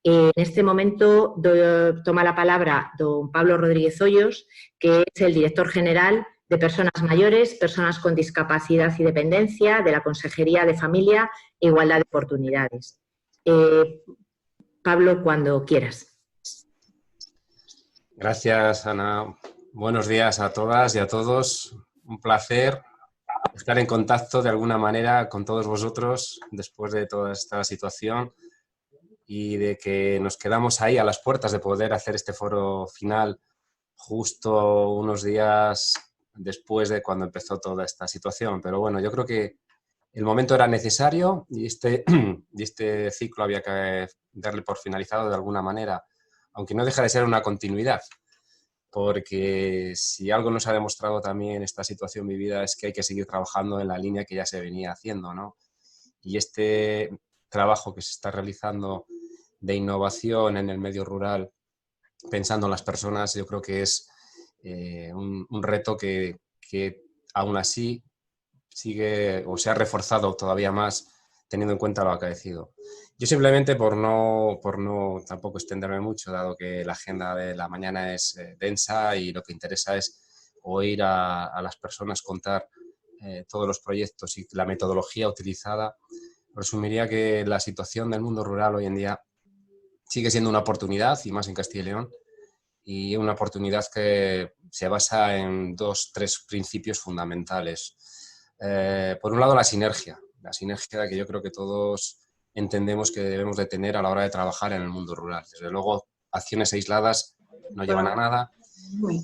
En este momento toma la palabra don Pablo Rodríguez Hoyos, que es el director general de Personas Mayores, Personas con Discapacidad y Dependencia de la Consejería de Familia e Igualdad de Oportunidades. Pablo, cuando quieras. Gracias, Ana. Buenos días a todas y a todos. Un placer estar en contacto de alguna manera con todos vosotros después de toda esta situación y de que nos quedamos ahí a las puertas de poder hacer este foro final justo unos días después de cuando empezó toda esta situación. Pero bueno, yo creo que el momento era necesario y este ciclo había que darle por finalizado de alguna manera, aunque no deja de ser una continuidad. Porque si algo nos ha demostrado también esta situación vivida es que hay que seguir trabajando en la línea que ya se venía haciendo, ¿no? Y este trabajo que se está realizando de innovación en el medio rural, pensando en las personas, yo creo que es un reto que aún así sigue o se ha reforzado todavía más teniendo en cuenta lo acaecido. Yo simplemente, por no tampoco extenderme mucho, dado que la agenda de la mañana es densa y lo que interesa es oír a las personas contar todos los proyectos y la metodología utilizada, resumiría que la situación del mundo rural hoy en día sigue siendo una oportunidad, y más en Castilla y León, y una oportunidad que se basa en tres principios fundamentales. Por un lado, la sinergia que yo creo que todos entendemos que debemos de tener a la hora de trabajar en el mundo rural. Desde luego, acciones aisladas no llevan a nada,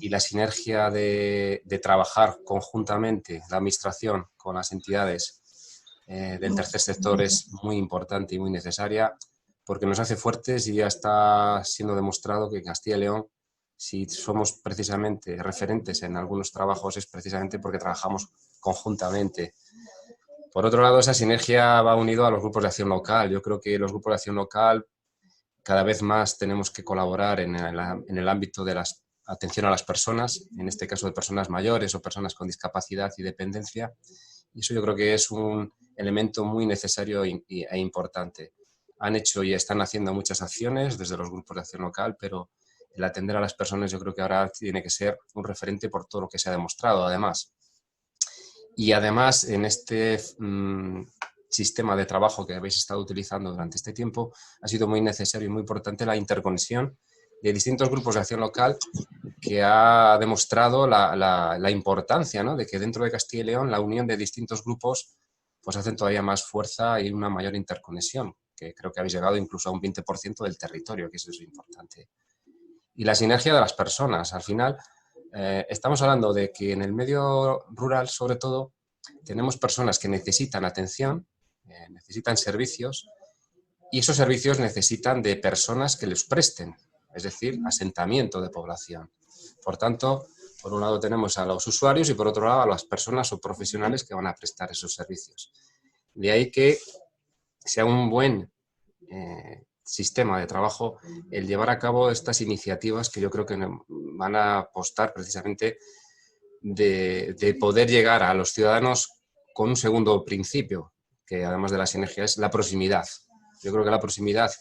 y la sinergia de trabajar conjuntamente la administración con las entidades del tercer sector es muy importante y muy necesaria, porque nos hace fuertes, y ya está siendo demostrado que en Castilla y León, si somos precisamente referentes en algunos trabajos, es precisamente porque trabajamos conjuntamente. Por otro lado, esa sinergia va unido a los grupos de acción local. Yo creo que los grupos de acción local cada vez más tenemos que colaborar en el ámbito de la atención a las personas, en este caso de personas mayores o personas con discapacidad y dependencia. Y eso yo creo que es un elemento muy necesario e importante. Han hecho y están haciendo muchas acciones desde los grupos de acción local, pero el atender a las personas yo creo que ahora tiene que ser un referente por todo lo que se ha demostrado, además. Y además, en este sistema de trabajo que habéis estado utilizando durante este tiempo, ha sido muy necesario y muy importante la interconexión de distintos grupos de acción local, que ha demostrado la importancia, ¿no?, de que dentro de Castilla y León la unión de distintos grupos pues hacen todavía más fuerza y una mayor interconexión, que creo que habéis llegado incluso a un 20% del territorio, que eso es importante. Y la sinergia de las personas. Al final, estamos hablando de que en el medio rural, sobre todo, tenemos personas que necesitan atención, necesitan servicios, y esos servicios necesitan de personas que les presten, es decir, asentamiento de población. Por tanto, por un lado tenemos a los usuarios y por otro lado a las personas o profesionales que van a prestar esos servicios. De ahí que sea un buen sistema de trabajo el llevar a cabo estas iniciativas que yo creo que van a apostar precisamente de poder llegar a los ciudadanos con un segundo principio, que además de la sinergia es la proximidad. Yo creo que la proximidad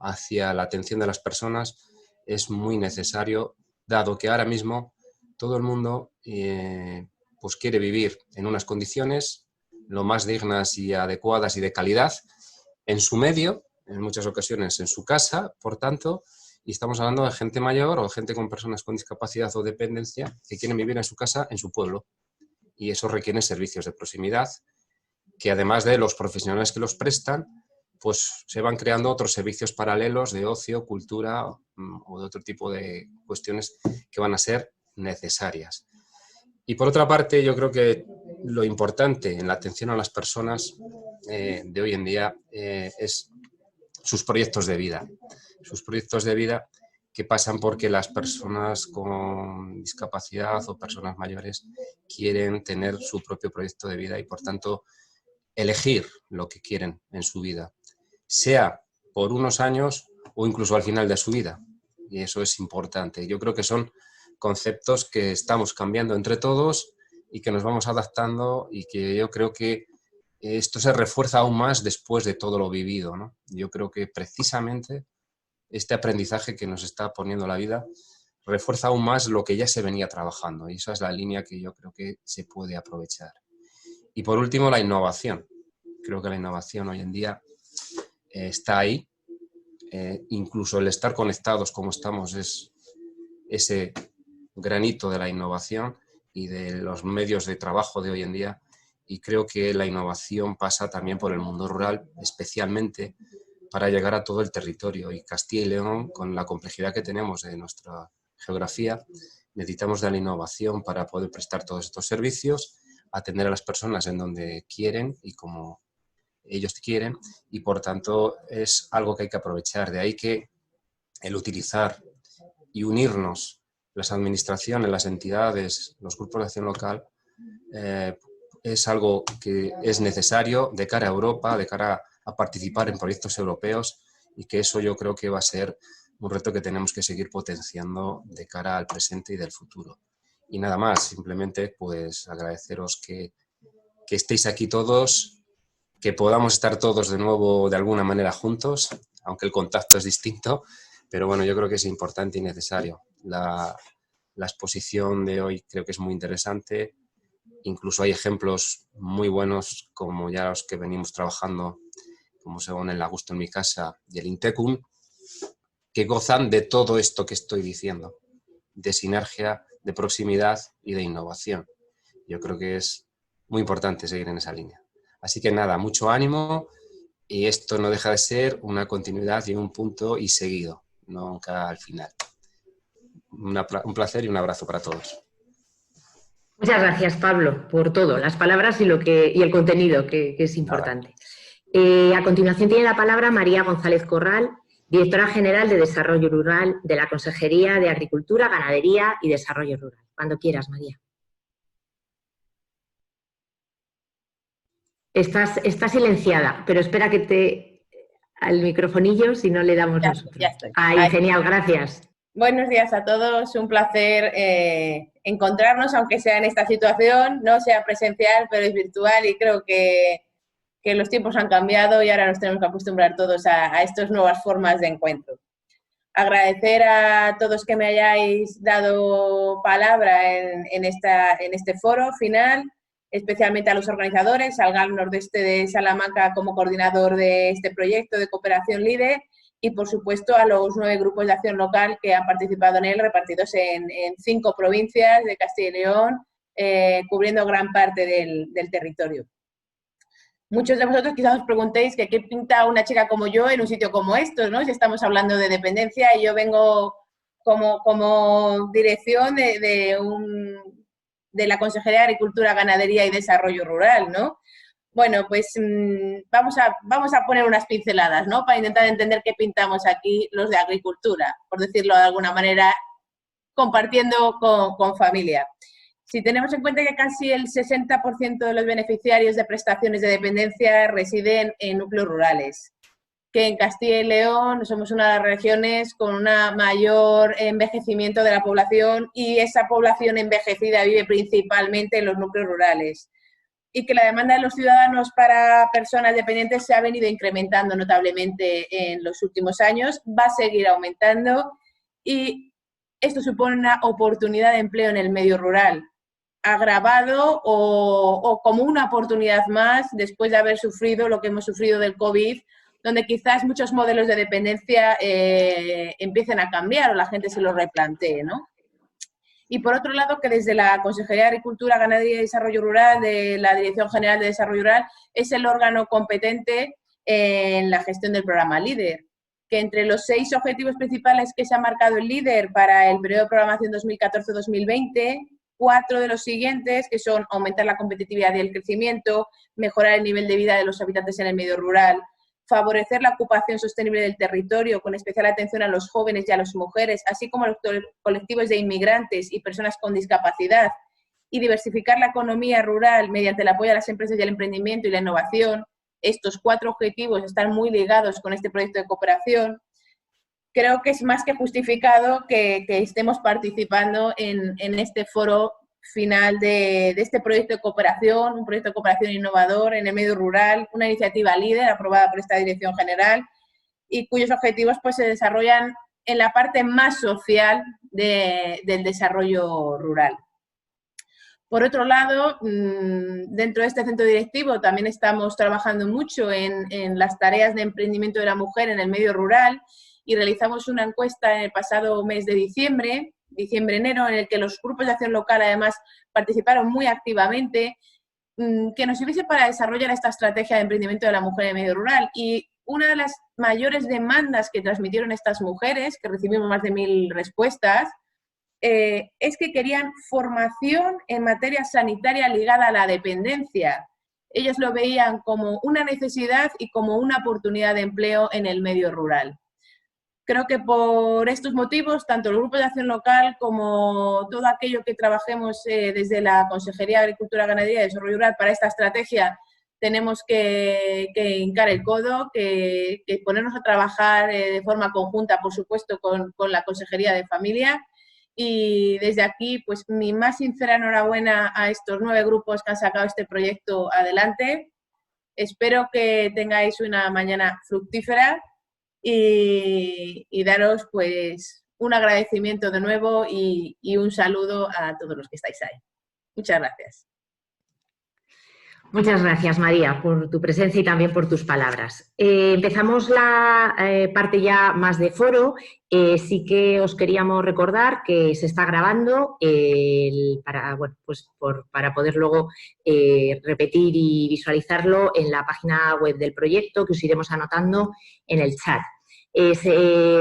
hacia la atención de las personas es muy necesario, dado que ahora mismo todo el mundo pues quiere vivir en unas condiciones lo más dignas y adecuadas y de calidad en su medio, en muchas ocasiones en su casa, por tanto, y estamos hablando de gente mayor o gente con personas con discapacidad o dependencia que quieren vivir en su casa, en su pueblo, y eso requiere servicios de proximidad, que además de los profesionales que los prestan, pues se van creando otros servicios paralelos de ocio, cultura o de otro tipo de cuestiones que van a ser necesarias. Y por otra parte, yo creo que lo importante en la atención a las personas de hoy en día es sus proyectos de vida. Sus proyectos de vida que pasan porque las personas con discapacidad o personas mayores quieren tener su propio proyecto de vida y, por tanto, elegir lo que quieren en su vida, sea por unos años o incluso al final de su vida. Y eso es importante. Yo creo que son conceptos que estamos cambiando entre todos y que nos vamos adaptando, y que yo creo que esto se refuerza aún más después de todo lo vivido, ¿no? Yo creo que precisamente este aprendizaje que nos está poniendo la vida refuerza aún más lo que ya se venía trabajando, y esa es la línea que yo creo que se puede aprovechar. Y por último, la innovación. Creo que la innovación hoy en día está ahí. Incluso el estar conectados como estamos es ese granito de la innovación y de los medios de trabajo de hoy en día. Y creo que la innovación pasa también por el mundo rural, especialmente para llegar a todo el territorio. Y Castilla y León, con la complejidad que tenemos de nuestra geografía, necesitamos de la innovación para poder prestar todos estos servicios, atender a las personas en donde quieren y como ellos quieren, y por tanto es algo que hay que aprovechar. De ahí que el utilizar y unirnos las administraciones, las entidades, los grupos de acción local, es algo que es necesario de cara a Europa, de cara a participar en proyectos europeos, y que eso yo creo que va a ser un reto que tenemos que seguir potenciando de cara al presente y del futuro. Y nada más, simplemente pues agradeceros que estéis aquí todos, que podamos estar todos de nuevo de alguna manera juntos, aunque el contacto es distinto, pero bueno, yo creo que es importante y necesario. La exposición de hoy creo que es muy interesante, incluso hay ejemplos muy buenos como ya los que venimos trabajando, como son el Agusto en mi casa y el Intecum, que gozan de todo esto que estoy diciendo, de sinergia, de proximidad y de innovación. Yo creo que es muy importante seguir en esa línea. Así que nada, mucho ánimo, y esto no deja de ser una continuidad y un punto y seguido, nunca al final. Un placer y un abrazo para todos. Muchas gracias, Pablo, por todo, las palabras y el contenido, que es importante. A continuación tiene la palabra María González Corral, Directora General de Desarrollo Rural de la Consejería de Agricultura, Ganadería y Desarrollo Rural. Cuando quieras, María. Está silenciada, pero espera que al microfonillo, si no le damos nosotros. Ya estoy. Ahí, genial, gracias. Buenos días a todos, un placer encontrarnos, aunque sea en esta situación, no sea presencial, pero es virtual, y creo que los tiempos han cambiado y ahora nos tenemos que acostumbrar todos a estas nuevas formas de encuentro. Agradecer a todos que me hayáis dado palabra en este foro final, especialmente a los organizadores, al GAL Nordeste de Salamanca como coordinador de este proyecto de cooperación LIDER, y por supuesto a los 9 grupos de acción local que han participado en él, repartidos en 5 provincias de Castilla y León, cubriendo gran parte del territorio. Muchos de vosotros quizás os preguntéis que qué pinta una chica como yo en un sitio como estos, ¿no? Si estamos hablando de dependencia, y yo vengo como dirección de la Consejería de Agricultura, Ganadería y Desarrollo Rural, ¿no? Bueno, pues vamos a poner unas pinceladas, ¿no? Para intentar entender qué pintamos aquí los de agricultura, por decirlo de alguna manera, compartiendo con familia. Si tenemos en cuenta que casi el 60% de los beneficiarios de prestaciones de dependencia residen en núcleos rurales, que en Castilla y León somos una de las regiones con un mayor envejecimiento de la población, y esa población envejecida vive principalmente en los núcleos rurales, y que la demanda de los ciudadanos para personas dependientes se ha venido incrementando notablemente en los últimos años, va a seguir aumentando, y esto supone una oportunidad de empleo en el medio rural, agravado o como una oportunidad más después de haber sufrido lo que hemos sufrido del COVID, donde quizás muchos modelos de dependencia empiecen a cambiar o la gente se lo replantee, ¿no? Y por otro lado, que desde la Consejería de Agricultura, Ganadería y Desarrollo Rural, de la Dirección General de Desarrollo Rural, es el órgano competente en la gestión del programa LIDER, que entre los 6 objetivos principales que se ha marcado el LIDER para el periodo de programación 2014-2020, 4 de los siguientes, que son aumentar la competitividad y el crecimiento, mejorar el nivel de vida de los habitantes en el medio rural, favorecer la ocupación sostenible del territorio, con especial atención a los jóvenes y a las mujeres, así como a los colectivos de inmigrantes y personas con discapacidad, y diversificar la economía rural mediante el apoyo a las empresas y el emprendimiento y la innovación. Estos 4 objetivos están muy ligados con este proyecto de cooperación. Creo que es más que justificado que estemos participando en este foro final de este proyecto de cooperación, un proyecto de cooperación innovador en el medio rural, una iniciativa líder aprobada por esta Dirección General y cuyos objetivos pues, se desarrollan en la parte más social del desarrollo rural. Por otro lado, dentro de este centro directivo también estamos trabajando mucho en las tareas de emprendimiento de la mujer en el medio rural y realizamos una encuesta en el pasado mes de diciembre-enero, en el que los grupos de acción local además participaron muy activamente, que nos sirviese para desarrollar esta estrategia de emprendimiento de la mujer en el medio rural. Y una de las mayores demandas que transmitieron estas mujeres, que recibimos más de 1000 respuestas, es que querían formación en materia sanitaria ligada a la dependencia. Ellos lo veían como una necesidad y como una oportunidad de empleo en el medio rural. Creo que por estos motivos, tanto el Grupo de Acción Local como todo aquello que trabajemos desde la Consejería de Agricultura, Ganadería y Desarrollo Rural para esta estrategia, tenemos que hincar el codo, que ponernos a trabajar de forma conjunta, por supuesto, con la Consejería de Familia. Y desde aquí, pues mi más sincera enhorabuena a estos 9 grupos que han sacado este proyecto adelante. Espero que tengáis una mañana fructífera y daros pues un agradecimiento de nuevo y un saludo a todos los que estáis ahí. Muchas gracias. Muchas gracias, María, por tu presencia y también por tus palabras. Empezamos la parte ya más de foro. Sí que os queríamos recordar que se está grabando para poder luego repetir y visualizarlo en la página web del proyecto, que os iremos anotando en el chat. Se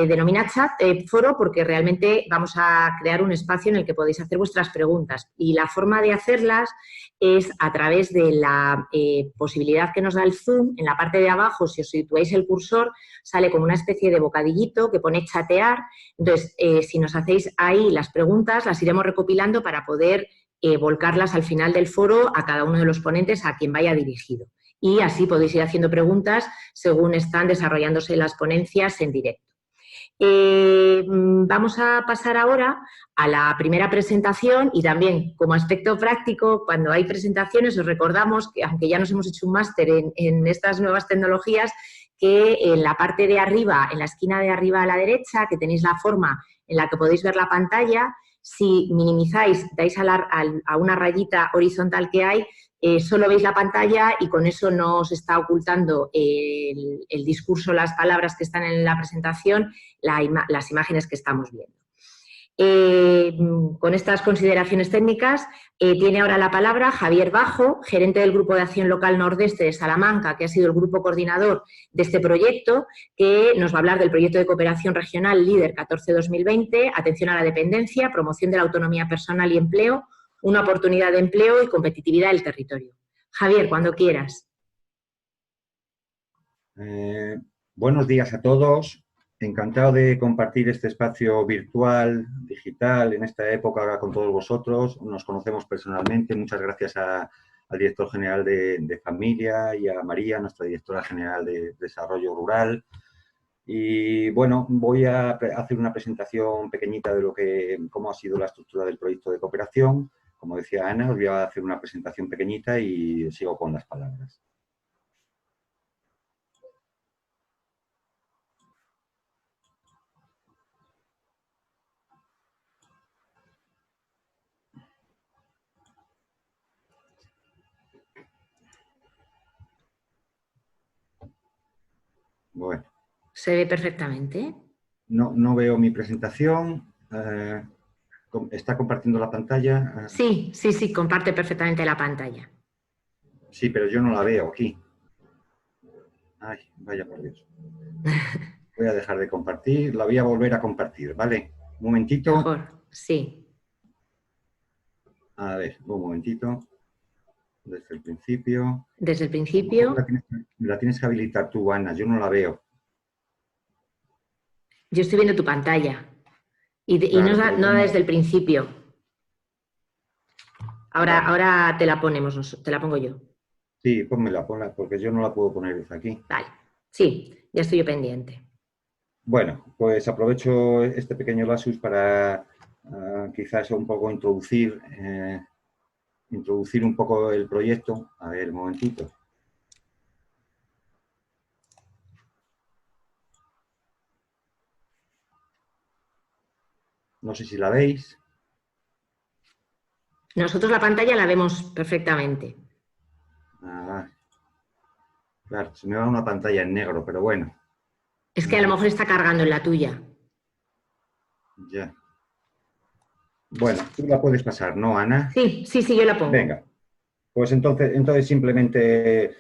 denomina chat foro porque realmente vamos a crear un espacio en el que podéis hacer vuestras preguntas y la forma de hacerlas es a través de la posibilidad que nos da el Zoom. En la parte de abajo, si os situáis el cursor, sale como una especie de bocadillito que pone chatear. Entonces, si nos hacéis ahí las preguntas, las iremos recopilando para poder volcarlas al final del foro a cada uno de los ponentes a quien vaya dirigido. Y así podéis ir haciendo preguntas según están desarrollándose las ponencias en directo. Vamos a pasar ahora a la primera presentación y también como aspecto práctico, cuando hay presentaciones os recordamos que aunque ya nos hemos hecho un máster en estas nuevas tecnologías, que en la parte de arriba, en la esquina de arriba a la derecha, que tenéis la forma en la que podéis ver la pantalla, si minimizáis, dais a una rayita horizontal que hay, solo veis la pantalla y con eso no os está ocultando el discurso, las palabras que están en la presentación, las imágenes que estamos viendo. Con estas consideraciones técnicas, tiene ahora la palabra Javier Bajo, gerente del Grupo de Acción Local Nordeste de Salamanca, que ha sido el grupo coordinador de este proyecto, que nos va a hablar del proyecto de cooperación regional LEADER 14-2020, atención a la dependencia, promoción de la autonomía personal y empleo, una oportunidad de empleo y competitividad del territorio. Javier, cuando quieras. Buenos días a todos. Encantado de compartir este espacio virtual, digital, en esta época con todos vosotros. Nos conocemos personalmente. Muchas gracias al director general de Familia y a María, nuestra directora general de Desarrollo Rural. Y bueno, voy a hacer una presentación pequeñita de cómo ha sido la estructura del proyecto de cooperación. Como decía Ana, os voy a hacer una presentación pequeñita y sigo con las palabras. Bueno. ¿Se ve perfectamente? No veo mi presentación. ¿Está compartiendo la pantalla? Sí, comparte perfectamente la pantalla. Sí, pero yo no la veo aquí. Ay, vaya por Dios. Voy a dejar de compartir, la voy a volver a compartir, ¿vale? Un momentito. Mejor, sí. A ver, un momentito. Desde el principio. Desde el principio. La tienes que habilitar tú, Ana, yo no la veo. Yo estoy viendo tu pantalla. Claro, no desde el principio. Ahora te la pongo yo. Sí, ponla, porque yo no la puedo poner desde aquí. Vale, sí, ya estoy yo pendiente. Bueno, pues aprovecho este pequeño lapsus para quizás un poco introducir introducir un poco el proyecto. A ver, un momentito. No sé si la veis. Nosotros la pantalla la vemos perfectamente. Ah, claro, se me va una pantalla en negro, pero bueno. Es que a lo mejor está cargando en la tuya. Ya. Bueno, tú la puedes pasar, ¿no, Ana? Sí, sí, sí, yo la pongo. Venga. Pues entonces simplemente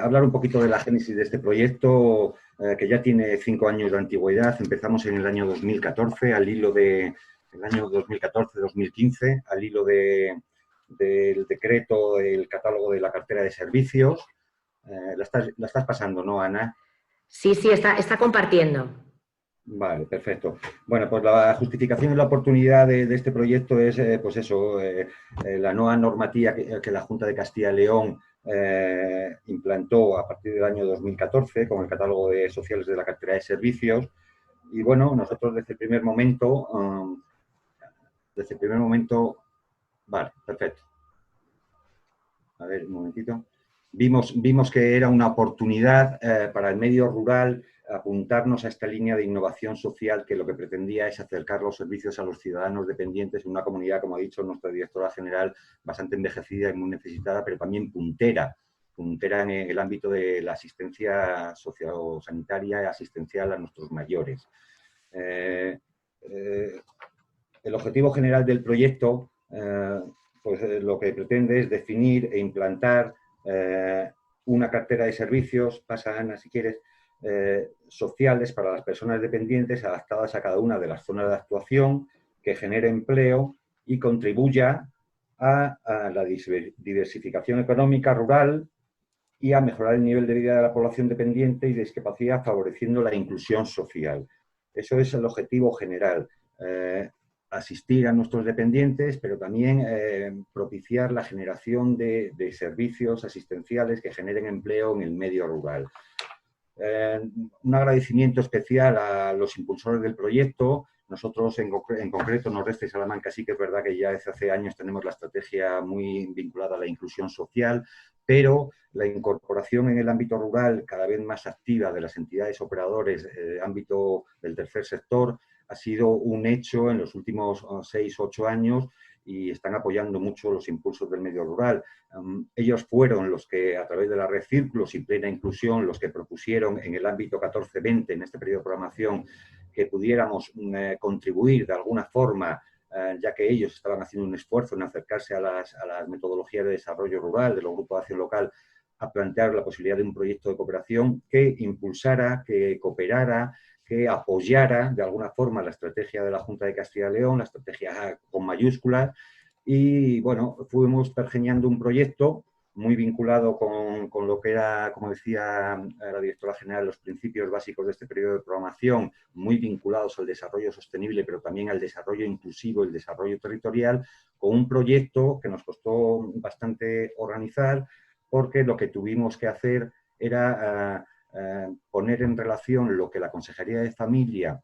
hablar un poquito de la génesis de este proyecto, que ya tiene 5 años de antigüedad. Empezamos en el año 2014, al hilo de, el año 2014-2015, al hilo del decreto del catálogo de la cartera de servicios. La estás pasando, ¿no, Ana? Sí, sí, está compartiendo. Vale, perfecto. Bueno, pues la justificación y la oportunidad de este proyecto es, pues eso, la nueva normativa que la Junta de Castilla y León implantó a partir del año 2014 con el catálogo de sociales de la cartera de servicios. Y bueno, nosotros desde el primer momento, vale, perfecto. A ver, un momentito. Vimos que era una oportunidad para el medio rural apuntarnos a esta línea de innovación social que lo que pretendía es acercar los servicios a los ciudadanos dependientes en una comunidad, como ha dicho nuestra directora general, bastante envejecida y muy necesitada, pero también puntera en el ámbito de la asistencia sociosanitaria y asistencial a nuestros mayores. El objetivo general del proyecto pues lo que pretende es definir e implantar una cartera de servicios, pasa Ana si quieres, sociales para las personas dependientes adaptadas a cada una de las zonas de actuación, que genere empleo y contribuya a la diversificación económica rural y a mejorar el nivel de vida de la población dependiente y de discapacidad, favoreciendo la inclusión social. Eso es el objetivo general. Asistir a nuestros dependientes, pero también propiciar la generación de servicios asistenciales que generen empleo en el medio rural. Un agradecimiento especial a los impulsores del proyecto. Nosotros en concreto, Nordeste y Salamanca, sí que es verdad que ya desde hace años tenemos la estrategia muy vinculada a la inclusión social, pero la incorporación en el ámbito rural cada vez más activa de las entidades operadores, ámbito del tercer sector, ha sido un hecho en los últimos 6 o 8 años y están apoyando mucho los impulsos del medio rural. Ellos fueron los que, a través de la red Círculos y Plena Inclusión, los que propusieron en el ámbito 14-20, en este periodo de programación, que pudiéramos contribuir de alguna forma, ya que ellos estaban haciendo un esfuerzo en acercarse a las metodologías de desarrollo rural, de los grupos de acción local, a plantear la posibilidad de un proyecto de cooperación que impulsara, que cooperara, que apoyara de alguna forma la estrategia de la Junta de Castilla y León, la estrategia con mayúsculas, y bueno, fuimos pergeñando un proyecto muy vinculado con lo que era, como decía la directora general, los principios básicos de este periodo de programación, muy vinculados al desarrollo sostenible, pero también al desarrollo inclusivo y el desarrollo territorial, con un proyecto que nos costó bastante organizar, porque lo que tuvimos que hacer era poner en relación lo que la Consejería de Familia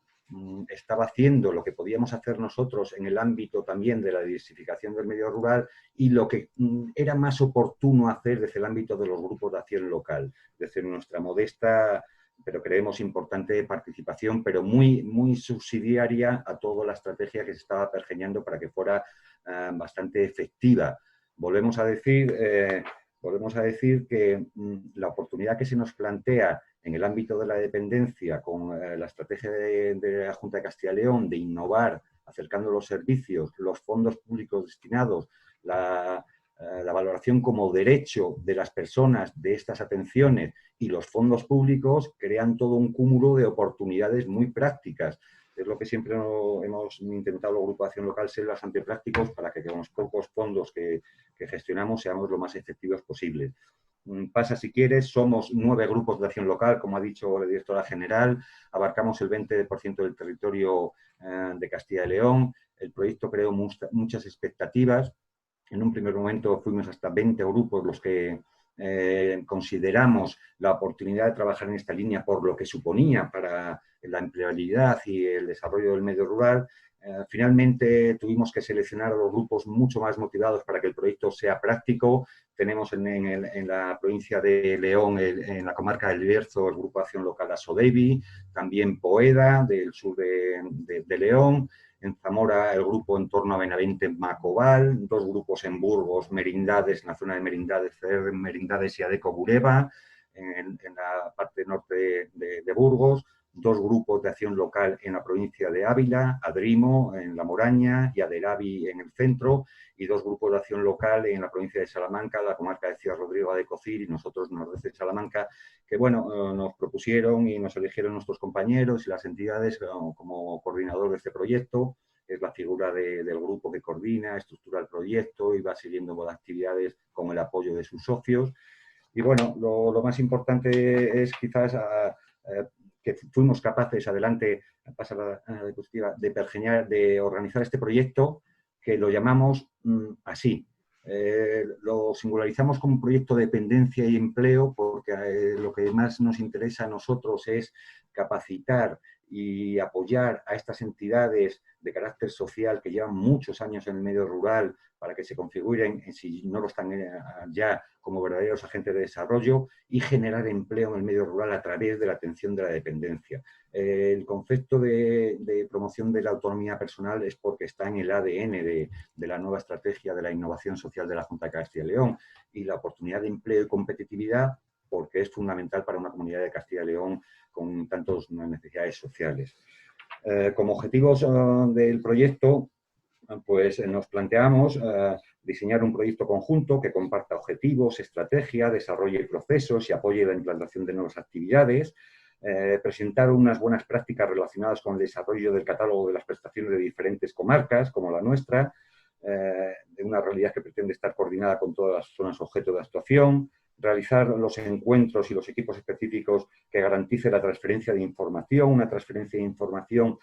estaba haciendo, lo que podíamos hacer nosotros en el ámbito también de la diversificación del medio rural y lo que era más oportuno hacer desde el ámbito de los grupos de acción local, desde nuestra modesta, pero creemos importante participación, pero muy, muy subsidiaria a toda la estrategia que se estaba pergeñando para que fuera bastante efectiva. Volvemos a decir que la oportunidad que se nos plantea en el ámbito de la dependencia con la estrategia de la Junta de Castilla y León de innovar, acercando los servicios, los fondos públicos destinados, la valoración como derecho de las personas de estas atenciones y los fondos públicos crean todo un cúmulo de oportunidades muy prácticas. Es lo que siempre hemos intentado el Grupo de Acción Local, ser bastante prácticos para que con los pocos fondos que gestionamos seamos lo más efectivos posibles. Pasa si quieres, somos 9 grupos de acción local, como ha dicho la directora general, abarcamos el 20% del territorio de Castilla y León. El proyecto creó muchas expectativas. En un primer momento fuimos hasta 20 grupos los que consideramos la oportunidad de trabajar en esta línea por lo que suponía para la empleabilidad y el desarrollo del medio rural. Finalmente tuvimos que seleccionar a los grupos mucho más motivados para que el proyecto sea práctico. Tenemos en la provincia de León, en la comarca del Bierzo, el Grupo de Acción Local Asodevi, también Poeda, del sur de León. En Zamora, el grupo en torno a Benavente, Macobal, 2 grupos en Burgos, Merindades, en la zona de Merindades, Merindades y Adeco Bureba, en la parte norte de Burgos, 2 grupos de acción local en la provincia de Ávila, Adrimo, en La Moraña, y Aderavi en el centro, y 2 grupos de acción local en la provincia de Salamanca, la comarca de Ciudad Rodrigo de Cocir y nosotros nordeste de Salamanca, que bueno, nos propusieron y nos eligieron nuestros compañeros y las entidades como coordinador de este proyecto. Es la figura del grupo que coordina, estructura el proyecto y va siguiendo con actividades con el apoyo de sus socios. Y bueno, lo más importante es quizás que fuimos capaces, adelante, pasa la diapositiva, de pergeñar, de organizar este proyecto, que lo llamamos así. Lo singularizamos como un proyecto de dependencia y empleo porque lo que más nos interesa a nosotros es capacitar y apoyar a estas entidades de carácter social que llevan muchos años en el medio rural para que se configuren, si no lo están ya, como verdaderos agentes de desarrollo y generar empleo en el medio rural a través de la atención de la dependencia. El concepto de promoción de la autonomía personal es porque está en el ADN de la nueva estrategia de la innovación social de la Junta de Castilla y León, y la oportunidad de empleo y competitividad porque es fundamental para una comunidad de Castilla y León con tantas necesidades sociales. Como objetivos del proyecto, pues nos planteamos diseñar un proyecto conjunto que comparta objetivos, estrategia, desarrolle procesos y apoye la implantación de nuevas actividades, presentar unas buenas prácticas relacionadas con el desarrollo del catálogo de las prestaciones de diferentes comarcas, como la nuestra, de una realidad que pretende estar coordinada con todas las zonas objeto de actuación, realizar los encuentros y los equipos específicos que garantice la transferencia de información, una transferencia de información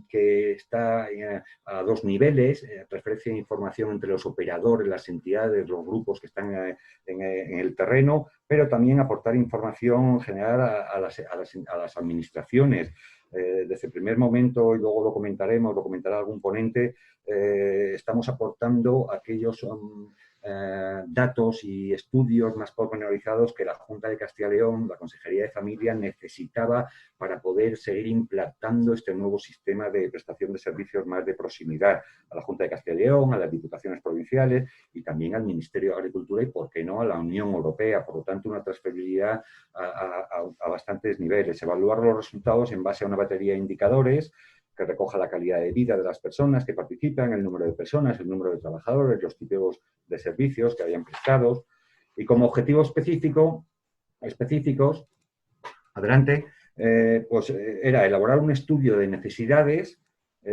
que está a 2 niveles, transferencia de información entre los operadores, las entidades, los grupos que están en el terreno, pero también aportar información general a las administraciones. Desde el primer momento, y luego lo comentará algún ponente, estamos aportando aquellos datos y estudios más pormenorizados que la Junta de Castilla y León, la Consejería de Familia, necesitaba para poder seguir implantando este nuevo sistema de prestación de servicios más de proximidad a la Junta de Castilla y León, a las diputaciones provinciales y también al Ministerio de Agricultura y, por qué no, a la Unión Europea. Por lo tanto, una transferibilidad a bastantes niveles. Evaluar los resultados en base a una batería de indicadores que recoja la calidad de vida de las personas que participan, el número de personas, el número de trabajadores, los tipos de servicios que hayan prestados. Y como objetivo específicos, adelante, pues era elaborar un estudio de necesidades.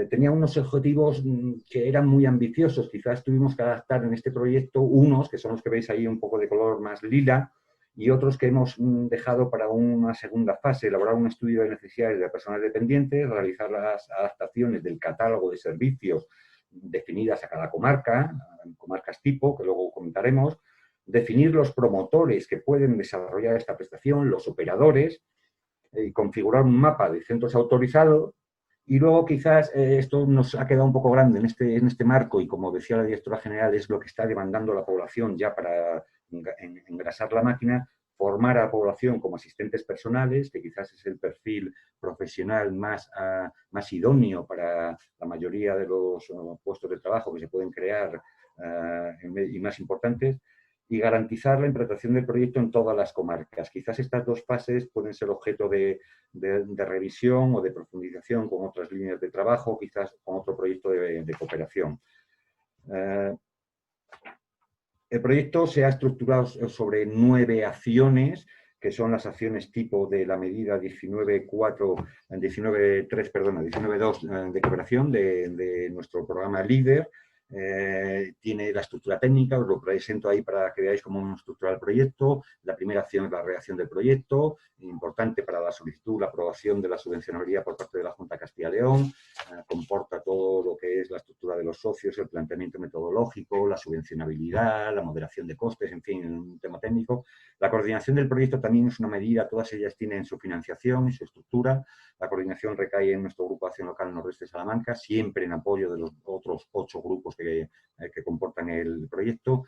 Tenía unos objetivos que eran muy ambiciosos. Quizás tuvimos que adaptar en este proyecto unos, que son los que veis ahí un poco de color más lila, y otros que hemos dejado para una segunda fase: elaborar un estudio de necesidades de personas dependientes, realizar las adaptaciones del catálogo de servicios definidas a cada comarca, comarcas tipo, que luego comentaremos, definir los promotores que pueden desarrollar esta prestación, los operadores, y configurar un mapa de centros autorizados. Y luego quizás esto nos ha quedado un poco grande en este marco, y como decía la directora general, es lo que está demandando la población ya para engrasar la máquina: formar a la población como asistentes personales, que quizás es el perfil profesional más idóneo para la mayoría de los puestos de trabajo que se pueden crear y más importantes, y garantizar la implantación del proyecto en todas las comarcas. Quizás estas 2 fases pueden ser objeto de revisión o de profundización con otras líneas de trabajo, quizás con otro proyecto de cooperación. El proyecto se ha estructurado sobre 9 acciones, que son las acciones tipo de la medida 19.2 de cooperación de nuestro programa LEADER. Tiene la estructura técnica, os lo presento ahí para que veáis cómo hemos estructurado el proyecto. La primera acción es la redacción del proyecto, importante para la solicitud, la aprobación de la subvencionabilidad por parte de la Junta de Castilla y León. comporta todo lo que es la estructura de los socios, el planteamiento metodológico, la subvencionabilidad, la moderación de costes, en fin, un tema técnico. La coordinación del proyecto también es una medida, todas ellas tienen su financiación y su estructura. La coordinación recae en nuestro Grupo de Acción Local Nordeste de Salamanca, siempre en apoyo de los otros 8 grupos que comportan el proyecto.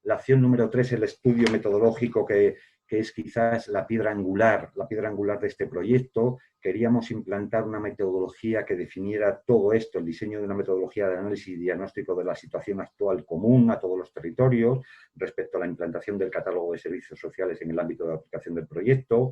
La acción número 3 es el estudio metodológico que es quizás la piedra angular de este proyecto. Queríamos implantar una metodología que definiera todo esto, el diseño de una metodología de análisis y diagnóstico de la situación actual común a todos los territorios respecto a la implantación del catálogo de servicios sociales en el ámbito de aplicación del proyecto,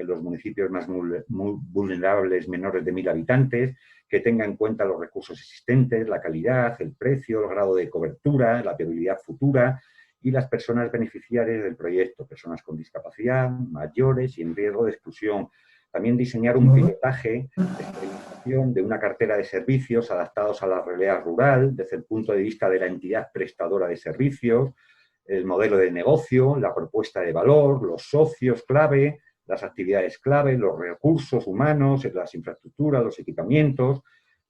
los municipios más vulnerables menores de 1000 habitantes, que tenga en cuenta los recursos existentes, la calidad, el precio, el grado de cobertura, la viabilidad futura, y las personas beneficiarias del proyecto, personas con discapacidad, mayores y en riesgo de exclusión. También diseñar un pilotaje de implementación de una cartera de servicios adaptados a la realidad rural desde el punto de vista de la entidad prestadora de servicios, el modelo de negocio, la propuesta de valor, los socios clave, las actividades clave, los recursos humanos, las infraestructuras, los equipamientos,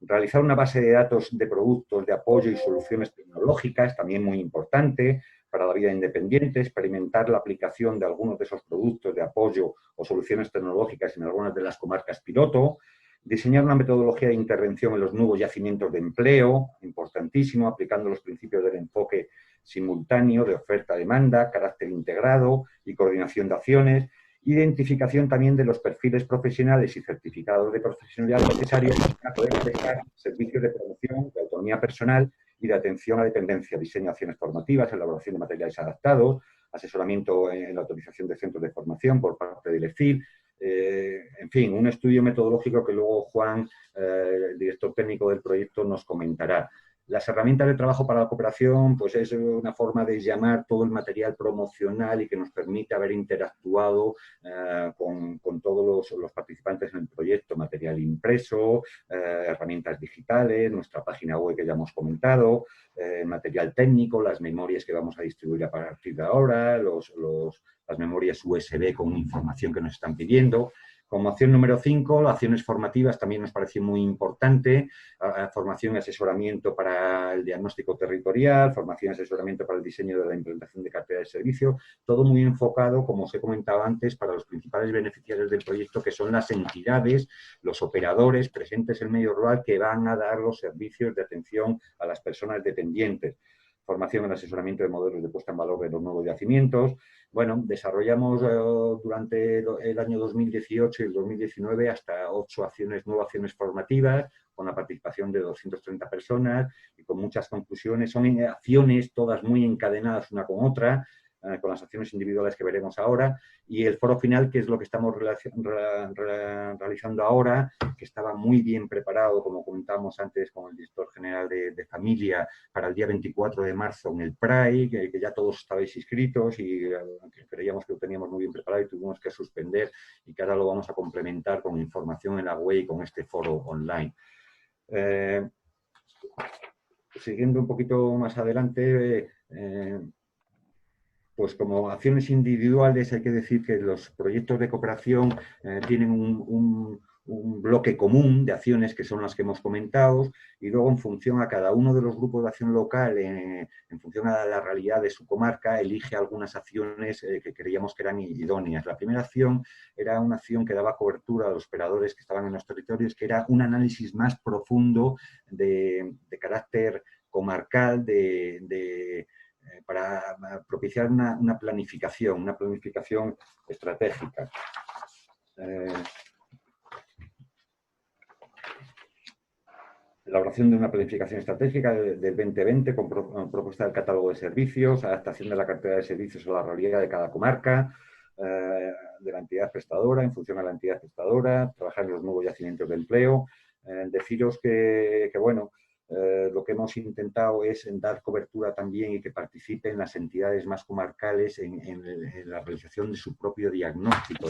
realizar una base de datos de productos de apoyo y soluciones tecnológicas, también muy importante, para la vida independiente, experimentar la aplicación de algunos de esos productos de apoyo o soluciones tecnológicas en algunas de las comarcas piloto, diseñar una metodología de intervención en los nuevos yacimientos de empleo, importantísimo, aplicando los principios del enfoque simultáneo de oferta-demanda, carácter integrado y coordinación de acciones, identificación también de los perfiles profesionales y certificados de profesionalidad necesarios para poder prestar servicios de promoción, de autonomía personal y de atención a dependencia, diseño de acciones formativas, elaboración de materiales adaptados, asesoramiento en la autorización de centros de formación por parte del EFIL, en fin, un estudio metodológico que luego Juan, el director técnico del proyecto, nos comentará. Las herramientas de trabajo para la cooperación, pues es una forma de llamar todo el material promocional y que nos permite haber interactuado con todos los participantes en el proyecto, material impreso, herramientas digitales, nuestra página web que ya hemos comentado, material técnico, las memorias que vamos a distribuir a partir de ahora, las memorias USB con información que nos están pidiendo. Como acción número 5, las acciones formativas también nos pareció muy importante, formación y asesoramiento para el diagnóstico territorial, formación y asesoramiento para el diseño de la implementación de cartera de servicio, todo muy enfocado, como os he comentado antes, para los principales beneficiarios del proyecto, que son las entidades, los operadores presentes en el medio rural que van a dar los servicios de atención a las personas dependientes. Formación en asesoramiento de modelos de puesta en valor de los nuevos yacimientos. Bueno, desarrollamos durante el año 2018 y el 2019 hasta 8 nuevas acciones formativas, con la participación de 230 personas y con muchas conclusiones. Son acciones todas muy encadenadas una con otra, con las acciones individuales que veremos ahora, y el foro final, que es lo que estamos realizando ahora, que estaba muy bien preparado, como comentamos antes con el director general de Familia, para el día 24 de marzo en el PRAI, que ya todos estabais inscritos y que creíamos que lo teníamos muy bien preparado y tuvimos que suspender, y que ahora lo vamos a complementar con información en la web y con este foro online. Siguiendo un poquito más adelante, pues como acciones individuales hay que decir que los proyectos de cooperación tienen un bloque común de acciones que son las que hemos comentado, y luego en función a cada uno de los grupos de acción local, en función a la realidad de su comarca, elige algunas acciones que creíamos que eran idóneas. La primera acción era una acción que daba cobertura a los operadores que estaban en los territorios, que era un análisis más profundo de carácter comarcal, para propiciar una planificación estratégica. Elaboración de una planificación estratégica del 2020 con propuesta del catálogo de servicios, adaptación de la cartera de servicios a la realidad de cada comarca, de la entidad prestadora, en función a la entidad prestadora, trabajar en los nuevos yacimientos de empleo. Deciros que bueno, lo que hemos intentado es dar cobertura también y que participen las entidades más comarcales en la realización de su propio diagnóstico,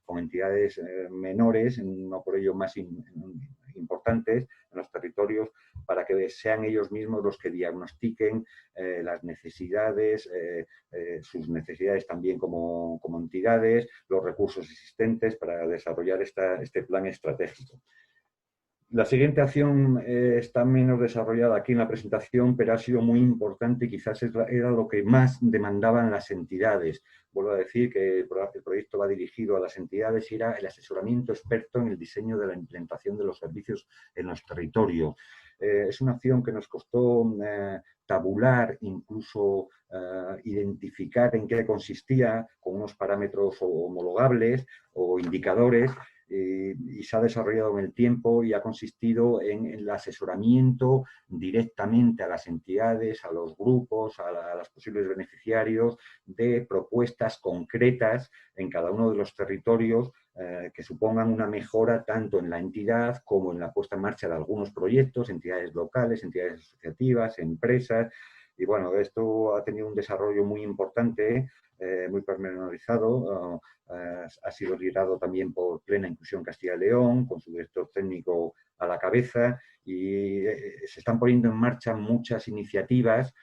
con entidades menores, no por ello más importantes en los territorios, para que sean ellos mismos los que diagnostiquen las necesidades, sus necesidades también como entidades, los recursos existentes para desarrollar este plan estratégico. La siguiente acción está menos desarrollada aquí en la presentación, pero ha sido muy importante y quizás era lo que más demandaban las entidades. Vuelvo a decir que el proyecto va dirigido a las entidades y era el asesoramiento experto en el diseño de la implementación de los servicios en los territorios. Es una acción que nos costó tabular, incluso identificar en qué consistía con unos parámetros homologables o indicadores, y se ha desarrollado en el tiempo y ha consistido en el asesoramiento directamente a las entidades, a los grupos, a los posibles beneficiarios de propuestas concretas en cada uno de los territorios que supongan una mejora tanto en la entidad como en la puesta en marcha de algunos proyectos, entidades locales, entidades asociativas, empresas. Y bueno, esto ha tenido un desarrollo muy importante, muy pormenorizado. Ha sido liderado también por Plena Inclusión Castilla y León, con su director técnico a la cabeza, y se están poniendo en marcha muchas iniciativas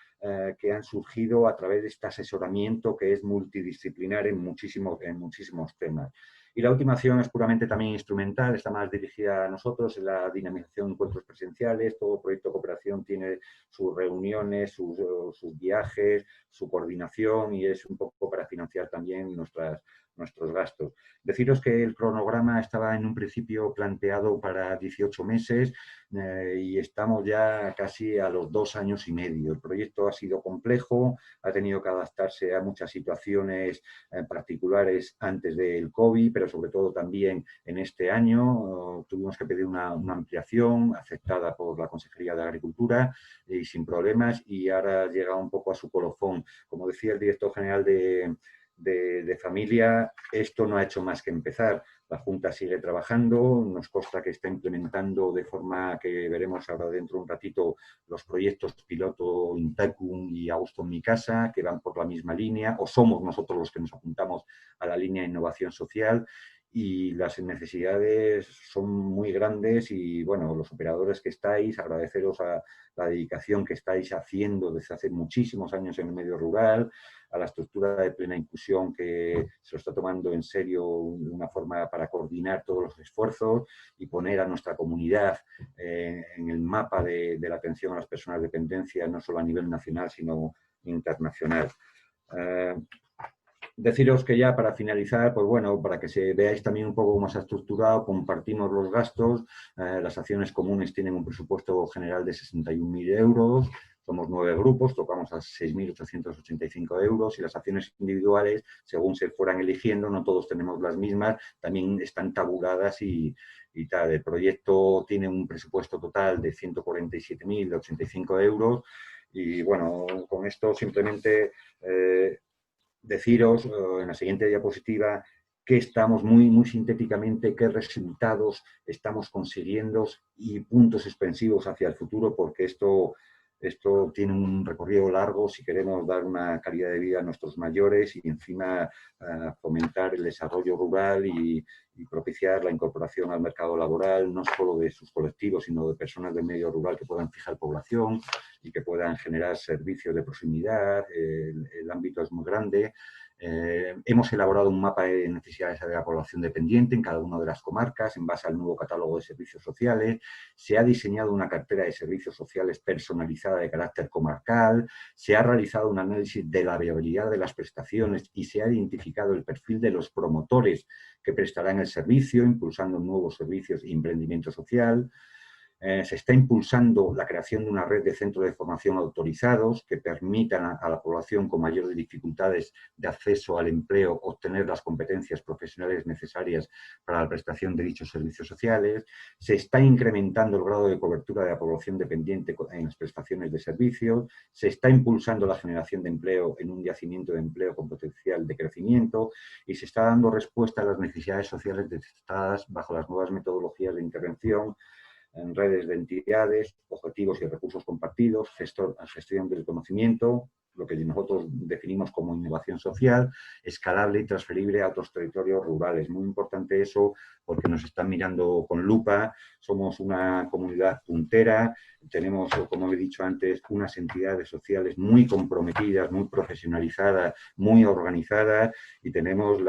que han surgido a través de este asesoramiento que es multidisciplinar en muchísimos temas. Y la última acción es puramente también instrumental, está más dirigida a nosotros, en la dinamización de encuentros presenciales. Todo proyecto de cooperación tiene sus reuniones, sus viajes, su coordinación, y es un poco para financiar también nuestros gastos. Deciros que el cronograma estaba en un principio planteado para 18 meses y estamos ya casi a los 2 años y medio. El proyecto ha sido complejo, ha tenido que adaptarse a muchas situaciones particulares antes del COVID, pero sobre todo también en este año tuvimos que pedir una ampliación aceptada por la Consejería de Agricultura y sin problemas, y ahora llega un poco a su colofón. Como decía el director general de Familia, esto no ha hecho más que empezar. La Junta sigue trabajando, nos consta que está implementando de forma que veremos ahora dentro de un ratito los proyectos piloto Intecum y Augusto en mi casa, que van por la misma línea, o somos nosotros los que nos apuntamos a la línea de innovación social, y las necesidades son muy grandes. Y bueno, los operadores que estáis, agradeceros a la dedicación que estáis haciendo desde hace muchísimos años en el medio rural, a la estructura de Plena Inclusión, que se lo está tomando en serio de una forma para coordinar todos los esfuerzos y poner a nuestra comunidad en el mapa de la atención a las personas de dependencia, no solo a nivel nacional, sino internacional. Deciros que ya para finalizar, pues bueno, para que se veáis también un poco cómo se ha estructurado, compartimos los gastos. Las acciones comunes tienen un presupuesto general de 61.000 euros. Somos 9 grupos, tocamos a 6.885 euros, y las acciones individuales, según se fueran eligiendo, no todos tenemos las mismas, también están tabuladas y tal. El proyecto tiene un presupuesto total de 147.085 euros. Y bueno, con esto simplemente deciros en la siguiente diapositiva que estamos muy sintéticamente, qué resultados estamos consiguiendo y puntos suspensivos hacia el futuro, porque esto tiene un recorrido largo si queremos dar una calidad de vida a nuestros mayores y encima fomentar el desarrollo rural y propiciar la incorporación al mercado laboral, no solo de sus colectivos, sino de personas del medio rural que puedan fijar población y que puedan generar servicios de proximidad. El ámbito es muy grande. Hemos elaborado un mapa de necesidades de la población dependiente en cada una de las comarcas en base al nuevo catálogo de servicios sociales. Se ha diseñado una cartera de servicios sociales personalizada de carácter comarcal. Se ha realizado un análisis de la viabilidad de las prestaciones y se ha identificado el perfil de los promotores que prestarán el servicio, impulsando nuevos servicios y emprendimiento social. Se está impulsando la creación de una red de centros de formación autorizados que permitan a la población con mayores dificultades de acceso al empleo obtener las competencias profesionales necesarias para la prestación de dichos servicios sociales. Se está incrementando el grado de cobertura de la población dependiente en las prestaciones de servicios. Se está impulsando la generación de empleo en un yacimiento de empleo con potencial de crecimiento, y se está dando respuesta a las necesidades sociales detectadas bajo las nuevas metodologías de intervención en redes de entidades, objetivos y recursos compartidos, gestión del conocimiento, lo que nosotros definimos como innovación social, escalable y transferible a otros territorios rurales. Muy importante eso, porque nos están mirando con lupa. Somos una comunidad puntera, tenemos, como he dicho antes, unas entidades sociales muy comprometidas, muy profesionalizadas, muy organizadas, y tenemos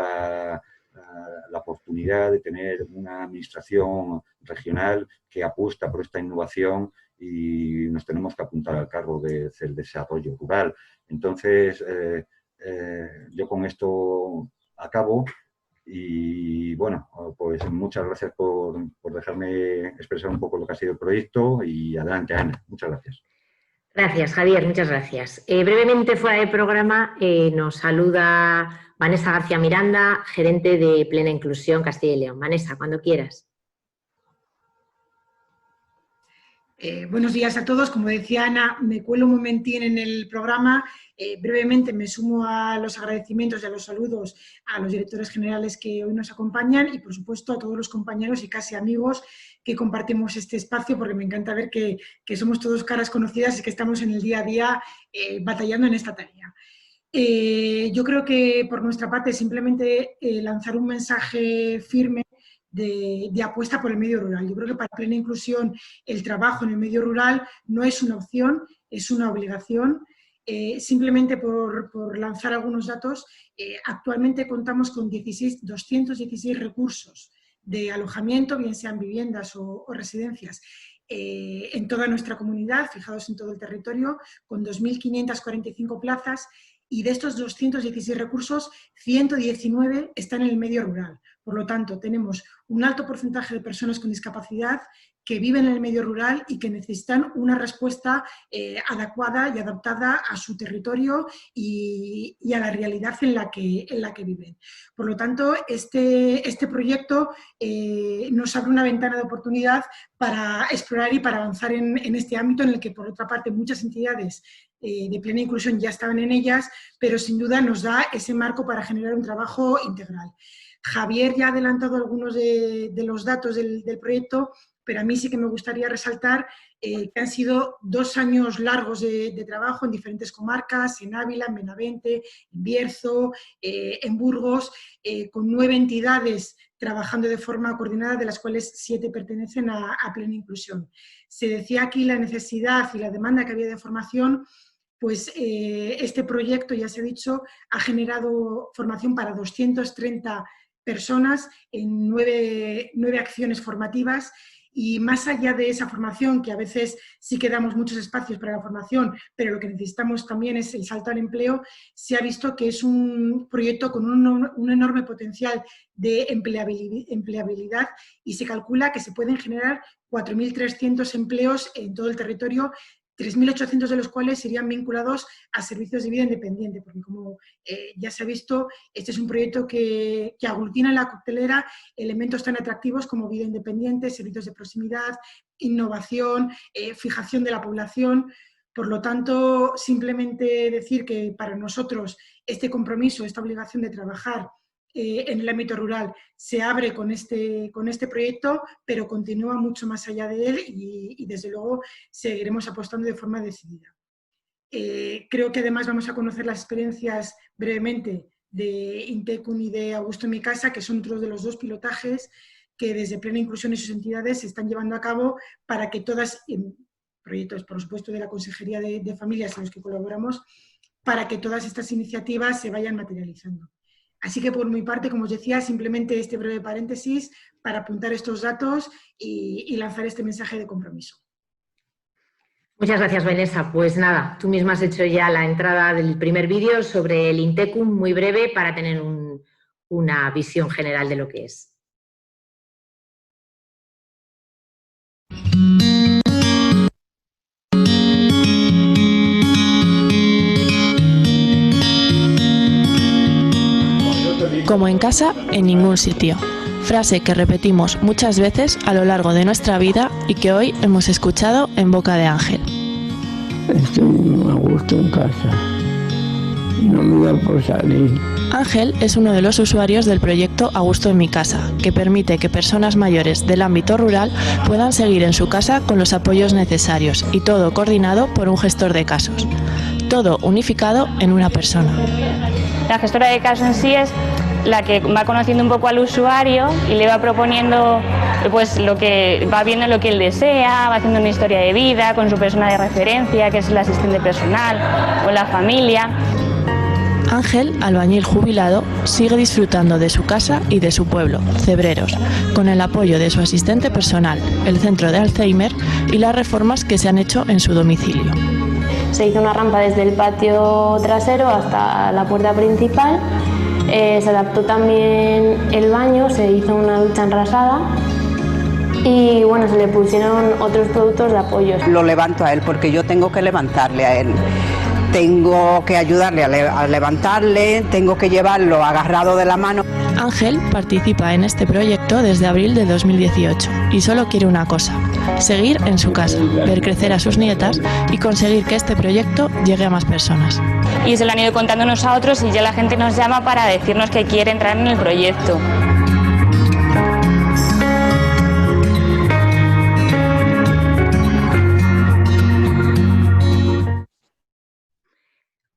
la oportunidad de tener una administración regional que apuesta por esta innovación y nos tenemos que apuntar al carro del desarrollo rural. Entonces, yo con esto acabo y, bueno, pues muchas gracias por dejarme expresar un poco lo que ha sido el proyecto y adelante, Ana. Muchas gracias. Gracias, Javier, muchas gracias. Brevemente fuera del programa nos saluda Vanessa García Miranda, gerente de Plena Inclusión Castilla y León. Vanessa, cuando quieras. Buenos días a todos. Como decía Ana, me cuelo un momentín en el programa. Brevemente me sumo a los agradecimientos y a los saludos a los directores generales que hoy nos acompañan y, por supuesto, a todos los compañeros y casi amigos que compartimos este espacio, porque me encanta ver que somos todos caras conocidas y que estamos en el día a día batallando en esta tarea. Yo creo que por nuestra parte simplemente lanzar un mensaje firme de apuesta por el medio rural. Yo creo que para Plena Inclusión el trabajo en el medio rural no es una opción, es una obligación. Simplemente por lanzar algunos datos, actualmente contamos con 216 recursos de alojamiento, bien sean viviendas o residencias, en toda nuestra comunidad, fijados en todo el territorio, con 2.545 plazas, y de estos 216 recursos, 119 están en el medio rural. Por lo tanto, tenemos un alto porcentaje de personas con discapacidad que viven en el medio rural y que necesitan una respuesta adecuada y adaptada a su territorio y a la realidad en la que viven. Por lo tanto, este proyecto nos abre una ventana de oportunidad para explorar y para avanzar en este ámbito en el que, por otra parte, muchas entidades de Plena Inclusión ya estaban en ellas, pero sin duda nos da ese marco para generar un trabajo integral. Javier ya ha adelantado algunos de los datos del proyecto, pero a mí sí que me gustaría resaltar que han sido 2 años largos de trabajo en diferentes comarcas, en Ávila, en Benavente, en Bierzo, en Burgos, con 9 entidades trabajando de forma coordinada, de las cuales 7 pertenecen a Plena Inclusión. Se decía aquí la necesidad y la demanda que había de formación. Pues este proyecto, ya se ha dicho, ha generado formación para 230 personas en 9 acciones formativas, y más allá de esa formación, que a veces sí que damos muchos espacios para la formación, pero lo que necesitamos también es el salto al empleo, se ha visto que es un proyecto con un enorme potencial de empleabilidad y se calcula que se pueden generar 4.300 empleos en todo el territorio, 3.800 de los cuales serían vinculados a servicios de vida independiente, porque como ya se ha visto, este es un proyecto que aglutina en la coctelera elementos tan atractivos como vida independiente, servicios de proximidad, innovación, fijación de la población. Por lo tanto, simplemente decir que para nosotros este compromiso, esta obligación de trabajar en el ámbito rural se abre con este proyecto, pero continúa mucho más allá de él y desde luego seguiremos apostando de forma decidida. Creo que además vamos a conocer las experiencias brevemente de Intecum y de Augusto en mi casa, que son otros de los 2 pilotajes que desde Plena Inclusión y sus entidades se están llevando a cabo para que todas, proyectos por supuesto de la Consejería de Familias en los que colaboramos, para que todas estas iniciativas se vayan materializando. Así que por mi parte, como os decía, simplemente este breve paréntesis para apuntar estos datos y lanzar este mensaje de compromiso. Muchas gracias, Vanessa. Pues nada, tú misma has hecho ya la entrada del primer vídeo sobre el Intecum, muy breve, para tener una visión general de lo que es. Como en casa, en ningún sitio. Frase que repetimos muchas veces a lo largo de nuestra vida y que hoy hemos escuchado en boca de Ángel. Estoy muy a gusto en casa. No me da por salir. Ángel es uno de los usuarios del proyecto A Gusto en mi casa, que permite que personas mayores del ámbito rural puedan seguir en su casa con los apoyos necesarios y todo coordinado por un gestor de casos. Todo unificado en una persona. La gestora de casos en sí es la que va conociendo un poco al usuario y le va proponiendo pues lo que va viendo lo que él desea, va haciendo una historia de vida con su persona de referencia, que es el asistente personal o la familia. Ángel, albañil jubilado, sigue disfrutando de su casa y de su pueblo, Cebreros, con el apoyo de su asistente personal, el centro de Alzheimer y las reformas que se han hecho en su domicilio. Se hizo una rampa desde el patio trasero hasta la puerta principal, se adaptó también el baño, se hizo una ducha enrasada y bueno, se le pusieron otros productos de apoyo. Lo levanto a él porque yo tengo que levantarle a él. Tengo que ayudarle a levantarle, tengo que llevarlo agarrado de la mano. Ángel participa en este proyecto desde abril de 2018 y solo quiere una cosa: seguir en su casa, ver crecer a sus nietas y conseguir que este proyecto llegue a más personas. Y se lo han ido contando unos a otros y ya la gente nos llama para decirnos que quiere entrar en el proyecto.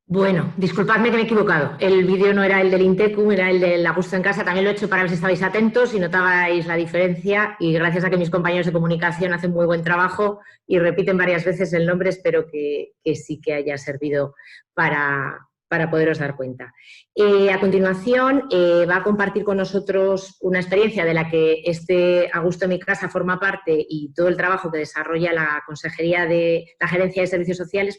Bueno, disculpadme que me he equivocado. El vídeo no era el del Intecum, era el del A Gusto en Casa. También lo he hecho para ver si estabais atentos y notabais la diferencia. Y gracias a que mis compañeros de comunicación hacen muy buen trabajo y repiten varias veces el nombre, espero que sí que haya servido para poderos dar cuenta. A continuación va a compartir con nosotros una experiencia de la que este A Gusto en mi Casa forma parte y todo el trabajo que desarrolla la Gerencia de Servicios Sociales,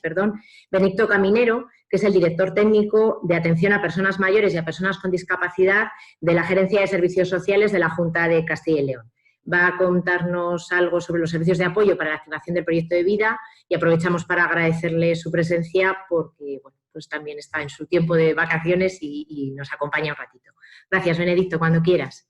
Benito Caminero, que es el director técnico de atención a personas mayores y a personas con discapacidad de la Gerencia de Servicios Sociales de la Junta de Castilla y León. Va a contarnos algo sobre los servicios de apoyo para la activación del proyecto de vida y aprovechamos para agradecerle su presencia porque bueno, pues también está en su tiempo de vacaciones y nos acompaña un ratito. Gracias, Benedicto, cuando quieras.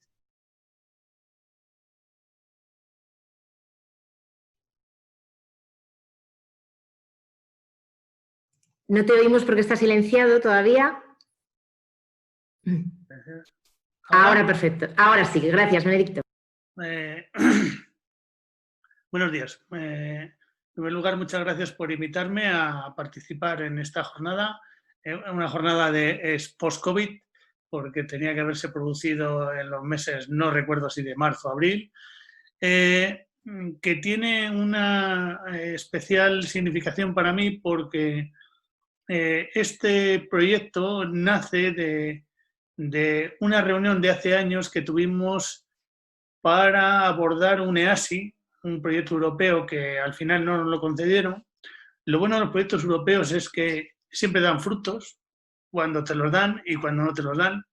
No te oímos porque está silenciado todavía. Ahora perfecto. Ahora sí, gracias, Benedicto. Buenos días. En primer lugar, muchas gracias por invitarme a participar en esta jornada, una jornada de post-COVID, porque tenía que haberse producido en los meses, no recuerdo si de marzo o abril, que tiene una especial significación para mí porque este proyecto nace de una reunión de hace años que tuvimos para abordar un EASI, un proyecto europeo que al final no nos lo concedieron. Lo bueno de los proyectos europeos es que siempre dan frutos cuando te los dan y cuando no te los dan.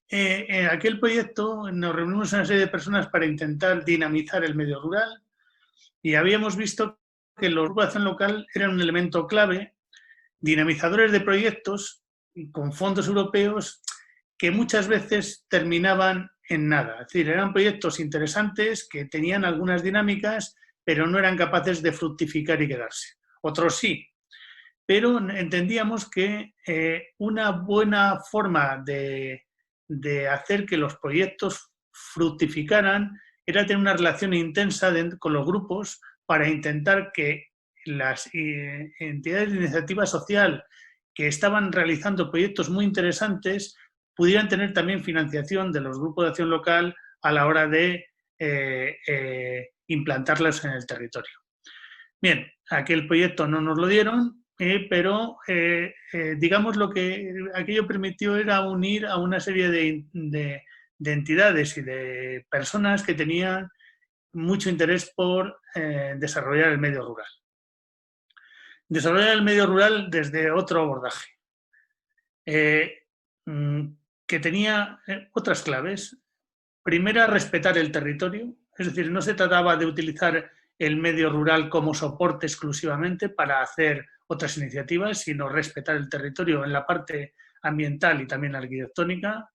En aquel proyecto nos reunimos una serie de personas para intentar dinamizar el medio rural y habíamos visto que los grupos de acción local eran un elemento clave, dinamizadores de proyectos con fondos europeos que muchas veces terminaban en nada. Es decir, eran proyectos interesantes que tenían algunas dinámicas, pero no eran capaces de fructificar y quedarse. Otros sí, pero entendíamos que una buena forma de hacer que los proyectos fructificaran era tener una relación intensa con los grupos para intentar que las entidades de iniciativa social que estaban realizando proyectos muy interesantes pudieran tener también financiación de los grupos de acción local a la hora de implantarlos en el territorio. Bien, aquel proyecto no nos lo dieron, pero digamos lo que aquello permitió era unir a una serie de entidades y de personas que tenían mucho interés por desarrollar el medio rural. Desarrollar el medio rural desde otro abordaje, que tenía otras claves. Primera, respetar el territorio, es decir, no se trataba de utilizar el medio rural como soporte exclusivamente para hacer otras iniciativas, sino respetar el territorio en la parte ambiental y también arquitectónica,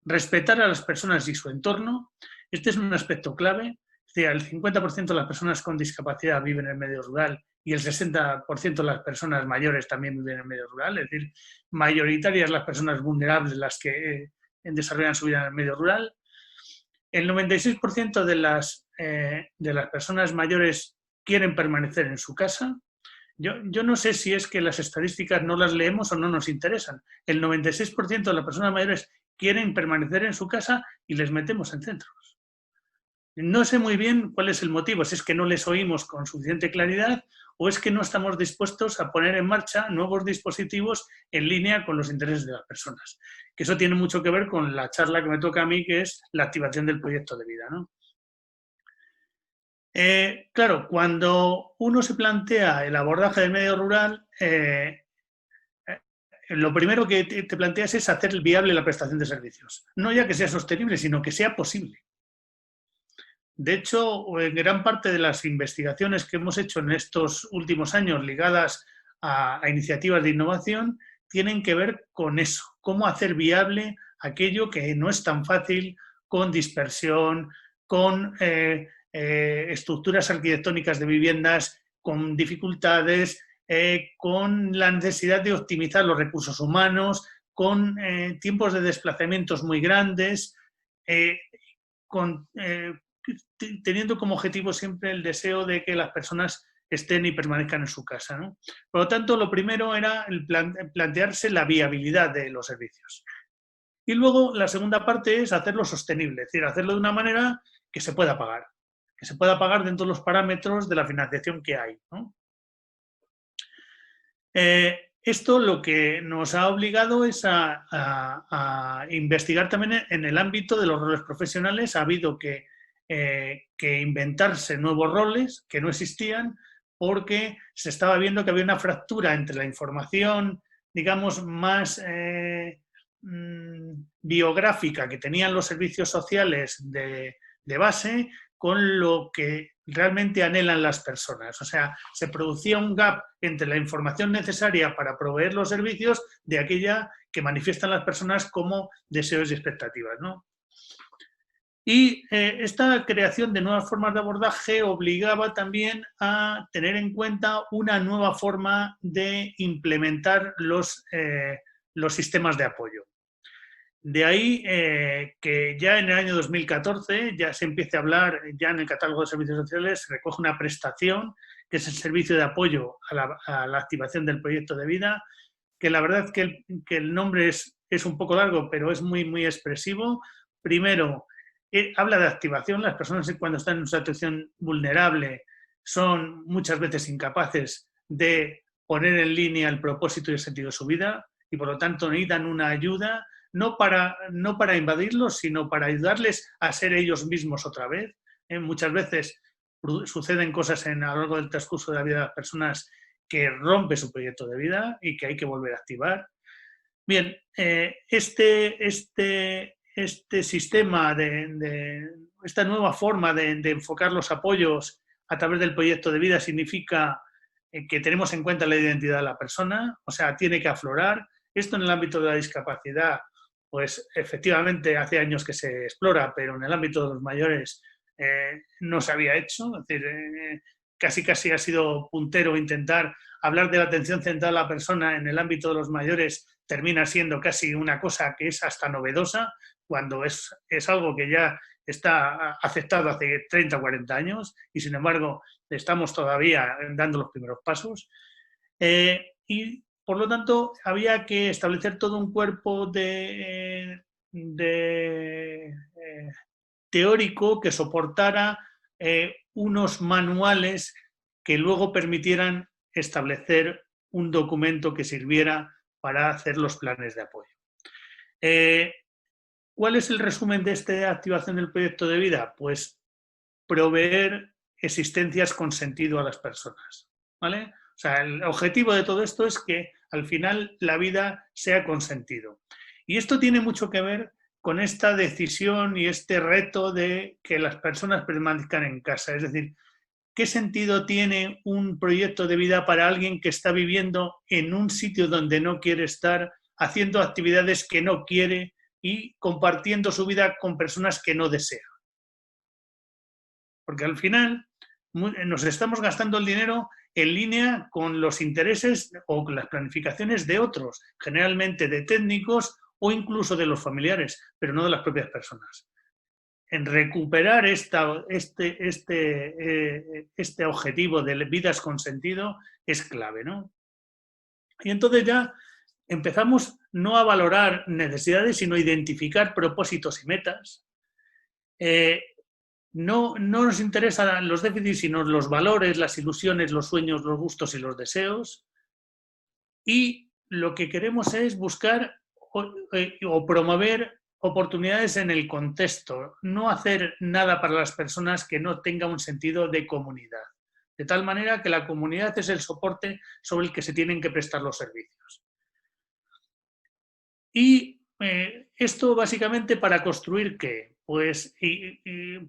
respetar a las personas y su entorno. Este es un aspecto clave. Es decir, el 50% de las personas con discapacidad viven en el medio rural y el 60% de las personas mayores también viven en el medio rural, es decir, mayoritarias las personas vulnerables las que desarrollan su vida en el medio rural. El 96% de las personas mayores quieren permanecer en su casa. Yo no sé si es que las estadísticas no las leemos o no nos interesan. El 96% de las personas mayores quieren permanecer en su casa y les metemos en centros. No sé muy bien cuál es el motivo, si es que no les oímos con suficiente claridad o es que no estamos dispuestos a poner en marcha nuevos dispositivos en línea con los intereses de las personas. Que eso tiene mucho que ver con la charla que me toca a mí, que es la activación del proyecto de vida, ¿no? Claro, cuando uno se plantea el abordaje del medio rural, lo primero que te planteas es hacer viable la prestación de servicios. No ya que sea sostenible, sino que sea posible. De hecho, en gran parte de las investigaciones que hemos hecho en estos últimos años ligadas a iniciativas de innovación tienen que ver con eso, cómo hacer viable aquello que no es tan fácil, con dispersión, con estructuras arquitectónicas de viviendas, con dificultades, con la necesidad de optimizar los recursos humanos, con tiempos de desplazamientos muy grandes, teniendo como objetivo siempre el deseo de que las personas estén y permanezcan en su casa, ¿no? Por lo tanto, lo primero era plantearse la viabilidad de los servicios. Y luego la segunda parte es hacerlo sostenible, es decir, hacerlo de una manera que se pueda pagar dentro de los parámetros de la financiación que hay, ¿no? Esto lo que nos ha obligado es a investigar también en el ámbito de los roles profesionales. Ha habido que inventarse nuevos roles que no existían porque se estaba viendo que había una fractura entre la información, digamos, más biográfica que tenían los servicios sociales de base con lo que realmente anhelan las personas. O sea, se producía un gap entre la información necesaria para proveer los servicios de aquella que manifiestan las personas como deseos y expectativas, ¿no? Y esta creación de nuevas formas de abordaje obligaba también a tener en cuenta una nueva forma de implementar los sistemas de apoyo. De ahí que ya en el año 2014 ya se empiece a hablar, ya en el catálogo de servicios sociales se recoge una prestación, que es el servicio de apoyo a la activación del proyecto de vida, que la verdad es que el nombre es un poco largo, pero es muy, muy expresivo. Primero, habla de activación. Las personas cuando están en una situación vulnerable son muchas veces incapaces de poner en línea el propósito y el sentido de su vida y por lo tanto necesitan una ayuda, no para invadirlos, sino para ayudarles a ser ellos mismos otra vez. Muchas veces suceden cosas a lo largo del transcurso de la vida de las personas que rompe su proyecto de vida y que hay que volver a activar. Bien, este sistema, esta nueva forma de enfocar los apoyos a través del proyecto de vida significa que tenemos en cuenta la identidad de la persona, o sea, tiene que aflorar. Esto en el ámbito de la discapacidad, pues efectivamente hace años que se explora, pero en el ámbito de los mayores no se había hecho. Es decir, casi ha sido puntero intentar hablar de la atención central a la persona en el ámbito de los mayores, termina siendo casi una cosa que es hasta novedosa, cuando es algo que ya está aceptado hace 30 o 40 años y sin embargo estamos todavía dando los primeros pasos. Y por lo tanto había que establecer todo un cuerpo teórico que soportara unos manuales que luego permitieran establecer un documento que sirviera para hacer los planes de apoyo. ¿Cuál es el resumen de esta activación del proyecto de vida? Pues proveer existencias con sentido a las personas, ¿vale? O sea, el objetivo de todo esto es que al final la vida sea con sentido. Y esto tiene mucho que ver con esta decisión y este reto de que las personas permanezcan en casa. Es decir, ¿qué sentido tiene un proyecto de vida para alguien que está viviendo en un sitio donde no quiere estar, haciendo actividades que no quiere y compartiendo su vida con personas que no desea? Porque al final nos estamos gastando el dinero en línea con los intereses o con las planificaciones de otros, generalmente de técnicos o incluso de los familiares, pero no de las propias personas. En recuperar este objetivo de vidas con sentido es clave, ¿no? Y entonces ya empezamos no a valorar necesidades, sino a identificar propósitos y metas. No nos interesan los déficits, sino los valores, las ilusiones, los sueños, los gustos y los deseos. Y lo que queremos es buscar o promover oportunidades en el contexto, no hacer nada para las personas que no tenga un sentido de comunidad, de tal manera que la comunidad es el soporte sobre el que se tienen que prestar los servicios. Y esto básicamente para construir ¿qué? Pues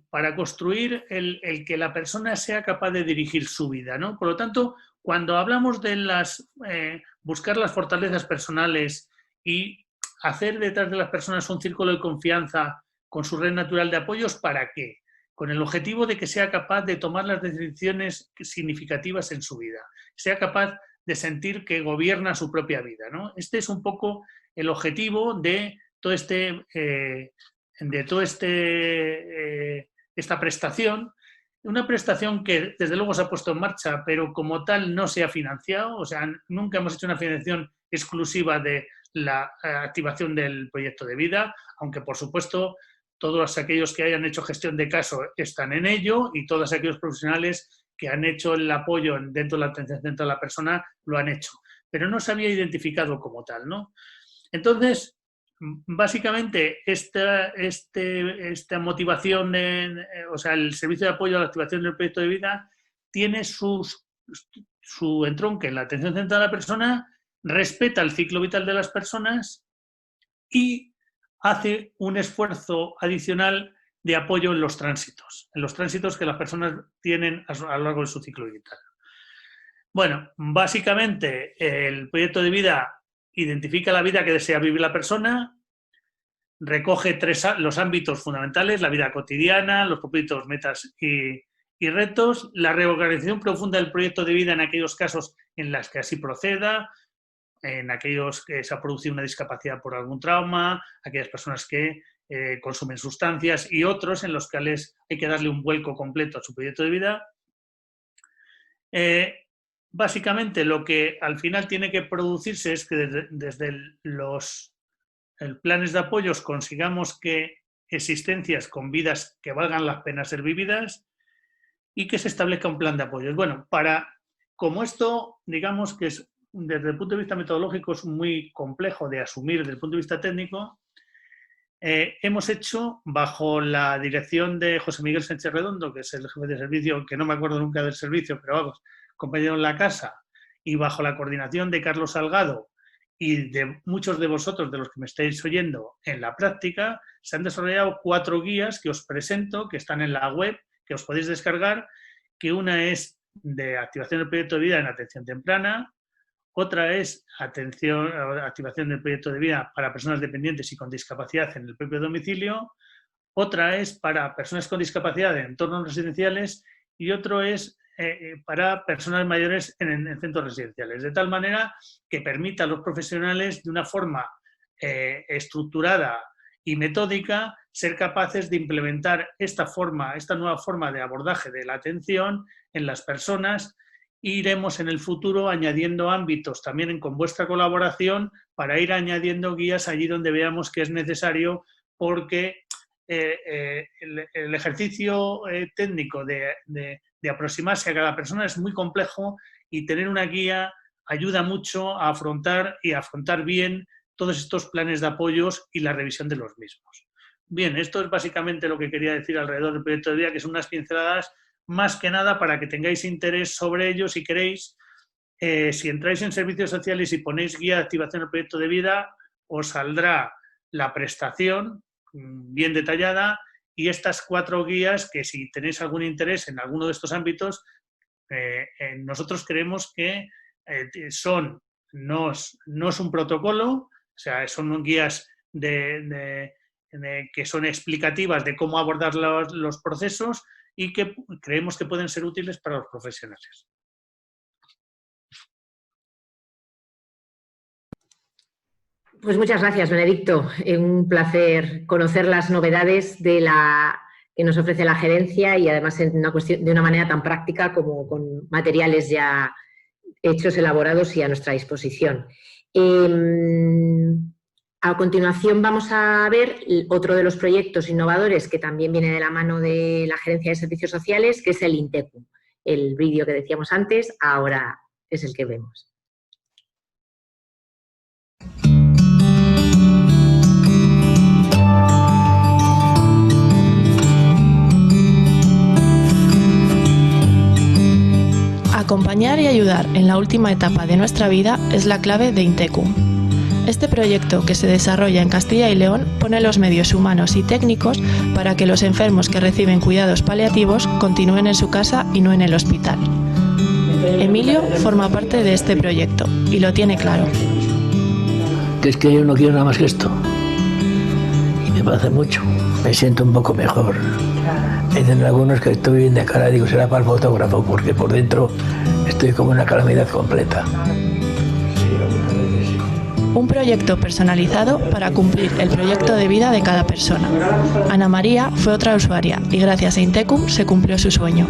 para construir el que la persona sea capaz de dirigir su vida, ¿no? Por lo tanto, cuando hablamos de buscar las fortalezas personales y hacer detrás de las personas un círculo de confianza con su red natural de apoyos, ¿para qué? Con el objetivo de que sea capaz de tomar las decisiones significativas en su vida, sea capaz de sentir que gobierna su propia vida, ¿no? Este es un poco el objetivo de todo esta prestación, una prestación que desde luego se ha puesto en marcha, pero como tal no se ha financiado, o sea, nunca hemos hecho una financiación exclusiva de la activación del proyecto de vida, aunque por supuesto todos aquellos que hayan hecho gestión de caso están en ello y todos aquellos profesionales que han hecho el apoyo dentro de la atención central a la persona lo han hecho, pero no se había identificado como tal, ¿no? Entonces, básicamente esta motivación, o sea, el servicio de apoyo a la activación del proyecto de vida tiene su entronque en la atención central a la persona, respeta el ciclo vital de las personas y hace un esfuerzo adicional de apoyo en los tránsitos que las personas tienen a lo largo de su ciclo vital. Bueno, básicamente el proyecto de vida identifica la vida que desea vivir la persona, recoge los ámbitos fundamentales, la vida cotidiana, los propósitos, metas y retos, la reorganización profunda del proyecto de vida en aquellos casos en los que así proceda, en aquellos que se ha producido una discapacidad por algún trauma, aquellas personas que consumen sustancias y otros en los que hay que darle un vuelco completo a su proyecto de vida. Básicamente lo que al final tiene que producirse es que desde los planes de apoyos consigamos que existencias con vidas que valgan la pena ser vividas y que se establezca un plan de apoyos. Bueno, como esto, digamos que es desde el punto de vista metodológico es muy complejo de asumir desde el punto de vista técnico, hemos hecho, bajo la dirección de José Miguel Sánchez Redondo, que es el jefe de servicio, que no me acuerdo nunca del servicio, pero vamos, compañero en la casa, y bajo la coordinación de Carlos Salgado y de muchos de vosotros, de los que me estáis oyendo en la práctica, se han desarrollado 4 guías que os presento, que están en la web, que os podéis descargar, que una es de activación del proyecto de vida en atención temprana, otra es activación del proyecto de vida para personas dependientes y con discapacidad en el propio domicilio, otra es para personas con discapacidad en entornos residenciales y otro es para personas mayores en centros residenciales, de tal manera que permita a los profesionales de una forma estructurada y metódica ser capaces de implementar esta nueva forma de abordaje de la atención en las personas. Iremos en el futuro añadiendo ámbitos también con vuestra colaboración para ir añadiendo guías allí donde veamos que es necesario, porque el ejercicio técnico de aproximarse a cada persona es muy complejo y tener una guía ayuda mucho a afrontar bien todos estos planes de apoyos y la revisión de los mismos. Bien, esto es básicamente lo que quería decir alrededor del proyecto de vida, que son unas pinceladas más que nada para que tengáis interés sobre ello si queréis. Si entráis en servicios sociales y ponéis guía de activación del proyecto de vida, os saldrá la prestación bien detallada y estas 4 guías que si tenéis algún interés en alguno de estos ámbitos, nosotros creemos que no es un protocolo, o sea, son guías que son explicativas de cómo abordar los procesos y que creemos que pueden ser útiles para los profesionales. Pues muchas gracias, Benedicto. Un placer conocer las novedades que nos ofrece la gerencia y además de una manera tan práctica como con materiales ya hechos, elaborados y a nuestra disposición. A continuación vamos a ver otro de los proyectos innovadores que también viene de la mano de la Gerencia de Servicios Sociales, que es el Intecu. El vídeo que decíamos antes, ahora es el que vemos. Acompañar y ayudar en la última etapa de nuestra vida es la clave de Intecu. Este proyecto, que se desarrolla en Castilla y León, pone los medios humanos y técnicos para que los enfermos que reciben cuidados paliativos continúen en su casa y no en el hospital. Emilio forma parte de este proyecto y lo tiene claro. Que es que yo no quiero nada más que esto. Y me parece mucho. Me siento un poco mejor. Dicen algunos que estoy bien de cara, digo, será para el fotógrafo, porque por dentro estoy como una calamidad completa. Un proyecto personalizado para cumplir el proyecto de vida de cada persona. Ana María fue otra usuaria y gracias a Intecu se cumplió su sueño.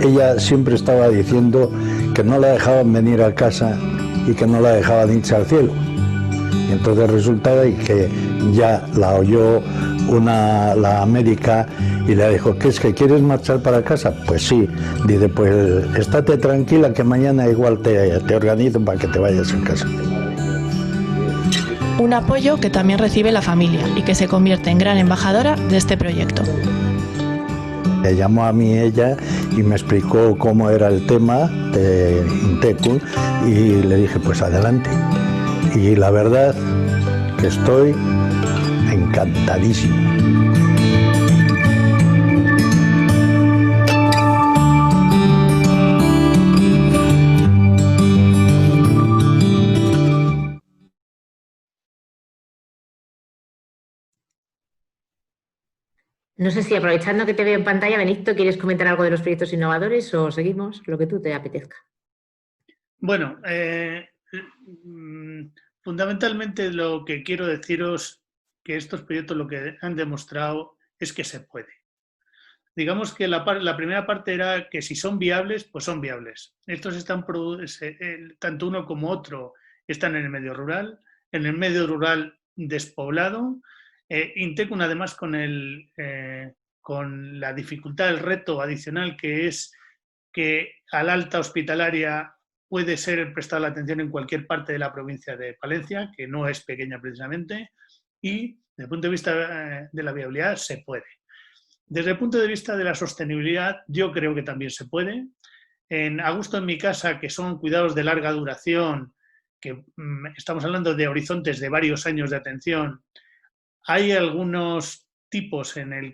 Ella siempre estaba diciendo que no la dejaban venir a casa y que no la dejaban irse al cielo. Y entonces resulta que ya la oyó la médica y le dijo, ¿qué es que quieres marchar para casa? Pues sí. Dice, pues estate tranquila que mañana igual te organizo para que te vayas a casa. Un apoyo que también recibe la familia y que se convierte en gran embajadora de este proyecto. Me llamó a mí ella y me explicó cómo era el tema de Intecu y le dije, pues adelante. Y la verdad que estoy encantadísimo. No sé si aprovechando que te veo en pantalla, Benito, ¿quieres comentar algo de los proyectos innovadores o seguimos? Lo que tú te apetezca. Bueno, fundamentalmente lo que quiero deciros que estos proyectos lo que han demostrado es que se puede. Digamos que la primera parte era que si son viables, pues son viables. Estos están, tanto uno como otro están en el medio rural despoblado. Intecu, además, con la dificultad, el reto adicional que es que al alta hospitalaria puede ser prestada la atención en cualquier parte de la provincia de Palencia, que no es pequeña precisamente, y desde el punto de vista de la viabilidad se puede. Desde el punto de vista de la sostenibilidad, yo creo que también se puede. En A Gusto en mi Casa, que son cuidados de larga duración, que estamos hablando de horizontes de varios años de atención, hay algunos tipos en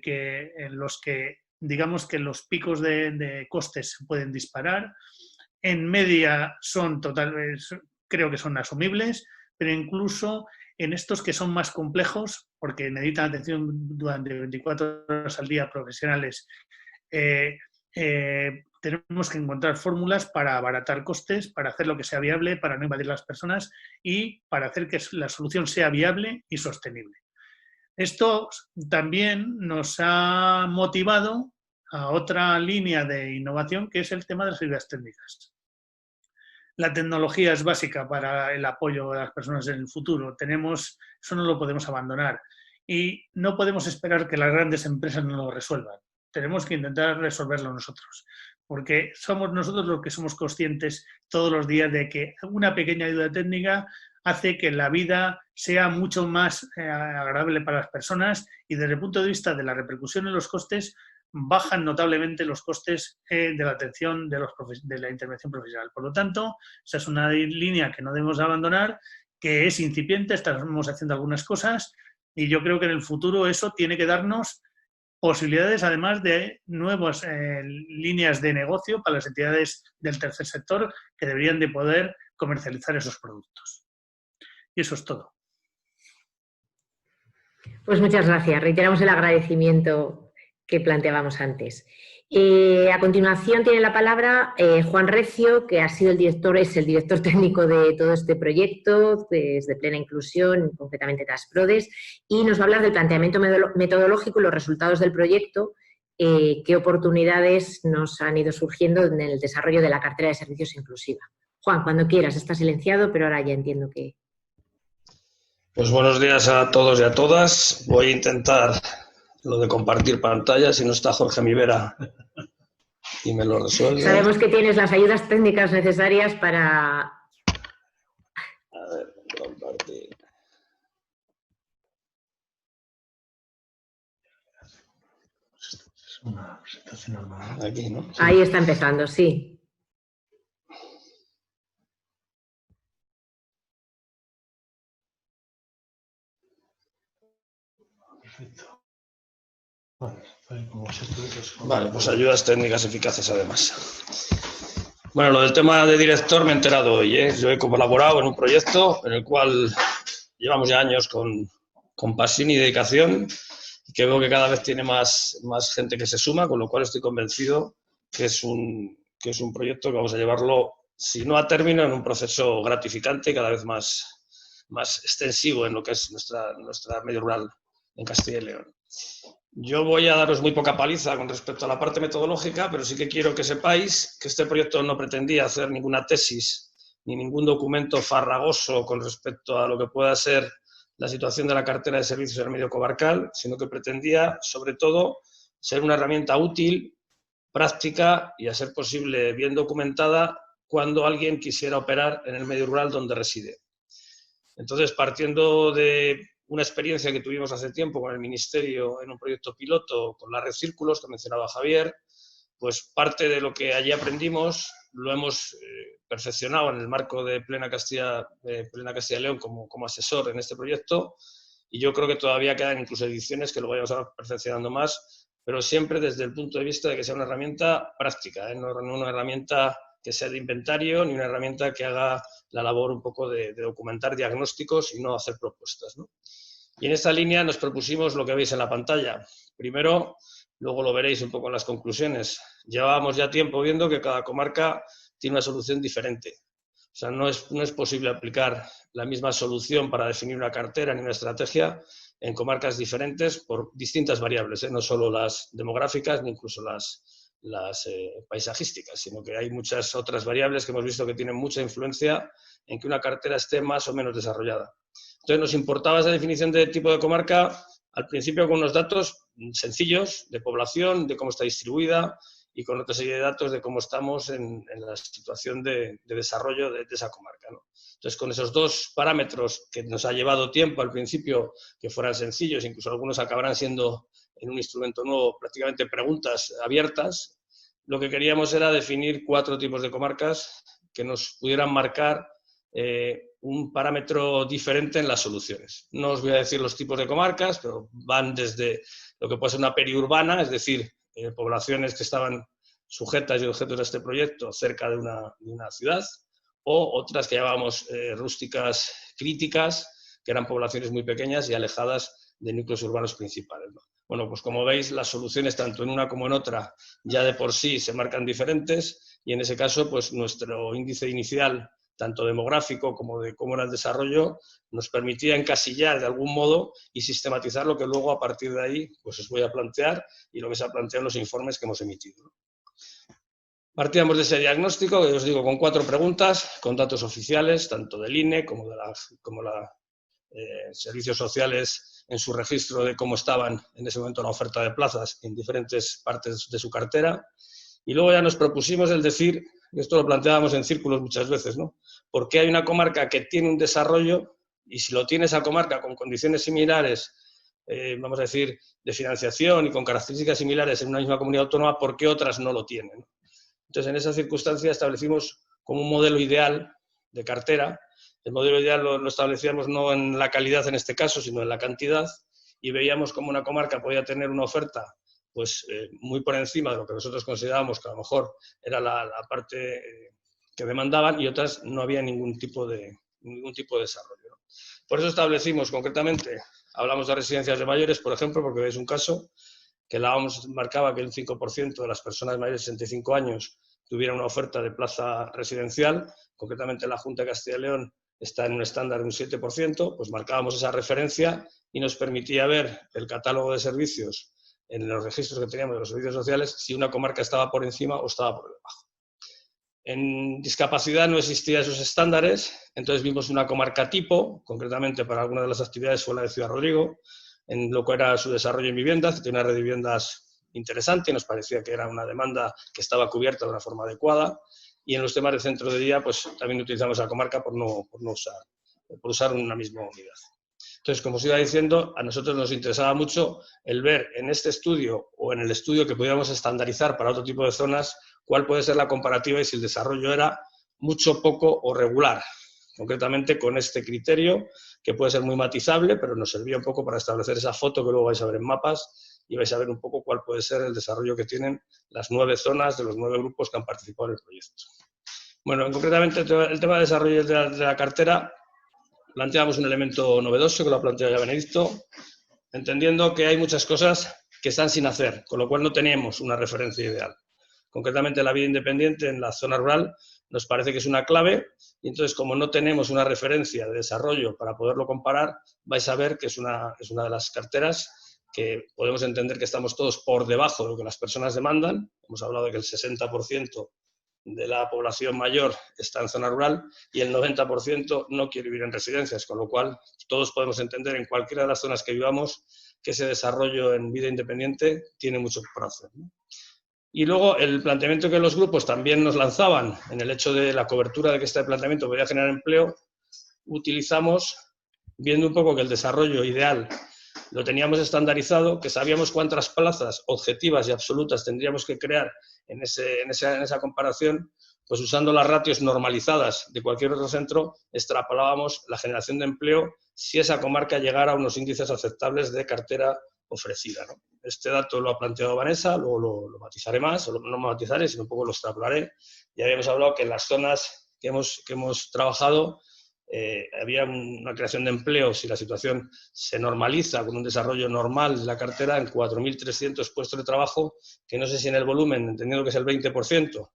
los que digamos que los picos de costes se pueden disparar. En media creo que son asumibles, pero incluso en estos que son más complejos, porque necesitan atención durante 24 horas al día profesionales, tenemos que encontrar fórmulas para abaratar costes, para hacer lo que sea viable, para no invadir las personas y para hacer que la solución sea viable y sostenible. Esto también nos ha motivado a otra línea de innovación, que es el tema de las ayudas técnicas. La tecnología es básica para el apoyo a las personas en el futuro. Eso no lo podemos abandonar. Y no podemos esperar que las grandes empresas nos lo resuelvan. Tenemos que intentar resolverlo nosotros. Porque somos nosotros los que somos conscientes todos los días de que una pequeña ayuda técnica hace que la vida sea mucho más agradable para las personas y desde el punto de vista de la repercusión en los costes, bajan notablemente los costes de la atención de la intervención profesional. Por lo tanto, esa es una línea que no debemos abandonar, que es incipiente, estamos haciendo algunas cosas y yo creo que en el futuro eso tiene que darnos posibilidades, además de nuevas líneas de negocio para las entidades del tercer sector que deberían de poder comercializar esos productos. Y eso es todo. Pues muchas gracias. Reiteramos el agradecimiento que planteábamos antes. A continuación tiene la palabra Juan Recio, que es el director técnico de todo este proyecto, desde Plena Inclusión, concretamente TASPRODES, y nos va a hablar del planteamiento metodológico y los resultados del proyecto, qué oportunidades nos han ido surgiendo en el desarrollo de la cartera de servicios inclusiva. Juan, cuando quieras, está silenciado, pero ahora ya entiendo que... Pues buenos días a todos y a todas. Voy a intentar lo de compartir pantalla, si no está Jorge Mivera y me lo resuelve. Sabemos que tienes las ayudas técnicas necesarias para... A ver, compartir. Es una presentación normal. Aquí, ¿no? Sí. Ahí está empezando, sí. Perfecto. Vale, pues ayudas técnicas eficaces además. Bueno, lo del tema de director me he enterado hoy, ¿eh? Yo he colaborado en un proyecto en el cual llevamos ya años con pasión y dedicación, y que veo que cada vez tiene más gente que se suma, con lo cual estoy convencido que es un proyecto que vamos a llevarlo, si no a término, en un proceso gratificante y cada vez más extensivo en lo que es nuestra medio rural en Castilla y León. Yo voy a daros muy poca paliza con respecto a la parte metodológica, pero sí que quiero que sepáis que este proyecto no pretendía hacer ninguna tesis ni ningún documento farragoso con respecto a lo que pueda ser la situación de la cartera de servicios en el medio comarcal, sino que pretendía, sobre todo, ser una herramienta útil, práctica y, a ser posible, bien documentada cuando alguien quisiera operar en el medio rural donde reside. Entonces, partiendo de una experiencia que tuvimos hace tiempo con el Ministerio en un proyecto piloto con la red Círculos, que mencionaba Javier, pues parte de lo que allí aprendimos lo hemos perfeccionado en el marco de Plena Castilla y León como asesor en este proyecto, y yo creo que todavía quedan incluso ediciones que lo vayamos a ir perfeccionando más, pero siempre desde el punto de vista de que sea una herramienta práctica, no una herramienta que sea de inventario, ni una herramienta que haga la labor un poco de documentar diagnósticos y no hacer propuestas, ¿no? Y en esta línea nos propusimos lo que veis en la pantalla. Primero, luego lo veréis un poco en las conclusiones. Llevábamos ya tiempo viendo que cada comarca tiene una solución diferente. O sea, no es posible aplicar la misma solución para definir una cartera ni una estrategia en comarcas diferentes por distintas variables, ¿eh? No solo las demográficas ni incluso las paisajísticas, sino que hay muchas otras variables que hemos visto que tienen mucha influencia en que una cartera esté más o menos desarrollada. Entonces nos importaba esa definición de tipo de comarca al principio con unos datos sencillos de población, de cómo está distribuida y con otra serie de datos de cómo estamos en la situación de desarrollo de esa comarca, ¿no? Entonces, con esos dos parámetros que nos ha llevado tiempo al principio que fueran sencillos, incluso algunos acabarán siendo en un instrumento nuevo prácticamente preguntas abiertas, lo que queríamos era definir 4 tipos de comarcas que nos pudieran marcar un parámetro diferente en las soluciones. No os voy a decir los tipos de comarcas, pero van desde lo que puede ser una periurbana, es decir, poblaciones que estaban sujetas y objetos de este proyecto cerca de una ciudad, o otras que llamábamos rústicas críticas, que eran poblaciones muy pequeñas y alejadas de núcleos urbanos principales, ¿no? Bueno, pues como veis, las soluciones tanto en una como en otra ya de por sí se marcan diferentes, y en ese caso, pues nuestro índice inicial, tanto demográfico como de cómo era el desarrollo, nos permitía encasillar de algún modo y sistematizar lo que luego a partir de ahí pues os voy a plantear y lo que se ha planteado en los informes que hemos emitido. Partíamos de ese diagnóstico, que os digo, con 4 preguntas, con datos oficiales, tanto del INE como de servicios sociales en su registro de cómo estaban en ese momento la oferta de plazas en diferentes partes de su cartera. Y luego ya nos propusimos el decir, esto lo planteábamos en Círculos muchas veces, ¿no? ¿Por qué hay una comarca que tiene un desarrollo y si lo tiene esa comarca con condiciones similares, vamos a decir, de financiación y con características similares en una misma comunidad autónoma, por qué otras no lo tienen? Entonces, en esa circunstancia establecimos como un modelo ideal de cartera. El modelo ideal lo establecíamos no en la calidad en este caso, sino en la cantidad, y veíamos como una comarca podía tener una oferta pues muy por encima de lo que nosotros considerábamos que a lo mejor era la parte que demandaban, y otras no había ningún tipo de desarrollo, ¿no? Por eso establecimos concretamente, hablamos de residencias de mayores, por ejemplo, porque veis un caso que la OMS marcaba que el 5% de las personas mayores de 65 años tuviera una oferta de plaza residencial, concretamente la Junta de Castilla y León está en un estándar de un 7%, pues marcábamos esa referencia y nos permitía ver el catálogo de servicios en los registros que teníamos de los servicios sociales si una comarca estaba por encima o estaba por debajo. En discapacidad no existían esos estándares, entonces vimos una comarca tipo, concretamente para alguna de las actividades fue la de Ciudad Rodrigo, en lo que era su desarrollo en viviendas, que tiene una red de viviendas interesante, nos parecía que era una demanda que estaba cubierta de una forma adecuada, y en los temas de centro de día, pues también utilizamos la comarca por usar una misma unidad. Entonces, como os iba diciendo, a nosotros nos interesaba mucho el ver en este estudio o en el estudio que pudiéramos estandarizar para otro tipo de zonas, cuál puede ser la comparativa y si el desarrollo era mucho, poco o regular. Concretamente con este criterio, que puede ser muy matizable, pero nos servía un poco para establecer esa foto que luego vais a ver en mapas y vais a ver un poco cuál puede ser el desarrollo que tienen las 9 zonas de los 9 grupos que han participado en el proyecto. Bueno, concretamente el tema de desarrollo de la cartera, planteamos un elemento novedoso que lo ha planteado ya Benedicto, entendiendo que hay muchas cosas que están sin hacer, con lo cual no tenemos una referencia ideal. Concretamente la vida independiente en la zona rural nos parece que es una clave y entonces como no tenemos una referencia de desarrollo para poderlo comparar, vais a ver que es una de las carteras que podemos entender que estamos todos por debajo de lo que las personas demandan. Hemos hablado de que el 60% de la población mayor está en zona rural y el 90% no quiere vivir en residencias, con lo cual todos podemos entender en cualquiera de las zonas que vivamos que ese desarrollo en vida independiente tiene mucho por hacer, ¿no? Y luego el planteamiento que los grupos también nos lanzaban en el hecho de la cobertura de que este planteamiento podía generar empleo, utilizamos, viendo un poco que el desarrollo ideal lo teníamos estandarizado, que sabíamos cuántas plazas objetivas y absolutas tendríamos que crear en esa comparación, pues usando las ratios normalizadas de cualquier otro centro, extrapolábamos la generación de empleo si esa comarca llegara a unos índices aceptables de cartera ofrecida, ¿no? Este dato lo ha planteado Vanessa, luego lo matizaré más, o no lo matizaré, sino un poco lo extrapolaré. Ya habíamos hablado que en las zonas que hemos trabajado había una creación de empleo, si la situación se normaliza con un desarrollo normal de la cartera, en 4.300 puestos de trabajo, que no sé si en el volumen, entendiendo que es el 20%,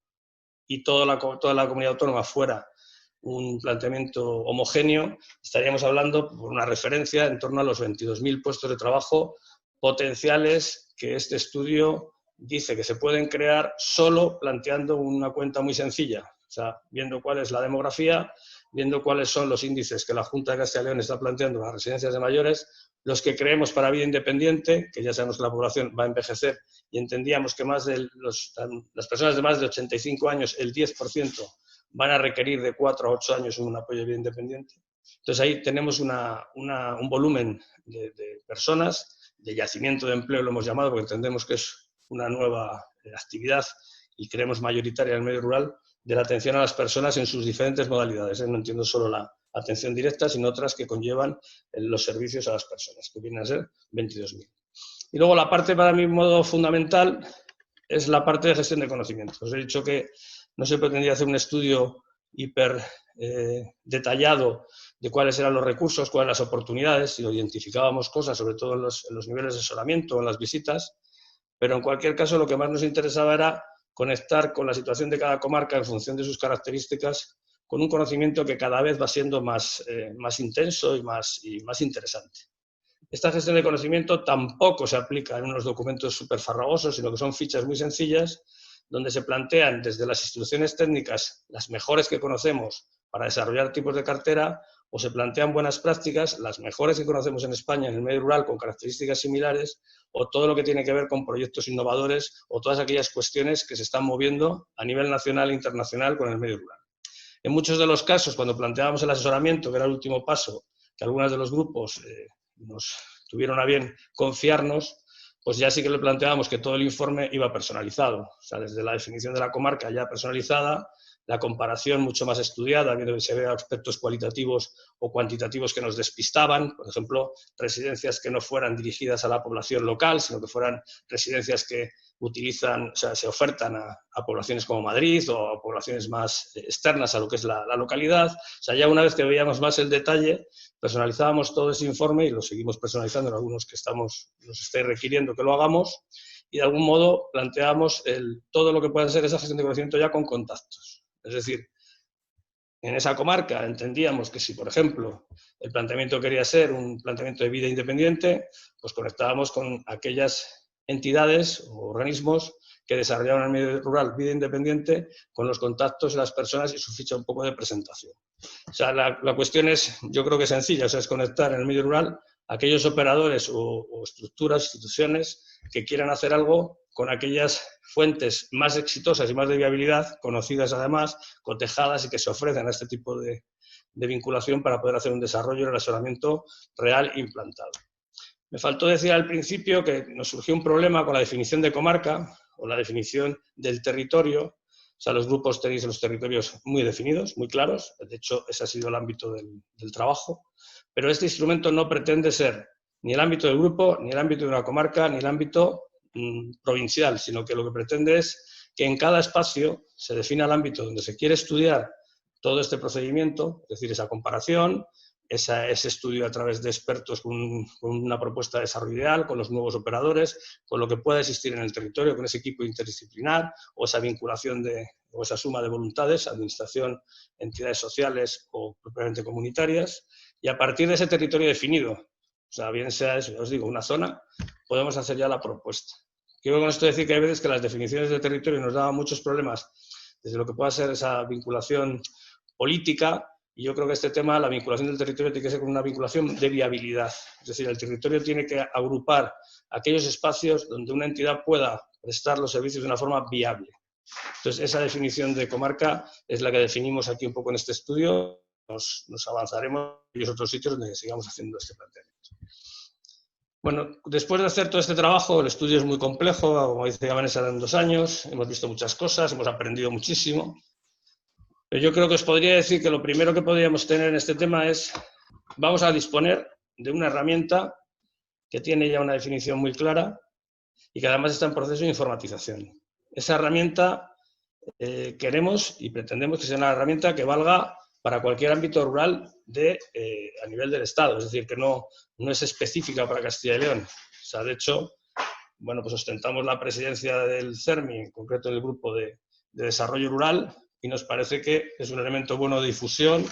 y toda la comunidad autónoma fuera un planteamiento homogéneo, estaríamos hablando por una referencia en torno a los 22.000 puestos de trabajo potenciales que este estudio dice que se pueden crear solo planteando una cuenta muy sencilla, o sea, viendo cuál es la demografía, viendo cuáles son los índices que la Junta de Castilla y León está planteando en las residencias de mayores, los que creemos para vida independiente, que ya sabemos que la población va a envejecer y entendíamos que más de las personas de más de 85 años, el 10% van a requerir de 4 a 8 años un apoyo de vida independiente. Entonces ahí tenemos un volumen de personas, de yacimiento de empleo lo hemos llamado, porque entendemos que es una nueva actividad y creemos mayoritaria en el medio rural, de la atención a las personas en sus diferentes modalidades. No entiendo solo la atención directa, sino otras que conllevan los servicios a las personas, que vienen a ser 22.000. Y luego la parte, para mí, modo fundamental, es la parte de gestión de conocimiento. Os he dicho que no se pretendía hacer un estudio hiper detallado de cuáles eran los recursos, cuáles las oportunidades, y identificábamos cosas, sobre todo en los niveles de asesoramiento, en las visitas, pero en cualquier caso lo que más nos interesaba era conectar con la situación de cada comarca en función de sus características, con un conocimiento que cada vez va siendo más intenso y más interesante. Esta gestión de conocimiento tampoco se aplica en unos documentos súper farragosos, sino que son fichas muy sencillas, donde se plantean desde las instituciones técnicas las mejores que conocemos para desarrollar tipos de cartera, o se plantean buenas prácticas, las mejores que conocemos en España en el medio rural con características similares, o todo lo que tiene que ver con proyectos innovadores, o todas aquellas cuestiones que se están moviendo a nivel nacional e internacional con el medio rural. En muchos de los casos, cuando planteábamos el asesoramiento, que era el último paso, que algunos de los grupos nos tuvieron a bien confiarnos, pues ya sí que le planteábamos que todo el informe iba personalizado, o sea, desde la definición de la comarca ya personalizada, la comparación mucho más estudiada, viendo que se vean aspectos cualitativos o cuantitativos que nos despistaban, por ejemplo, residencias que no fueran dirigidas a la población local, sino que fueran residencias que utilizan, o sea, se ofertan a poblaciones como Madrid o a poblaciones más externas a lo que es la localidad. O sea, ya una vez que veíamos más el detalle, personalizábamos todo ese informe y lo seguimos personalizando en algunos que nos estáis requiriendo que lo hagamos, y de algún modo planteamos todo lo que pueda ser esa gestión de conocimiento ya con contactos. Es decir, en esa comarca entendíamos que si, por ejemplo, el planteamiento quería ser un planteamiento de vida independiente, pues conectábamos con aquellas entidades o organismos que desarrollar en el medio rural vida independiente con los contactos de las personas y su ficha un poco de presentación. O sea, la cuestión es, yo creo que sencilla, o sea, es conectar en el medio rural a aquellos operadores o estructuras, instituciones que quieran hacer algo con aquellas fuentes más exitosas y más de viabilidad, conocidas además, cotejadas y que se ofrecen a este tipo de vinculación para poder hacer un desarrollo y relacionamiento real implantado. Me faltó decir al principio que nos surgió un problema con la definición de comarca o la definición del territorio. O sea, los grupos tenéis los territorios muy definidos, muy claros. De hecho, ese ha sido el ámbito del trabajo. Pero este instrumento no pretende ser ni el ámbito del grupo, ni el ámbito de una comarca, ni el ámbito provincial, sino que lo que pretende es que en cada espacio se defina el ámbito donde se quiere estudiar todo este procedimiento, es decir, esa comparación, ese estudio a través de expertos con una propuesta de desarrollo ideal, con los nuevos operadores, con lo que pueda existir en el territorio, con ese equipo interdisciplinar, o esa vinculación o esa suma de voluntades, administración, entidades sociales o propiamente comunitarias, y a partir de ese territorio definido, o sea, bien sea eso, ya os digo, una zona, podemos hacer ya la propuesta. Quiero con esto decir que hay veces que las definiciones de territorio nos daban muchos problemas, desde lo que pueda ser esa vinculación política, y yo creo que este tema, la vinculación del territorio, tiene que ser con una vinculación de viabilidad. Es decir, el territorio tiene que agrupar aquellos espacios donde una entidad pueda prestar los servicios de una forma viable. Entonces, esa definición de comarca es la que definimos aquí un poco en este estudio. Nos avanzaremos en los otros sitios donde sigamos haciendo este planteamiento. Bueno, después de hacer todo este trabajo, el estudio es muy complejo, como dice Vanessa, en 2 años, hemos visto muchas cosas, hemos aprendido muchísimo. Pero yo creo que os podría decir que lo primero que podríamos tener en este tema es, vamos a disponer de una herramienta que tiene ya una definición muy clara y que además está en proceso de informatización. Esa herramienta queremos y pretendemos que sea una herramienta que valga para cualquier ámbito rural a nivel del Estado, es decir, que no es específica para Castilla y León. O sea, de hecho, bueno, pues ostentamos la presidencia del CERMI, en concreto del Grupo de Desarrollo Rural, y nos parece que es un elemento bueno de difusión,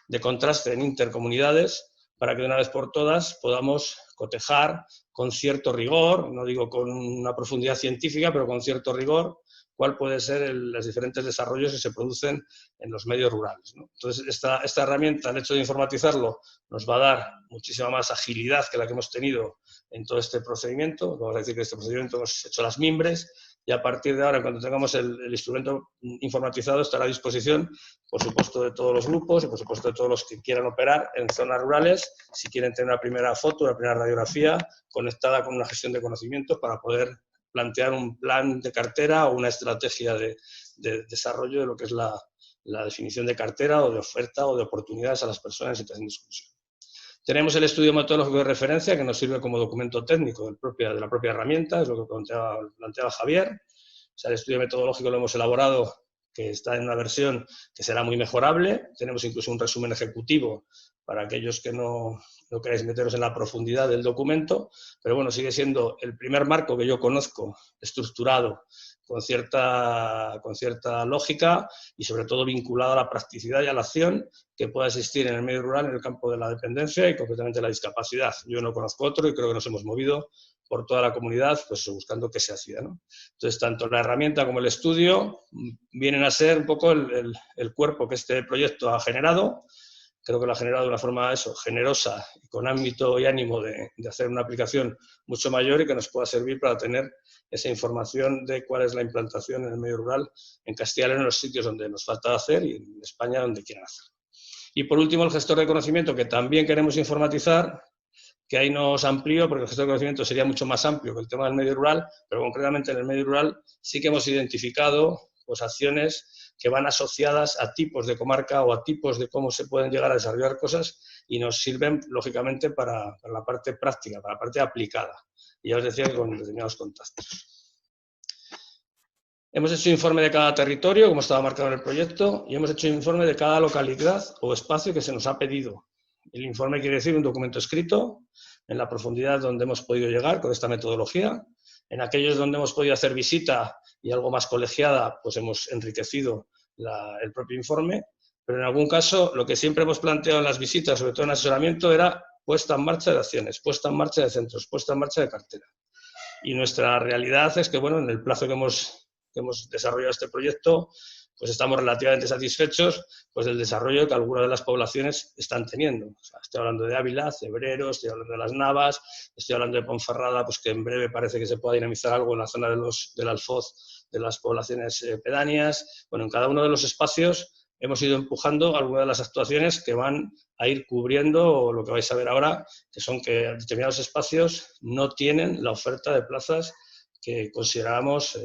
de contraste en intercomunidades, para que de una vez por todas podamos cotejar con cierto rigor, no digo con una profundidad científica, pero con cierto rigor, cuál puede ser los diferentes desarrollos que se producen en los medios rurales, ¿no? Entonces, esta herramienta, el hecho de informatizarlo, nos va a dar muchísima más agilidad que la que hemos tenido en todo este procedimiento. Vamos a decir que este procedimiento hemos hecho las mimbres, y a partir de ahora, cuando tengamos el instrumento informatizado, estará a disposición, por supuesto, de todos los grupos y, por supuesto, de todos los que quieran operar en zonas rurales, si quieren tener una primera foto, una primera radiografía conectada con una gestión de conocimientos para poder plantear un plan de cartera o una estrategia de desarrollo de lo que es la definición de cartera o de oferta o de oportunidades a las personas en situación de exclusión. Tenemos el estudio metodológico de referencia que nos sirve como documento técnico de la propia herramienta, es lo que planteaba Javier. O sea, el estudio metodológico lo hemos elaborado, que está en una versión que será muy mejorable. Tenemos incluso un resumen ejecutivo para aquellos que no queráis meteros en la profundidad del documento, pero bueno, sigue siendo el primer marco que yo conozco estructurado con cierta lógica y sobre todo vinculado a la practicidad y a la acción que pueda existir en el medio rural en el campo de la dependencia y concretamente la discapacidad. Yo no conozco otro y creo que nos hemos movido por toda la comunidad pues buscando qué se hacía, ¿no? Entonces, tanto la herramienta como el estudio vienen a ser un poco el cuerpo que este proyecto ha generado. Creo que lo ha generado de una forma generosa y con ámbito y ánimo de hacer una aplicación mucho mayor y que nos pueda servir para tener esa información de cuál es la implantación en el medio rural en Castilla y León, en los sitios donde nos falta hacer y en España donde quieran hacer. Y por último, el gestor de conocimiento, que también queremos informatizar, que ahí nos amplío, porque el gestor de conocimiento sería mucho más amplio que el tema del medio rural, pero concretamente en el medio rural sí que hemos identificado pues, acciones que van asociadas a tipos de comarca o a tipos de cómo se pueden llegar a desarrollar cosas y nos sirven, lógicamente, para la parte práctica, para la parte aplicada. Y ya os decía que con determinados contactos. Hemos hecho informe de cada territorio, como estaba marcado en el proyecto, y hemos hecho informe de cada localidad o espacio que se nos ha pedido. El informe quiere decir un documento escrito, en la profundidad donde hemos podido llegar con esta metodología. En aquellos donde hemos podido hacer visita y algo más colegiada, pues hemos enriquecido el propio informe. Pero en algún caso, lo que siempre hemos planteado en las visitas, sobre todo en asesoramiento, era puesta en marcha de acciones, puesta en marcha de centros, puesta en marcha de cartera. Y nuestra realidad es que, bueno, en el plazo que hemos que hemos desarrollado este proyecto, pues estamos relativamente satisfechos pues, del desarrollo que algunas de las poblaciones están teniendo. O sea, estoy hablando de Ávila, Cebrero, estoy hablando de Las Navas, estoy hablando de Ponferrada, pues que en breve parece que se pueda dinamizar algo en la zona del Alfoz, de las poblaciones pedáneas. Bueno, en cada uno de los espacios hemos ido empujando algunas de las actuaciones que van a ir cubriendo lo que vais a ver ahora, que son que determinados espacios no tienen la oferta de plazas que consideramos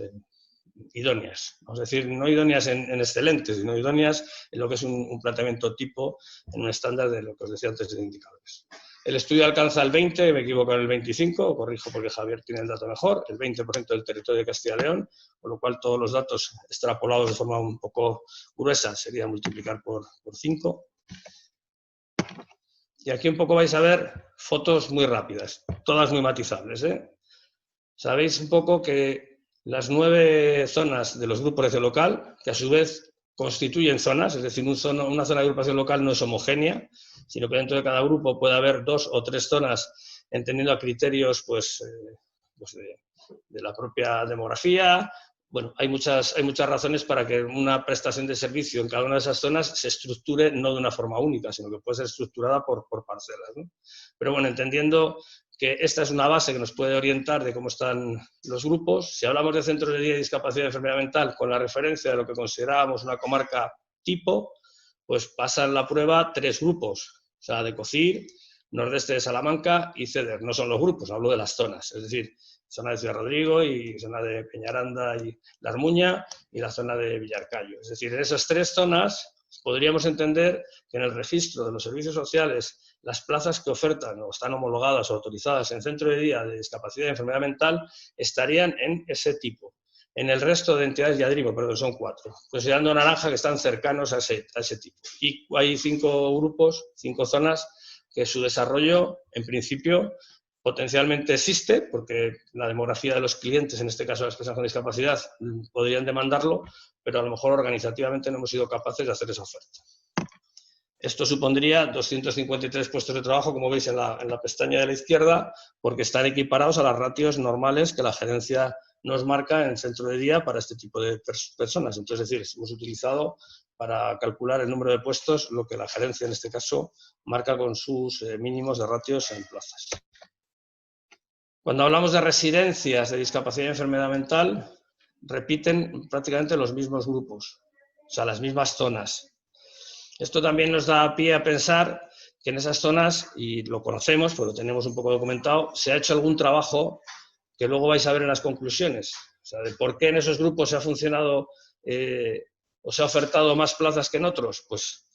idóneas. Vamos a decir, no idóneas en excelentes, sino idóneas en lo que es un planteamiento tipo, en un estándar de lo que os decía antes de indicadores. El estudio alcanza el 20, me equivoco en el 25, corrijo porque Javier tiene el dato mejor, el 20% del territorio de Castilla y León, con lo cual todos los datos extrapolados de forma un poco gruesa sería multiplicar por 5. Y aquí un poco vais a ver fotos muy rápidas, todas muy matizables, ¿eh? Sabéis un poco que las 9 zonas de los grupos de acción local, que a su vez constituyen zonas, es decir, una zona de agrupación local no es homogénea, sino que dentro de cada grupo puede haber 2 o 3 zonas entendiendo a criterios pues de la propia demografía. Bueno, hay muchas razones para que una prestación de servicio en cada una de esas zonas se estructure no de una forma única, sino que puede ser estructurada por parcelas, ¿no? Pero bueno, entendiendo que esta es una base que nos puede orientar de cómo están los grupos. Si hablamos de centros de día y discapacidad y enfermedad mental con la referencia de lo que considerábamos una comarca tipo, pues pasan la prueba 3 grupos, o sea, de Cocir, nordeste de Salamanca y Ceder. No son los grupos, hablo de las zonas, es decir, zona de Ciudad Rodrigo y zona de Peñaranda y La Armuña y la zona de Villarcayo. Es decir, en esas 3 zonas podríamos entender que en el registro de los servicios sociales las plazas que ofertan o están homologadas o autorizadas en centro de día de discapacidad y enfermedad mental estarían en ese tipo. En el resto de entidades, ya digo, perdón, son 4, considerando naranja que están cercanos a ese tipo. Y hay 5 grupos, 5 zonas que su desarrollo, en principio, potencialmente existe, porque la demografía de los clientes, en este caso las personas con discapacidad, podrían demandarlo, pero a lo mejor organizativamente no hemos sido capaces de hacer esa oferta. Esto supondría 253 puestos de trabajo, como veis en la pestaña de la izquierda, porque están equiparados a las ratios normales que la gerencia nos marca en el centro de día para este tipo de personas. Entonces, es decir, hemos utilizado para calcular el número de puestos lo que la gerencia, en este caso, marca con sus mínimos de ratios en plazas. Cuando hablamos de residencias de discapacidad y enfermedad mental, repiten prácticamente los mismos grupos, o sea, las mismas zonas. Esto también nos da pie a pensar que en esas zonas, y lo conocemos, porque lo tenemos un poco documentado, se ha hecho algún trabajo que luego vais a ver en las conclusiones. O sea, de por qué en esos grupos se ha funcionado o se ha ofertado más plazas que en otros. Pues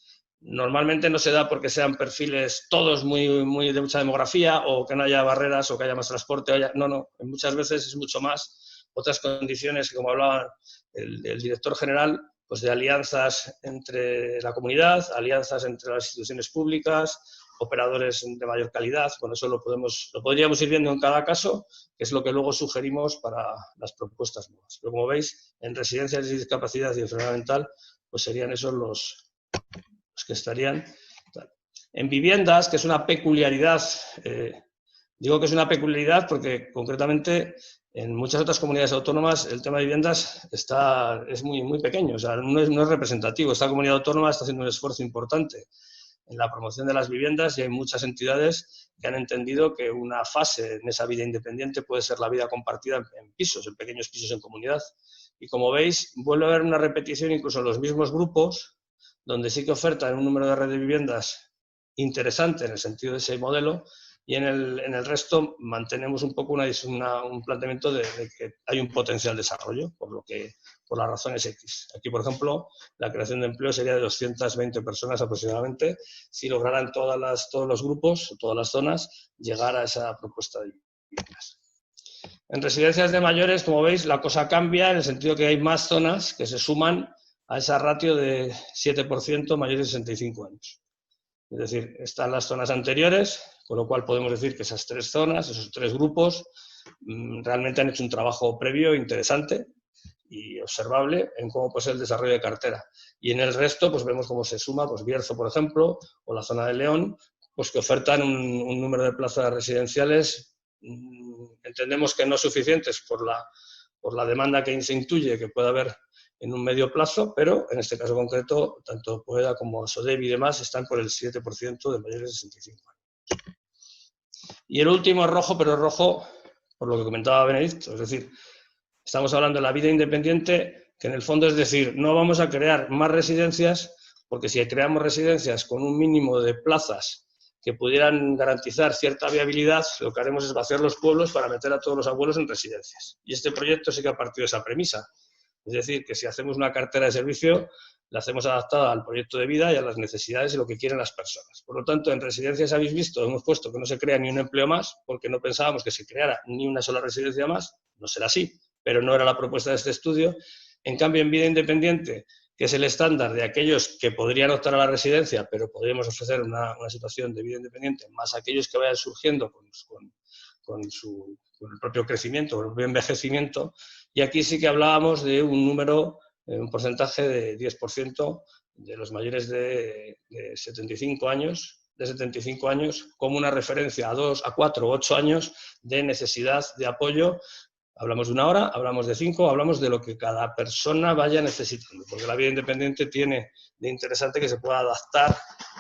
normalmente no se da porque sean perfiles todos muy de mucha demografía o que no haya barreras o que haya más transporte. No, muchas veces es mucho más. Otras condiciones que, como hablaba el director general, pues de alianzas entre la comunidad, alianzas entre las instituciones públicas, operadores de mayor calidad. Bueno, eso lo podríamos ir viendo en cada caso, que es lo que luego sugerimos para las propuestas nuevas. Pero como veis, en residencias de discapacidad y enfermedad mental, pues serían esos los que estarían. En viviendas, que es una peculiaridad, digo que es una peculiaridad porque concretamente en muchas otras comunidades autónomas el tema de viviendas es muy pequeño, o sea, no es representativo. Esta comunidad autónoma está haciendo un esfuerzo importante en la promoción de las viviendas y hay muchas entidades que han entendido que una fase en esa vida independiente puede ser la vida compartida en pisos, en pequeños pisos en comunidad. Y como veis, vuelve a haber una repetición incluso en los mismos grupos, donde sí que ofertan un número de red de viviendas interesante en el sentido de ese modelo, y en el resto mantenemos un poco un planteamiento de que hay un potencial desarrollo, por las razones X. Aquí, por ejemplo, la creación de empleo sería de 220 personas aproximadamente, si lograran todos los grupos, todas las zonas, llegar a esa propuesta de viviendas. En residencias de mayores, como veis, la cosa cambia en el sentido que hay más zonas que se suman a esa ratio de 7% mayores de 65 años. Es decir, están las zonas anteriores, con lo cual podemos decir que esas 3 zonas, esos 3 grupos, realmente han hecho un trabajo previo interesante y observable en cómo puede ser el desarrollo de cartera. Y en el resto, pues vemos cómo se suma, pues Bierzo, por ejemplo, o la zona de León, pues que ofertan un número de plazas residenciales, entendemos que no suficientes por por la demanda que se intuye que pueda haber en un medio plazo, pero en este caso concreto, tanto Poeda como Sodevi y demás están por el 7% de mayores de 65 años. Y el último es rojo, pero es rojo por lo que comentaba Benedicto, es decir, estamos hablando de la vida independiente, que en el fondo es decir, no vamos a crear más residencias, porque si creamos residencias con un mínimo de plazas que pudieran garantizar cierta viabilidad, lo que haremos es vaciar los pueblos para meter a todos los abuelos en residencias. Y este proyecto sí que ha partido de esa premisa. Es decir, que si hacemos una cartera de servicio, la hacemos adaptada al proyecto de vida y a las necesidades y lo que quieren las personas. Por lo tanto, en residencias habéis visto, hemos puesto que no se crea ni un empleo más, porque no pensábamos que se creara ni una sola residencia más, no será así, pero no era la propuesta de este estudio. En cambio, en vida independiente, que es el estándar de aquellos que podrían optar a la residencia, pero podríamos ofrecer una situación de vida independiente, más aquellos que vayan surgiendo con el propio crecimiento, con el propio envejecimiento, y aquí sí que hablábamos de un número, un porcentaje de 10% de los mayores de 75 años, como una referencia a 2, a 4 o 8 años de necesidad de apoyo. Hablamos de 1 hora, hablamos de 5, hablamos de lo que cada persona vaya necesitando, porque la vida independiente tiene de interesante que se pueda adaptar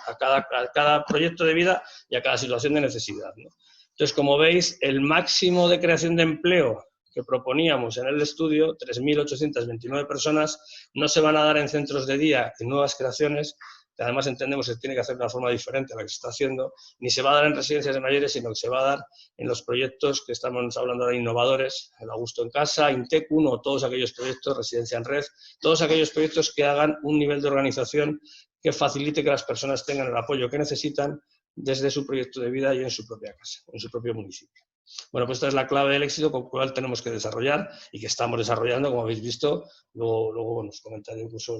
a cada proyecto de vida y a cada situación de necesidad, ¿no? Entonces, como veis, el máximo de creación de empleo que proponíamos en el estudio, 3.829 personas, no se van a dar en centros de día, en nuevas creaciones, que además entendemos que se tiene que hacer de una forma diferente a la que se está haciendo, ni se va a dar en residencias de mayores, sino que se va a dar en los proyectos que estamos hablando de innovadores, el Augusto en Casa, Intecun o todos aquellos proyectos, Residencia en Red, todos aquellos proyectos que hagan un nivel de organización que facilite que las personas tengan el apoyo que necesitan desde su proyecto de vida y en su propia casa, en su propio municipio. Bueno, pues esta es la clave del éxito con la cual tenemos que desarrollar y que estamos desarrollando, como habéis visto. Luego nos comentaré incluso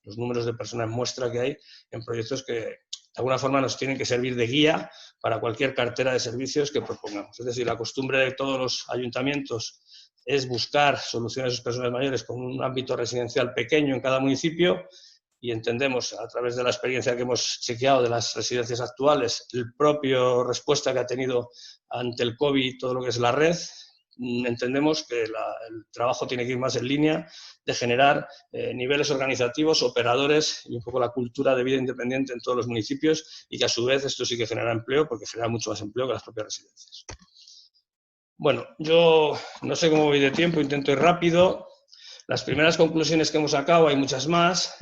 los números de personas en muestra que hay en proyectos que de alguna forma nos tienen que servir de guía para cualquier cartera de servicios que propongamos. Es decir, la costumbre de todos los ayuntamientos es buscar soluciones a sus personas mayores con un ámbito residencial pequeño en cada municipio, y entendemos a través de la experiencia que hemos chequeado de las residencias actuales, el propio respuesta que ha tenido ante el COVID todo lo que es la red, entendemos que el trabajo tiene que ir más en línea de generar niveles organizativos, operadores y un poco la cultura de vida independiente en todos los municipios, y que a su vez esto sí que genera empleo, porque genera mucho más empleo que las propias residencias. Bueno, yo no sé cómo voy de tiempo, intento ir rápido. Las primeras conclusiones que hemos sacado, hay muchas más,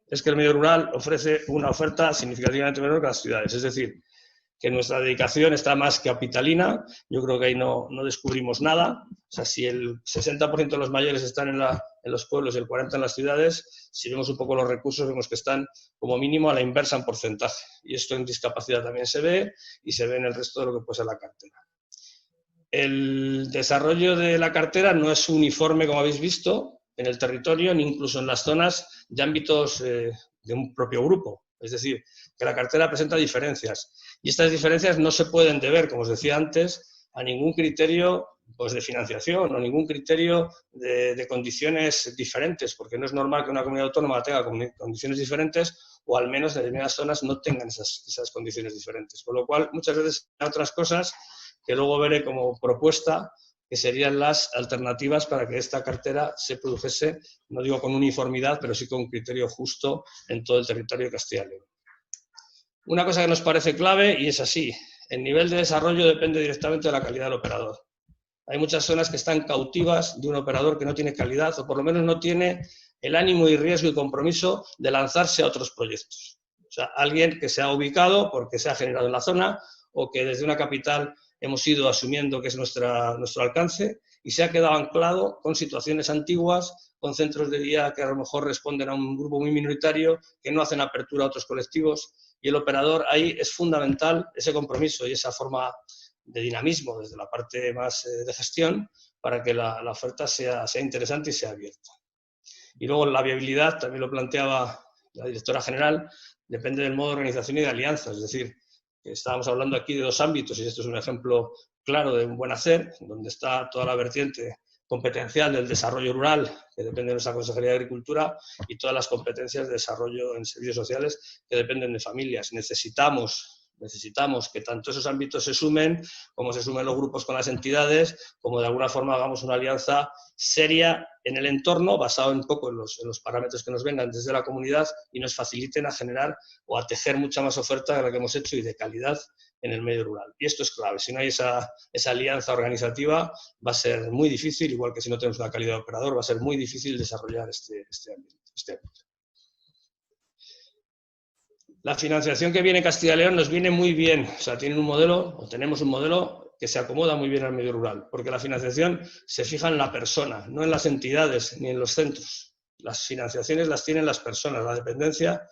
es que el medio rural ofrece una oferta significativamente menor que las ciudades. Es decir, que nuestra dedicación está más capitalina. Yo creo que ahí no descubrimos nada. O sea, si el 60% de los mayores están en los pueblos y el 40% en las ciudades, si vemos un poco los recursos, vemos que están como mínimo a la inversa en porcentaje. Y esto en discapacidad también se ve, y se ve en el resto de lo que puede ser la cartera. El desarrollo de la cartera no es uniforme, como habéis visto, en el territorio, ni incluso en las zonas de ámbitos de un propio grupo. Es decir, que la cartera presenta diferencias. Y estas diferencias no se pueden deber, como os decía antes, a ningún criterio pues, de financiación o ningún criterio de condiciones diferentes, porque no es normal que una comunidad autónoma tenga condiciones diferentes, o al menos en determinadas zonas no tengan esas condiciones diferentes. Con lo cual, muchas veces hay otras cosas que luego veré como propuesta, que serían las alternativas para que esta cartera se produjese, no digo con uniformidad, pero sí con un criterio justo en todo el territorio de Castilla y León. Una cosa que nos parece clave, y es así, el nivel de desarrollo depende directamente de la calidad del operador. Hay muchas zonas que están cautivas de un operador que no tiene calidad, o por lo menos no tiene el ánimo y riesgo y compromiso de lanzarse a otros proyectos. O sea, alguien que se ha ubicado porque se ha generado en la zona, o que desde una capital hemos ido asumiendo que es nuestro alcance, y se ha quedado anclado con situaciones antiguas, con centros de día que a lo mejor responden a un grupo muy minoritario, que no hacen apertura a otros colectivos, y el operador ahí es fundamental ese compromiso y esa forma de dinamismo desde la parte más de gestión para que la oferta sea interesante y sea abierta. Y luego la viabilidad, también lo planteaba la directora general, depende del modo de organización y de alianzas, es decir, estábamos hablando aquí de dos ámbitos, y esto es un ejemplo claro de un buen hacer, donde está toda la vertiente competencial del desarrollo rural, que depende de nuestra Consejería de Agricultura, y todas las competencias de desarrollo en servicios sociales, que dependen de familias. Necesitamos Necesitamos que tanto esos ámbitos se sumen, como se sumen los grupos con las entidades, como de alguna forma hagamos una alianza seria en el entorno, basado un poco en los parámetros que nos vengan desde la comunidad y nos faciliten a generar o a tejer mucha más oferta de la que hemos hecho y de calidad en el medio rural. Y esto es clave. Si no hay esa alianza organizativa, va a ser muy difícil, igual que si no tenemos una calidad de operador, va a ser muy difícil desarrollar este ámbito. La financiación que viene Castilla y León nos viene muy bien, o sea, tienen un modelo, o tenemos un modelo que se acomoda muy bien al medio rural, porque la financiación se fija en la persona, no en las entidades ni en los centros. Las financiaciones las tienen las personas, la dependencia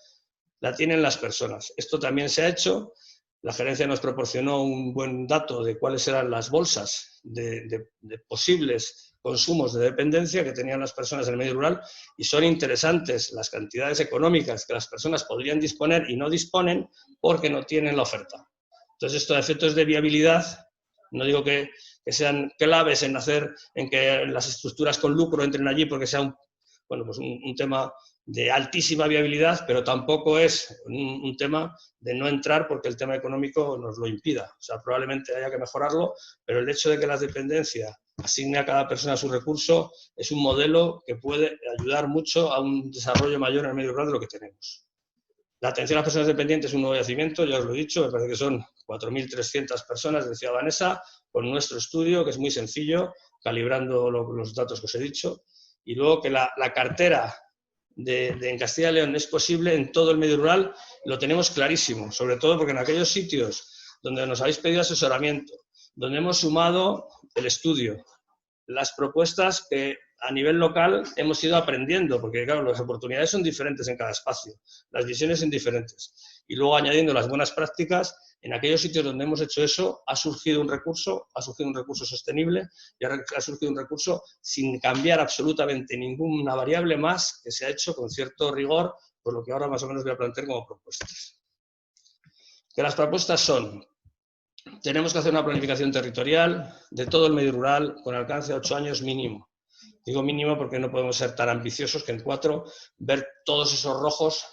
la tienen las personas. Esto también se ha hecho, la gerencia nos proporcionó un buen dato de cuáles eran las bolsas de posibles consumos de dependencia que tenían las personas en el medio rural y son interesantes las cantidades económicas que las personas podrían disponer y no disponen porque no tienen la oferta. Entonces, estos efectos de viabilidad, no digo que sean claves en que las estructuras con lucro entren allí porque sea un tema de altísima viabilidad, pero tampoco es un tema de no entrar porque el tema económico nos lo impida. O sea, probablemente haya que mejorarlo, pero el hecho de que la dependencia asigne a cada persona su recurso es un modelo que puede ayudar mucho a un desarrollo mayor en el medio rural de lo que tenemos. La atención a las personas dependientes es un nuevo yacimiento, ya os lo he dicho, me parece que son 4.300 personas, decía Vanessa, con nuestro estudio, que es muy sencillo, calibrando los datos que os he dicho, y luego que la cartera en Castilla y León es posible en todo el medio rural, lo tenemos clarísimo, sobre todo porque en aquellos sitios donde nos habéis pedido asesoramiento, donde hemos sumado el estudio, las propuestas que a nivel local hemos ido aprendiendo, porque claro, las oportunidades son diferentes en cada espacio, las visiones son diferentes, y luego añadiendo las buenas prácticas, en aquellos sitios donde hemos hecho eso, ha surgido un recurso sostenible y ha surgido un recurso sin cambiar absolutamente ninguna variable más, que se ha hecho con cierto rigor, por lo que ahora más o menos voy a plantear como propuestas. Que las propuestas son: tenemos que hacer una planificación territorial de todo el medio rural con alcance a 8 años mínimo. Digo mínimo porque no podemos ser tan ambiciosos que en 4 ver todos esos rojos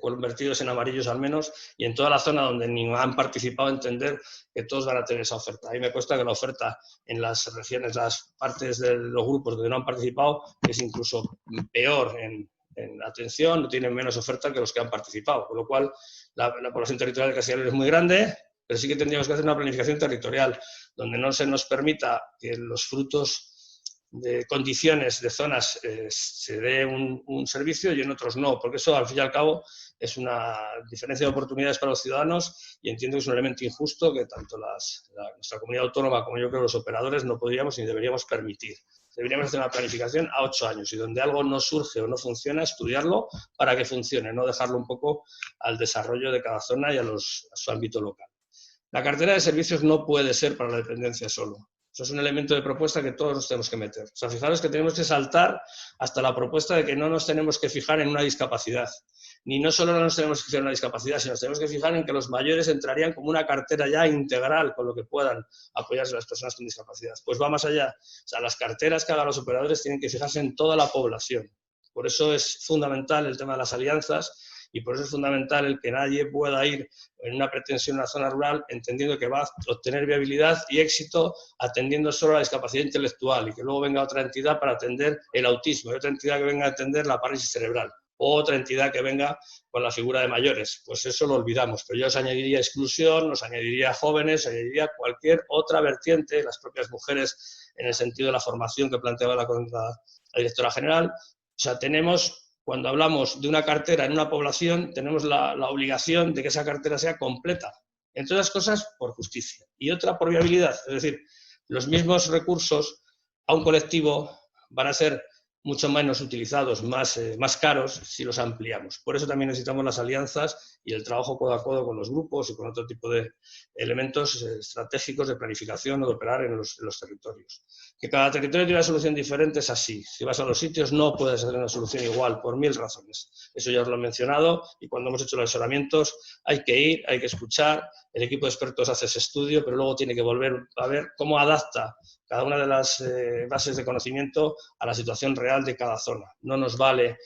convertidos en amarillos al menos, y en toda la zona donde ni han participado entender que todos van a tener esa oferta. A mí me cuesta que la oferta en las regiones, las partes de los grupos donde no han participado, es incluso peor en atención, no tienen menos oferta que los que han participado, con lo cual la población territorial de Castilla y León es muy grande, pero sí que tendríamos que hacer una planificación territorial donde no se nos permita que los frutos de condiciones de zonas se dé un servicio y en otros no, porque eso al fin y al cabo es una diferencia de oportunidades para los ciudadanos y entiendo que es un elemento injusto que tanto nuestra comunidad autónoma como yo creo los operadores no podríamos ni deberíamos permitir. Deberíamos hacer una planificación a 8 años y donde algo no surge o no funciona, estudiarlo para que funcione, no dejarlo un poco al desarrollo de cada zona y a su ámbito local. La cartera de servicios no puede ser para la dependencia solo. Eso es un elemento de propuesta que todos nos tenemos que meter. O sea, fijaros que tenemos que saltar hasta la propuesta de que no nos tenemos que fijar en una discapacidad. Ni no solo no nos tenemos que fijar en una discapacidad, sino nos tenemos que fijar en que los mayores entrarían como una cartera ya integral con lo que puedan apoyarse las personas con discapacidad. Pues va más allá. O sea, las carteras que hagan los operadores tienen que fijarse en toda la población. Por eso es fundamental el tema de las alianzas y por eso es fundamental el que nadie pueda ir en una pretensión a una zona rural entendiendo que va a obtener viabilidad y éxito atendiendo solo a la discapacidad intelectual y que luego venga otra entidad para atender el autismo y otra entidad que venga a atender la parálisis cerebral o otra entidad que venga con la figura de mayores. Pues eso lo olvidamos, pero yo os añadiría exclusión, os añadiría jóvenes, os añadiría cualquier otra vertiente, las propias mujeres en el sentido de la formación que planteaba la directora general. O sea, tenemos... Cuando hablamos de una cartera en una población, tenemos la obligación de que esa cartera sea completa. Entre otras cosas, por justicia. Y otra, por viabilidad. Es decir, los mismos recursos a un colectivo van a ser mucho menos utilizados, más caros, si los ampliamos. Por eso también necesitamos las alianzas y el trabajo codo a codo con los grupos y con otro tipo de elementos estratégicos de planificación o de operar en los territorios. Que cada territorio tiene una solución diferente es así. Si vas a los sitios no puedes hacer una solución igual, por 1000 razones. Eso ya os lo he mencionado y cuando hemos hecho los asesoramientos hay que ir, hay que escuchar, el equipo de expertos hace ese estudio, pero luego tiene que volver a ver cómo adapta cada una de las bases de conocimiento a la situación real de cada zona. No nos vale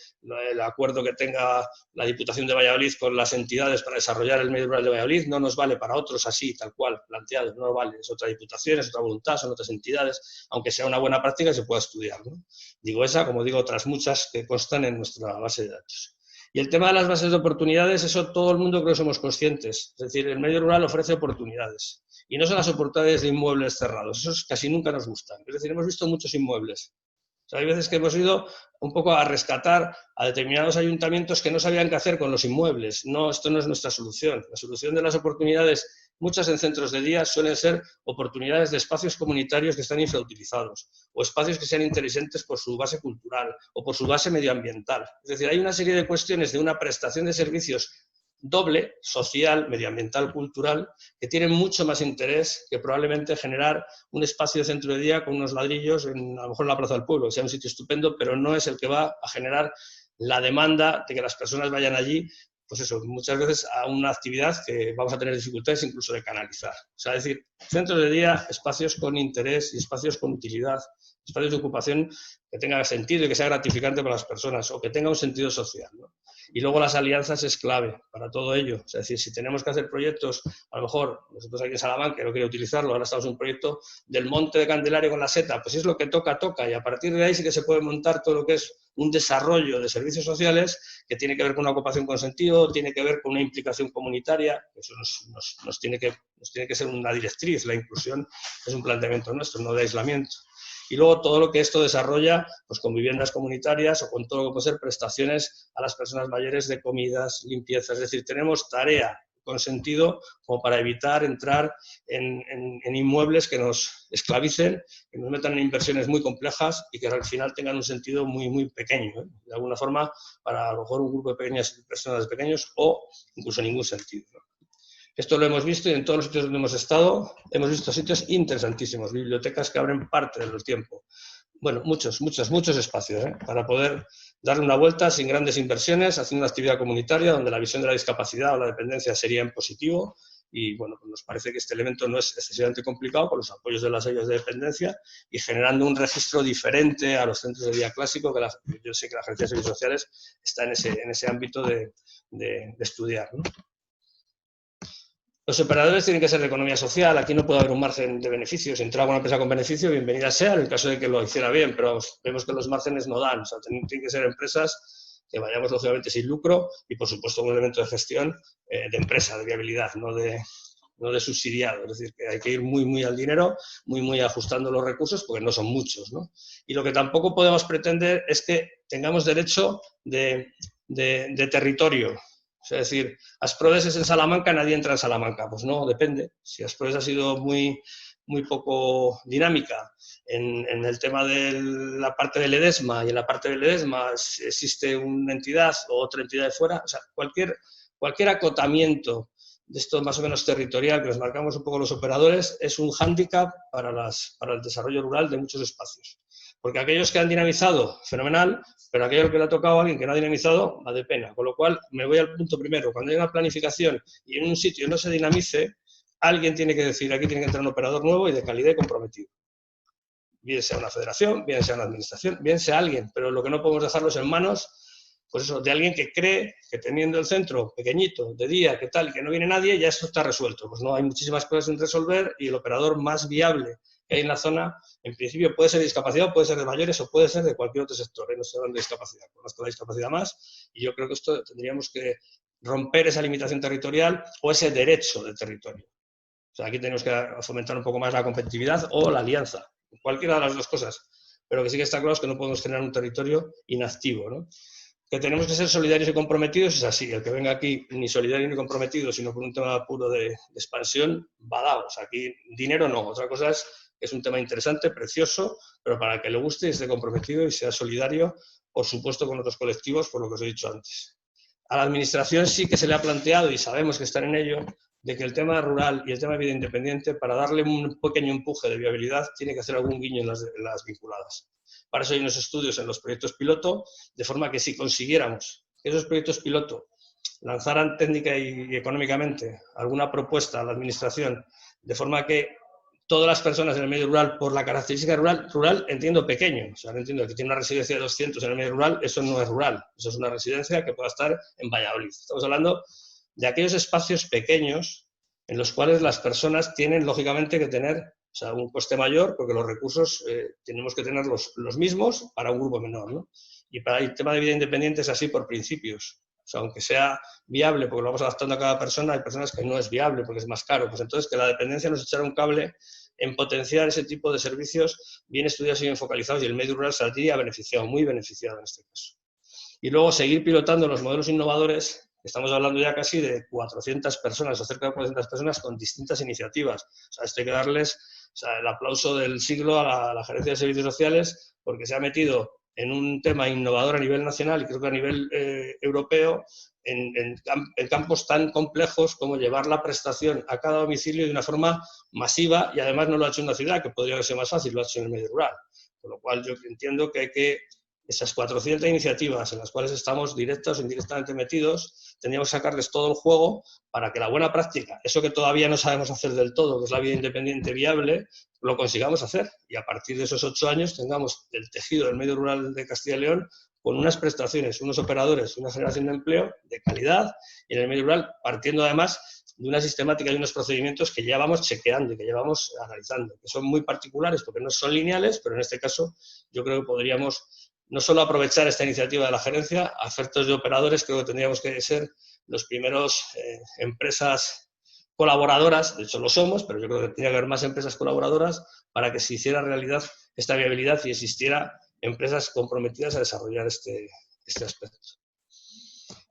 el acuerdo que tenga la Diputación de Valladolid con las entidades para desarrollar el medio rural de Valladolid, no nos vale para otros así, tal cual, planteado, no nos vale. Es otra diputación, es otra voluntad, son otras entidades, aunque sea una buena práctica y se pueda estudiar, ¿no? Digo esa, como digo, otras muchas que constan en nuestra base de datos. Y el tema de las bases de oportunidades, eso todo el mundo creo que somos conscientes. Es decir, el medio rural ofrece oportunidades. Y no son las oportunidades de inmuebles cerrados, esos casi nunca nos gustan. Es decir, hemos visto muchos inmuebles. O sea, hay veces que hemos ido un poco a rescatar a determinados ayuntamientos que no sabían qué hacer con los inmuebles. No, esto no es nuestra solución. La solución de las oportunidades, muchas en centros de día, suelen ser oportunidades de espacios comunitarios que están infrautilizados o espacios que sean interesantes por su base cultural o por su base medioambiental. Es decir, hay una serie de cuestiones de una prestación de servicios doble, social, medioambiental, cultural, que tienen mucho más interés que probablemente generar un espacio de centro de día con unos ladrillos, a lo mejor en la Plaza del Pueblo, que sea un sitio estupendo, pero no es el que va a generar la demanda de que las personas vayan allí, pues eso, muchas veces a una actividad que vamos a tener dificultades incluso de canalizar. O sea, es decir, centros de día, espacios con interés y espacios con utilidad, espacios de ocupación que tengan sentido y que sea gratificante para las personas o que tenga un sentido social, ¿no? Y luego las alianzas es clave para todo ello. Es decir, si tenemos que hacer proyectos, a lo mejor nosotros aquí en Salamanca, no quería utilizarlo, ahora estamos en un proyecto del Monte de Candelaria con la Seta, pues es lo que toca, toca, y a partir de ahí sí que se puede montar todo lo que es un desarrollo de servicios sociales que tiene que ver con una ocupación con sentido, tiene que ver con una implicación comunitaria, eso nos tiene que ser una directriz, la inclusión es un planteamiento nuestro, no de aislamiento. Y luego todo lo que esto desarrolla, pues con viviendas comunitarias o con todo lo que puede ser prestaciones a las personas mayores de comidas, limpieza. Es decir, tenemos tarea con sentido como para evitar entrar en inmuebles que nos esclavicen, que nos metan en inversiones muy complejas y que al final tengan un sentido muy, muy pequeño, ¿eh? De alguna forma, para a lo mejor un grupo de personas pequeños o incluso ningún sentido, ¿no? Esto lo hemos visto y en todos los sitios donde hemos estado hemos visto sitios interesantísimos, bibliotecas que abren parte del tiempo. Bueno, muchos espacios, ¿eh? Para poder darle una vuelta sin grandes inversiones, haciendo una actividad comunitaria donde la visión de la discapacidad o la dependencia sería en positivo y bueno, pues nos parece que este elemento no es excesivamente complicado con los apoyos de las ayudas de dependencia y generando un registro diferente a los centros de día clásico, que yo sé que la Agencia de Servicios Sociales está en ese ámbito de estudiar, ¿no? Los operadores tienen que ser de economía social, aquí no puede haber un margen de beneficios. Si entra una empresa con beneficio, bienvenida sea, en el caso de que lo hiciera bien, pero vemos que los márgenes no dan. O sea, tienen que ser empresas que vayamos lógicamente sin lucro y, por supuesto, un elemento de gestión de empresa, de viabilidad, no de subsidiado. Es decir, que hay que ir muy, muy al dinero, muy, muy ajustando los recursos, porque no son muchos, ¿no? Y lo que tampoco podemos pretender es que tengamos derecho de territorio. Es decir, Asprodes es en Salamanca, nadie entra en Salamanca. Pues no, depende. Si Asprodes ha sido muy, muy poco dinámica en el tema de la parte del Edesma y en la parte del Edesma existe una entidad o otra entidad de fuera, o sea, cualquier acotamiento de esto más o menos territorial que nos marcamos un poco los operadores es un hándicap para el desarrollo rural de muchos espacios. Porque aquellos que han dinamizado, fenomenal, pero aquello que le ha tocado a alguien que no ha dinamizado, va de pena. Con lo cual, me voy al punto primero. Cuando hay una planificación y en un sitio no se dinamice, alguien tiene que decir, aquí tiene que entrar un operador nuevo y de calidad y comprometido. Bien sea una federación, bien sea una administración, bien sea alguien, pero lo que no podemos dejarlos en manos, pues eso, de alguien que cree que teniendo el centro pequeñito, de día, que tal, que no viene nadie, ya esto está resuelto. Pues no, hay muchísimas cosas sin resolver y el operador más viable que hay en la zona, en principio puede ser de discapacidad, puede ser de mayores o puede ser de cualquier otro sector. No estoy hablando de discapacidad, conozco la discapacidad más y yo creo que esto tendríamos que romper esa limitación territorial o ese derecho de territorio. O sea, aquí tenemos que fomentar un poco más la competitividad o la alianza, cualquiera de las dos cosas. Pero que sí que está claro es que no podemos generar un territorio inactivo, ¿no? Que tenemos que ser solidarios y comprometidos, es así. El que venga aquí ni solidario ni comprometido, sino por un tema puro de expansión, va dado. O sea, aquí dinero no. Otra cosa es que es un tema interesante, precioso, pero para que le guste y esté comprometido y sea solidario, por supuesto, con otros colectivos, por lo que os he dicho antes. A la Administración sí que se le ha planteado, y sabemos que están en ello, de que el tema rural y el tema de vida independiente, para darle un pequeño empuje de viabilidad, tiene que hacer algún guiño en las vinculadas. Para eso hay unos estudios en los proyectos piloto, de forma que si consiguiéramos que esos proyectos piloto lanzaran técnica y económicamente alguna propuesta a la Administración, de forma que todas las personas en el medio rural, por la característica rural entiendo pequeño. O sea, no entiendo que tiene una residencia de 200 en el medio rural, eso no es rural. Eso es una residencia que pueda estar en Valladolid. Estamos hablando de aquellos espacios pequeños en los cuales las personas tienen, lógicamente, que tener, o sea, un coste mayor, porque los recursos tenemos que tener los mismos para un grupo menor, ¿no? Y para el tema de vida independiente es así por principios. O sea, aunque sea viable, porque lo vamos adaptando a cada persona, hay personas que no es viable porque es más caro. Pues entonces que la dependencia nos echará un cable en potenciar ese tipo de servicios bien estudiados y bien focalizados, y el medio rural saldría beneficiado, muy beneficiado en este caso. Y luego seguir pilotando los modelos innovadores. Estamos hablando ya casi de 400 personas, o cerca de 400 personas con distintas iniciativas. O sea, esto hay que darles, o sea, el aplauso del siglo a la Gerencia de Servicios Sociales, porque se ha metido en un tema innovador a nivel nacional y creo que a nivel europeo, en campos tan complejos como llevar la prestación a cada domicilio de una forma masiva, y además no lo ha hecho en una ciudad, que podría ser más fácil, lo ha hecho en el medio rural. Con lo cual yo entiendo que hay que, esas 400 iniciativas en las cuales estamos directos o indirectamente metidos, tendríamos que sacarles todo el juego para que la buena práctica, eso que todavía no sabemos hacer del todo, que es la vida independiente viable, lo consigamos hacer. Y a partir de esos 8 años tengamos el tejido del medio rural de Castilla y León con unas prestaciones, unos operadores, una generación de empleo de calidad, y en el medio rural partiendo además de una sistemática y unos procedimientos que ya vamos chequeando y que ya vamos analizando, que son muy particulares porque no son lineales, pero en este caso yo creo que podríamos no solo aprovechar esta iniciativa de la gerencia, a efectos de operadores creo que tendríamos que ser los primeros empresas colaboradoras, de hecho lo somos, pero yo creo que tendría que haber más empresas colaboradoras para que se hiciera realidad esta viabilidad y existiera empresas comprometidas a desarrollar este aspecto.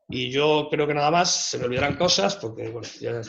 Y yo creo que nada más, se me olvidarán cosas, porque bueno, ya,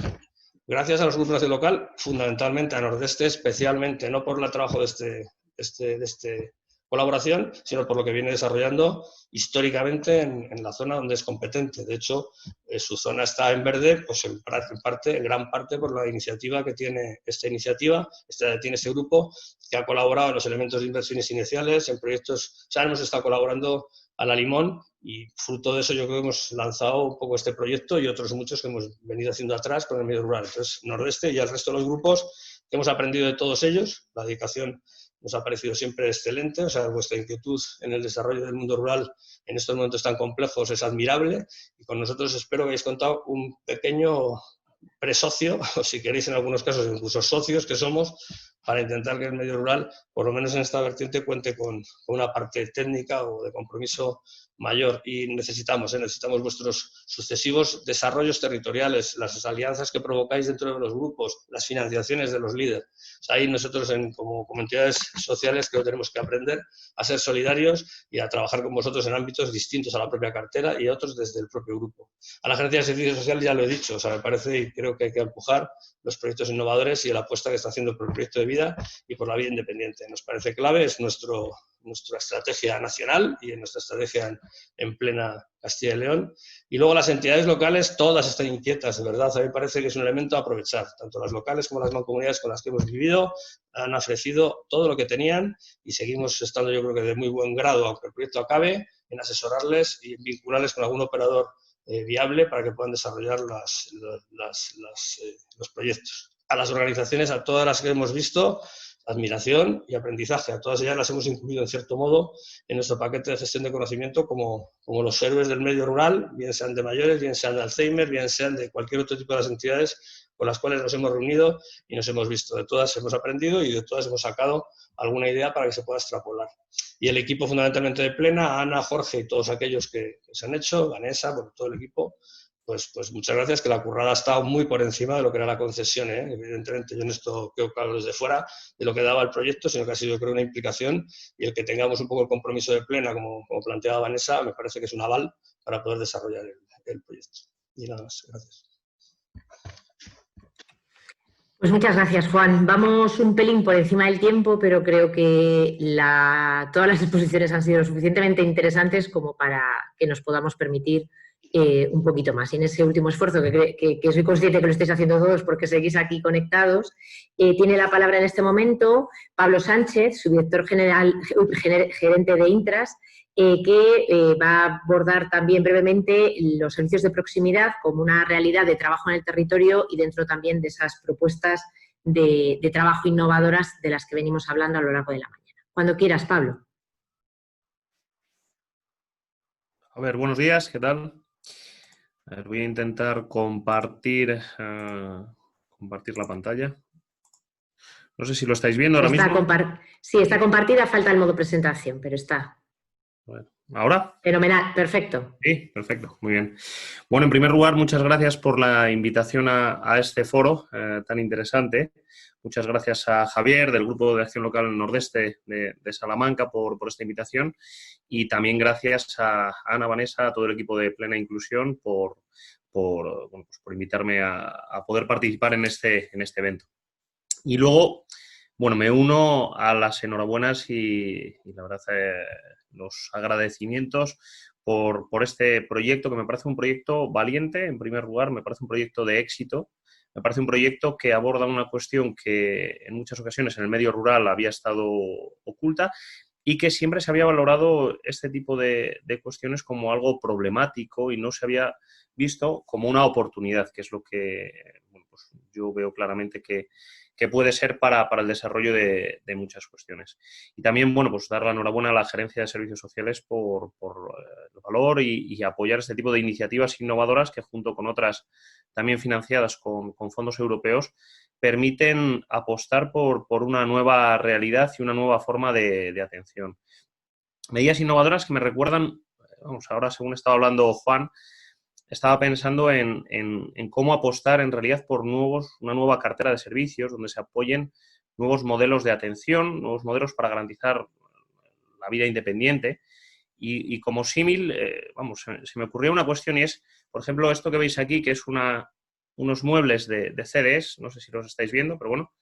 gracias a los grupos de local, fundamentalmente a Nordeste, especialmente, no por el trabajo de este colaboración, sino por lo que viene desarrollando históricamente en la zona donde es competente. De hecho, su zona está en verde, pues en gran parte por la iniciativa que tiene tiene este grupo, que ha colaborado en los elementos de inversiones iniciales, en proyectos, ya hemos estado colaborando a la limón, y fruto de eso yo creo que hemos lanzado un poco este proyecto y otros muchos que hemos venido haciendo atrás con el medio rural. Entonces, Nordeste y el resto de los grupos, que hemos aprendido de todos ellos, la dedicación nos ha parecido siempre excelente, o sea, vuestra inquietud en el desarrollo del mundo rural en estos momentos tan complejos es admirable, y con nosotros espero que hayáis contado un pequeño presocio, o si queréis en algunos casos incluso socios que somos, para intentar que el medio rural, por lo menos en esta vertiente, cuente con una parte técnica o de compromiso mayor. Y necesitamos vuestros sucesivos desarrollos territoriales, las alianzas que provocáis dentro de los grupos, las financiaciones de los líderes. O sea, ahí nosotros como entidades sociales creo que tenemos que aprender a ser solidarios y a trabajar con vosotros en ámbitos distintos a la propia cartera y otros desde el propio grupo. A la Gerencia de Servicios Sociales ya lo he dicho, o sea, me parece y creo que hay que empujar los proyectos innovadores y la apuesta que está haciendo por el proyecto de vida y por la vida independiente. Nos parece clave, es nuestra estrategia nacional y nuestra estrategia en plena Castilla y León. Y luego las entidades locales, todas están inquietas, de verdad. A mí me parece que es un elemento a aprovechar. Tanto las locales como las mancomunidades con las que hemos vivido han ofrecido todo lo que tenían y seguimos estando, yo creo que de muy buen grado, aunque el proyecto acabe, en asesorarles y vincularles con algún operador viable para que puedan desarrollar los proyectos. A las organizaciones, a todas las que hemos visto, admiración y aprendizaje. A todas ellas las hemos incluido, en cierto modo, en nuestro paquete de gestión de conocimiento como los héroes del medio rural, bien sean de mayores, bien sean de Alzheimer, bien sean de cualquier otro tipo de las entidades con las cuales nos hemos reunido y nos hemos visto. De todas hemos aprendido y de todas hemos sacado alguna idea para que se pueda extrapolar. Y el equipo fundamentalmente de Plena, Ana, Jorge y todos aquellos que se han hecho, Vanessa, por todo el equipo, pues muchas gracias, que la currada ha estado muy por encima de lo que era la concesión, ¿eh? Evidentemente yo en esto creo que hablo desde fuera de lo que daba el proyecto, sino que ha sido, creo, una implicación, y el que tengamos un poco el compromiso de Plena, como planteaba Vanessa, me parece que es un aval para poder desarrollar el proyecto. Y nada más, gracias. Pues muchas gracias, Juan. Vamos un pelín por encima del tiempo, pero creo que todas las exposiciones han sido lo suficientemente interesantes como para que nos podamos permitir un poquito más. Y en ese último esfuerzo, que soy consciente que lo estáis haciendo todos porque seguís aquí conectados, tiene la palabra en este momento Pablo Sánchez, su director gerente de Intras, que va a abordar también brevemente los servicios de proximidad como una realidad de trabajo en el territorio y dentro también de esas propuestas de trabajo innovadoras de las que venimos hablando a lo largo de la mañana. Cuando quieras, Pablo. A ver, buenos días, ¿qué tal? A ver, voy a intentar compartir la pantalla. No sé si lo estáis viendo ahora mismo. Sí, está compartida, falta el modo presentación, pero está. Bueno, ¿ahora? Fenomenal, perfecto. Sí, perfecto, muy bien. Bueno, en primer lugar, muchas gracias por la invitación a este foro tan interesante. Muchas gracias a Javier, del Grupo de Acción Local Nordeste de Salamanca, por esta invitación. Y también gracias a Ana, Vanessa, a todo el equipo de Plena Inclusión por invitarme a poder participar en este evento. Y luego, bueno, me uno a las enhorabuenas y la verdad, los agradecimientos por este proyecto, que me parece un proyecto valiente, en primer lugar, me parece un proyecto de éxito, me parece un proyecto que aborda una cuestión que en muchas ocasiones en el medio rural había estado oculta y que siempre se había valorado este tipo de cuestiones como algo problemático y no se había visto como una oportunidad, que es lo que bueno, pues yo veo claramente que puede ser para el desarrollo de muchas cuestiones. Y también, bueno, pues dar la enhorabuena a la Gerencia de Servicios Sociales por el valor y apoyar este tipo de iniciativas innovadoras que, junto con otras también financiadas con fondos europeos, permiten apostar por una nueva realidad y una nueva forma de atención. Medidas innovadoras que me recuerdan, vamos, ahora según estaba hablando Juan, estaba pensando en cómo apostar en realidad por una nueva cartera de servicios donde se apoyen nuevos modelos de atención, nuevos modelos para garantizar la vida independiente. Y como símil, vamos, se me ocurrió una cuestión y es, por ejemplo, esto que veis aquí, que es unos muebles de CDs, no sé si los estáis viendo, pero bueno,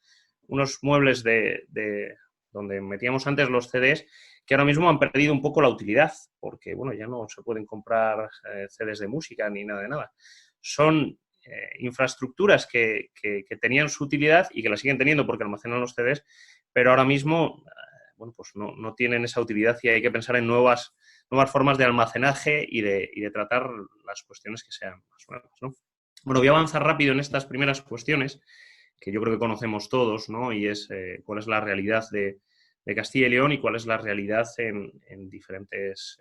unos muebles de donde metíamos antes los CDs, que ahora mismo han perdido un poco la utilidad, porque bueno, ya no se pueden comprar CDs de música ni nada de nada. Son infraestructuras que tenían su utilidad y que la siguen teniendo porque almacenan los CDs, pero ahora mismo bueno, pues no tienen esa utilidad y hay que pensar en nuevas formas de almacenaje y de tratar las cuestiones que sean más nuevas, ¿no? Bueno, voy a avanzar rápido en estas primeras cuestiones que yo creo que conocemos todos, ¿no? Y es cuál es la realidad de Castilla y León y cuál es la realidad en diferentes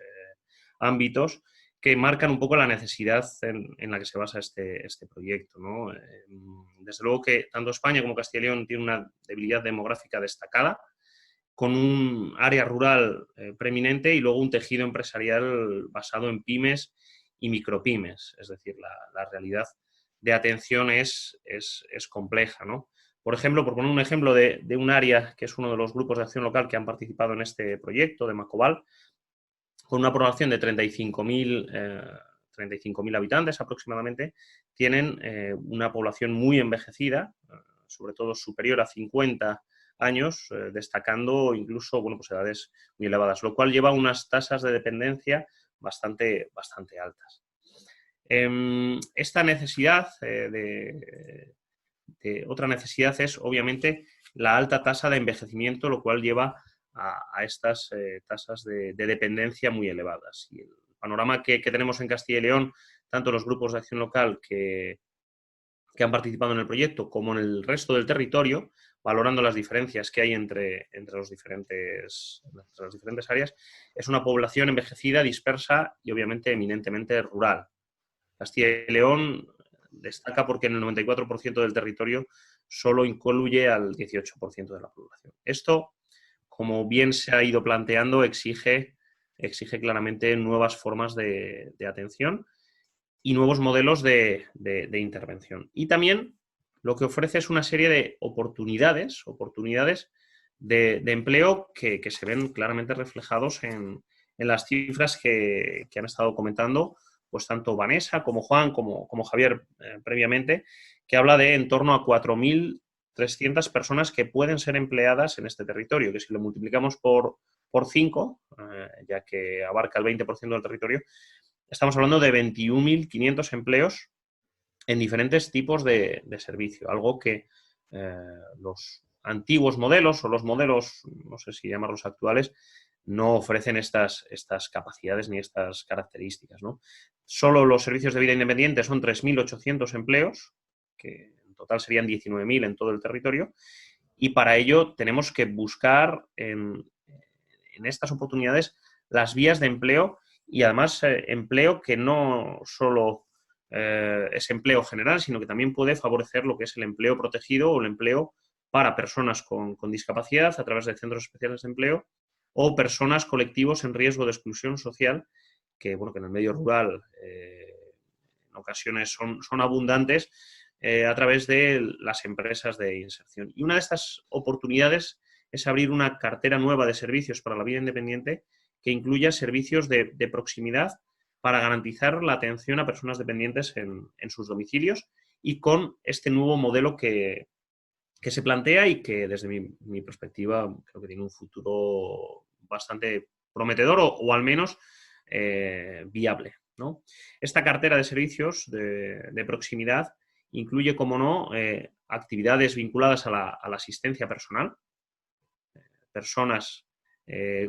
ámbitos que marcan un poco la necesidad en la que se basa este proyecto, ¿no? Desde luego que tanto España como Castilla y León tienen una debilidad demográfica destacada, con un área rural preeminente y luego un tejido empresarial basado en pymes y micropymes, es decir, la realidad de atención es compleja, ¿no? Por ejemplo, por poner un ejemplo de un área que es uno de los grupos de acción local que han participado en este proyecto de Macobal, con una población de 35.000 habitantes aproximadamente, tienen una población muy envejecida, sobre todo superior a 50 años, destacando incluso bueno, pues edades muy elevadas, lo cual lleva a unas tasas de dependencia bastante altas. Esta necesidad otra necesidad es, obviamente, la alta tasa de envejecimiento, lo cual lleva a estas tasas de dependencia muy elevadas. Y el panorama que tenemos en Castilla y León, tanto los grupos de acción local que han participado en el proyecto como en el resto del territorio, valorando las diferencias que hay entre las diferentes áreas, es una población envejecida, dispersa y, obviamente, eminentemente rural. Castilla y León destaca porque en el 94% del territorio solo incluye al 18% de la población. Esto, como bien se ha ido planteando, exige claramente nuevas formas de atención y nuevos modelos de intervención. Y también lo que ofrece es una serie de oportunidades de empleo que se ven claramente reflejados en las cifras que han estado comentando pues tanto Vanessa como Juan como Javier previamente, que habla de en torno a 4.300 personas que pueden ser empleadas en este territorio, que si lo multiplicamos por 5, ya que abarca el 20% del territorio, estamos hablando de 21.500 empleos en diferentes tipos de servicio, algo que los antiguos modelos o los modelos, no sé si llamarlos actuales, no ofrecen estas capacidades ni estas características, ¿no? Solo los servicios de vida independiente son 3.800 empleos, que en total serían 19.000 en todo el territorio, y para ello tenemos que buscar en estas oportunidades las vías de empleo, y además empleo que no solo es empleo general, sino que también puede favorecer lo que es el empleo protegido o el empleo para personas con discapacidad a través de centros especiales de empleo, o personas, colectivos en riesgo de exclusión social, que, bueno, que en el medio rural en ocasiones son abundantes, a través de las empresas de inserción. Y una de estas oportunidades es abrir una cartera nueva de servicios para la vida independiente que incluya servicios de proximidad para garantizar la atención a personas dependientes en sus domicilios, y con este nuevo modelo que se plantea y que desde mi perspectiva creo que tiene un futuro bastante prometedor o al menos viable, ¿no? Esta cartera de servicios de proximidad incluye, como no, actividades vinculadas a la asistencia personal, personas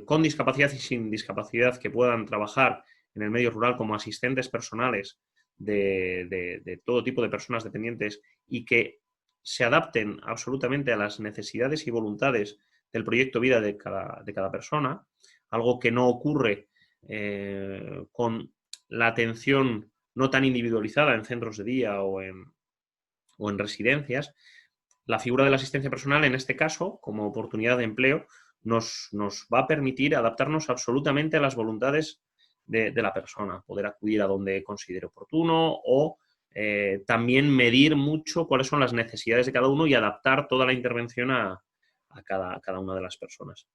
con discapacidad y sin discapacidad que puedan trabajar en el medio rural como asistentes personales de todo tipo de personas dependientes y que se adapten absolutamente a las necesidades y voluntades del proyecto vida de cada persona, algo que no ocurre con la atención no tan individualizada en centros de día o en residencias. La figura de la asistencia personal, en este caso, como oportunidad de empleo, nos va a permitir adaptarnos absolutamente a las voluntades de la persona, poder acudir a donde considere oportuno o también medir mucho cuáles son las necesidades de cada uno y adaptar toda la intervención a cada una de las personas.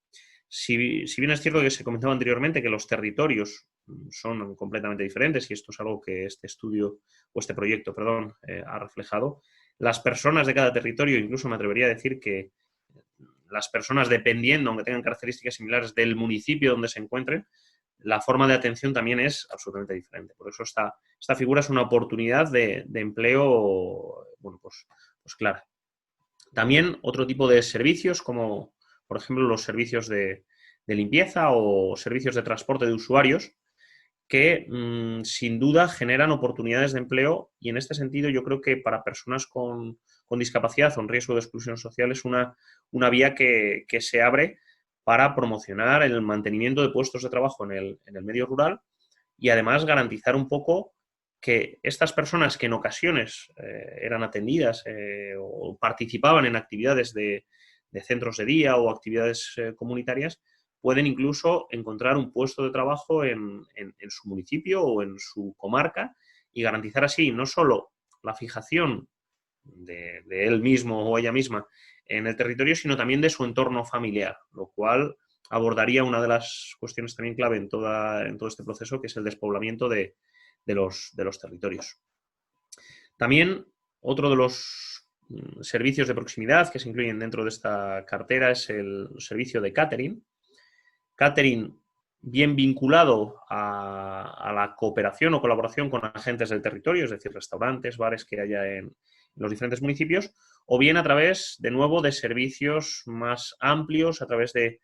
Si bien es cierto que se comentaba anteriormente que los territorios son completamente diferentes, y esto es algo que este estudio, o este proyecto, perdón, ha reflejado, las personas de cada territorio, incluso me atrevería a decir que las personas, dependiendo, aunque tengan características similares del municipio donde se encuentren, la forma de atención también es absolutamente diferente. Por eso esta figura es una oportunidad de empleo, bueno, pues clara. También otro tipo de servicios, como por ejemplo los servicios de limpieza o servicios de transporte de usuarios, que sin duda generan oportunidades de empleo, y en este sentido yo creo que para personas con discapacidad o en riesgo de exclusión social es una vía que se abre para promocionar el mantenimiento de puestos de trabajo en el medio rural, y además garantizar un poco que estas personas que en ocasiones eran atendidas o participaban en actividades de centros de día o actividades comunitarias, pueden incluso encontrar un puesto de trabajo en su municipio o en su comarca, y garantizar así no solo la fijación de él mismo o ella misma en el territorio, sino también de su entorno familiar, lo cual abordaría una de las cuestiones también clave en todo este proceso, que es el despoblamiento de los territorios. También otro de los servicios de proximidad que se incluyen dentro de esta cartera es el servicio de catering. Catering bien vinculado a la cooperación o colaboración con agentes del territorio, es decir, restaurantes, bares que haya en los diferentes municipios, o bien a través, de nuevo, de servicios más amplios, a través de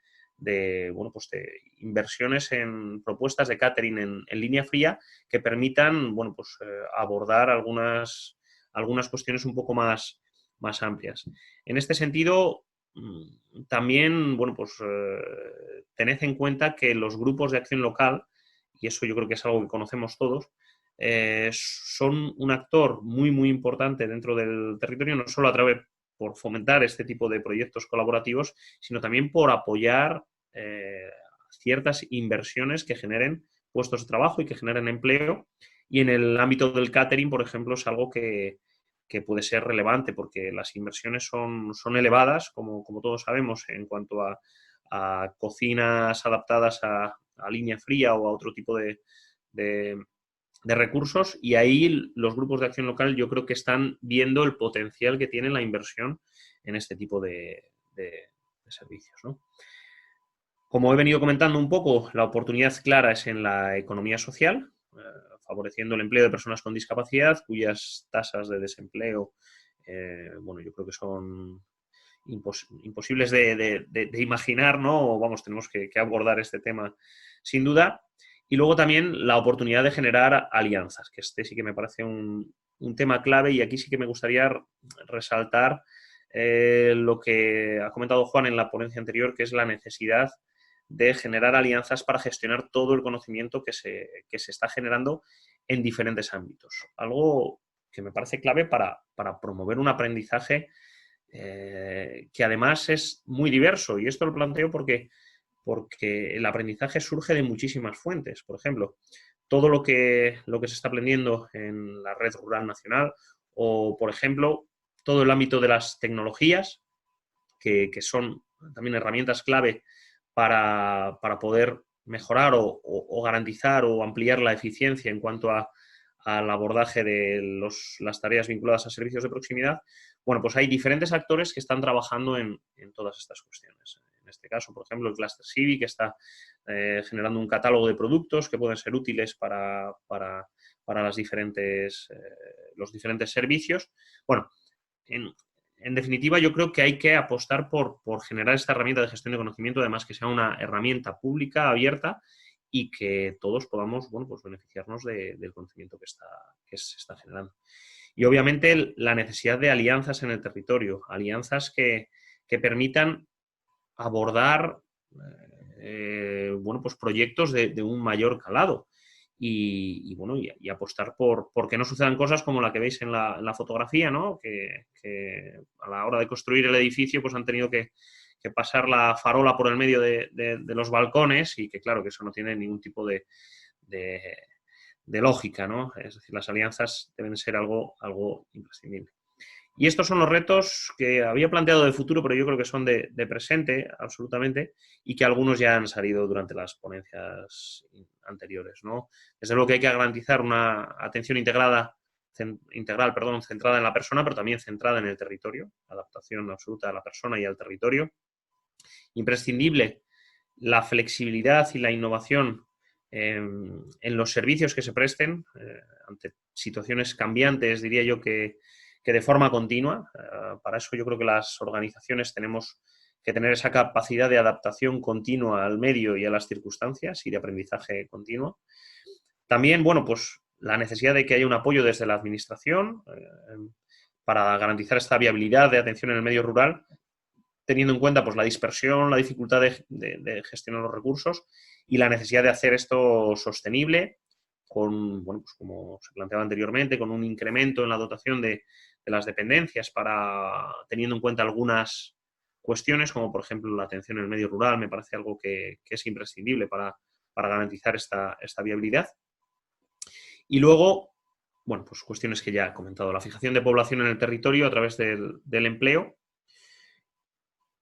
inversiones en propuestas de catering en línea fría que permitan, bueno, pues, abordar algunas cuestiones un poco más amplias. En este sentido, también, bueno, pues tened en cuenta que los grupos de acción local, y eso yo creo que es algo que conocemos todos, son un actor muy, muy importante dentro del territorio, no solo por fomentar este tipo de proyectos colaborativos, sino también por apoyar ciertas inversiones que generen puestos de trabajo y que generen empleo. Y en el ámbito del catering, por ejemplo, es algo que puede ser relevante, porque las inversiones son elevadas, como todos sabemos, en cuanto a cocinas adaptadas a línea fría o a otro tipo de recursos, y ahí los grupos de acción local yo creo que están viendo el potencial que tiene la inversión en este tipo de servicios, ¿no? Como he venido comentando un poco, la oportunidad clara es en la economía social, favoreciendo el empleo de personas con discapacidad, cuyas tasas de desempleo, bueno, yo creo que son imposibles de imaginar, ¿no? Vamos, tenemos que abordar este tema sin duda. Y luego también la oportunidad de generar alianzas, que este sí que me parece un un tema clave, y aquí sí que me gustaría resaltar lo que ha comentado Juan en la ponencia anterior, que es la necesidad de generar alianzas para gestionar todo el conocimiento que se está generando en diferentes ámbitos. Algo que me parece clave para promover un aprendizaje que además es muy diverso. Y esto lo planteo porque el aprendizaje surge de muchísimas fuentes. Por ejemplo, todo lo que se está aprendiendo en la Red Rural Nacional, o, por ejemplo, todo el ámbito de las tecnologías, que son también herramientas clave para poder mejorar o garantizar o ampliar la eficiencia en cuanto al abordaje de las tareas vinculadas a servicios de proximidad. Bueno, pues hay diferentes actores que están trabajando en todas estas cuestiones. En este caso, por ejemplo, el Cluster Civi, que está generando un catálogo de productos que pueden ser útiles para los diferentes servicios. Bueno, en definitiva, yo creo que hay que apostar por generar esta herramienta de gestión de conocimiento, además que sea una herramienta pública, abierta, y que todos podamos, bueno, pues beneficiarnos del conocimiento que se está generando. Y obviamente la necesidad de alianzas en el territorio, alianzas que permitan abordar bueno, pues proyectos de un mayor calado y apostar por que no sucedan cosas como la que veis en la fotografía, ¿no? Que a la hora de construir el edificio pues han tenido que pasar la farola por el medio de los balcones, y que claro que eso no tiene ningún tipo de lógica, ¿no? Es decir, las alianzas deben ser algo imprescindible. Y estos son los retos que había planteado de futuro, pero yo creo que son de presente, absolutamente, y que algunos ya han salido durante las ponencias anteriores, ¿no? Desde luego que hay que garantizar una atención integral, centrada en la persona, pero también centrada en el territorio, adaptación absoluta a la persona y al territorio. Imprescindible la flexibilidad y la innovación en los servicios que se presten ante situaciones cambiantes, diría yo que de forma continua. Para eso yo creo que las organizaciones tenemos que tener esa capacidad de adaptación continua al medio y a las circunstancias y de aprendizaje continuo. También, bueno, pues la necesidad de que haya un apoyo desde la administración para garantizar esta viabilidad de atención en el medio rural, teniendo en cuenta pues la dispersión, la dificultad de gestionar los recursos y la necesidad de hacer esto sostenible con, bueno, pues como se planteaba anteriormente, con un incremento en la dotación de las dependencias teniendo en cuenta algunas cuestiones, como por ejemplo la atención en el medio rural, me parece algo que es imprescindible para garantizar esta viabilidad. Y luego, bueno, pues cuestiones que ya he comentado, la fijación de población en el territorio a través del empleo,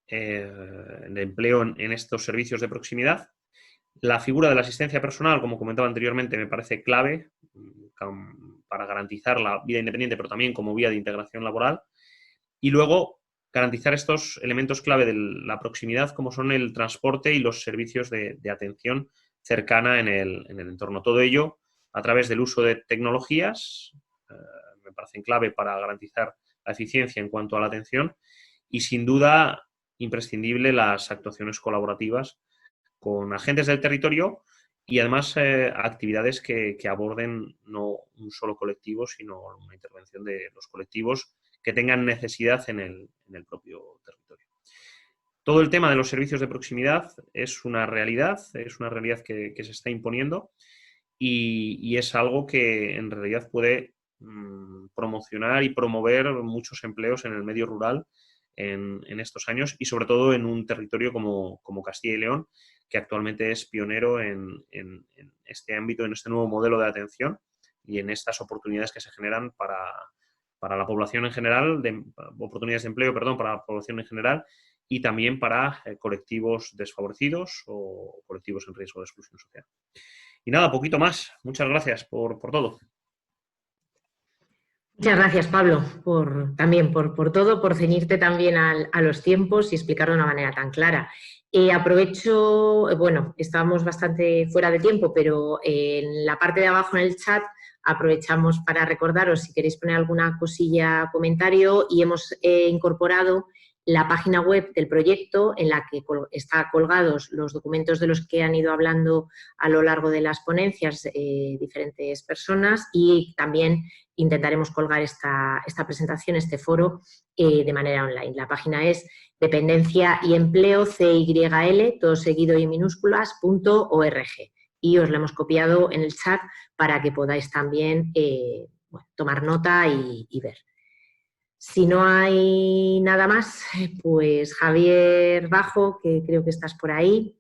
en estos servicios de proximidad. La figura de la asistencia personal, como comentaba anteriormente, me parece clave para garantizar la vida independiente, pero también como vía de integración laboral. Y luego, garantizar estos elementos clave de la proximidad, como son el transporte y los servicios de atención cercana en el entorno. Todo ello a través del uso de tecnologías, me parecen clave para garantizar la eficiencia en cuanto a la atención, y sin duda imprescindible las actuaciones colaborativas con agentes del territorio y además actividades que aborden no un solo colectivo, sino una intervención de los colectivos que tengan necesidad en el propio territorio. Todo el tema de los servicios de proximidad es una realidad que se está imponiendo y es algo que en realidad puede promocionar y promover muchos empleos en el medio rural en estos años, y sobre todo en un territorio como Castilla y León, que actualmente es pionero en este ámbito, en este nuevo modelo de atención y en estas oportunidades que se generan para la población en general, oportunidades de empleo, perdón, para la población en general, y también para colectivos desfavorecidos o colectivos en riesgo de exclusión social. Y nada, poquito más. Muchas gracias por todo. Muchas gracias, Pablo, por todo, por ceñirte también a los tiempos y explicarlo de una manera tan clara. Aprovecho, bueno, estábamos bastante fuera de tiempo, pero en la parte de abajo en el chat aprovechamos para recordaros si queréis poner alguna cosilla, comentario, y hemos incorporado la página web del proyecto en la que están colgados los documentos de los que han ido hablando a lo largo de las ponencias diferentes personas, y también intentaremos colgar esta presentación, este foro, de manera online. La página es dependencia y empleo, CYL, todo seguido y minúsculas.org, y os lo hemos copiado en el chat para que podáis también tomar nota y ver. Si no hay nada más, pues Javier Bajo, que creo que estás por ahí.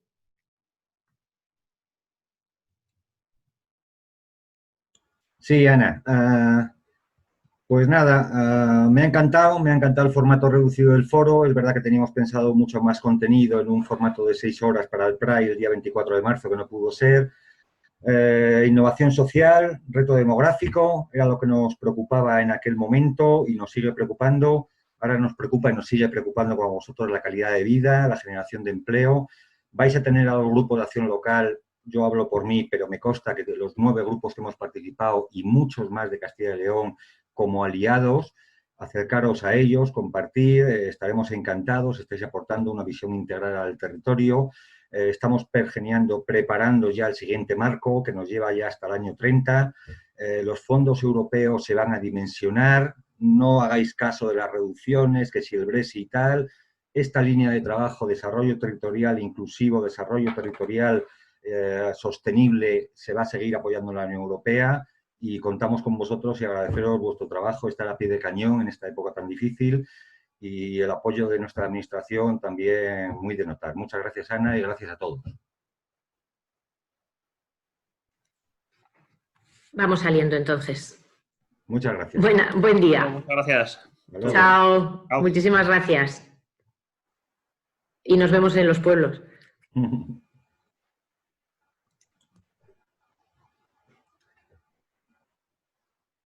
Sí, Ana. Pues nada, me ha encantado el formato reducido del foro. Es verdad que teníamos pensado mucho más contenido en un formato de 6 horas para el Pride el día 24 de marzo, que no pudo ser. Innovación social, reto demográfico, era lo que nos preocupaba en aquel momento y nos sigue preocupando. Ahora nos preocupa y nos sigue preocupando con vosotros la calidad de vida, la generación de empleo. Vais a tener a los grupos de acción local, yo hablo por mí, pero me consta que de los 9 grupos que hemos participado y muchos más de Castilla y León como aliados, acercaros a ellos, compartir, estaremos encantados, estáis aportando una visión integral al territorio. Estamos preparando ya el siguiente marco, que nos lleva ya hasta el año 30. Los fondos europeos se van a dimensionar. No hagáis caso de las reducciones, que si el Brexit y tal. Esta línea de trabajo, desarrollo territorial inclusivo, desarrollo territorial sostenible, se va a seguir apoyando en la Unión Europea, y contamos con vosotros y agradeceros vuestro trabajo, estar a pie de cañón en esta época tan difícil. Y el apoyo de nuestra administración también muy de notar. Muchas gracias, Ana, y gracias a todos. Vamos saliendo entonces. Muchas gracias. Buen día. Muchas gracias. Chao. Muchísimas gracias. Y nos vemos en los pueblos.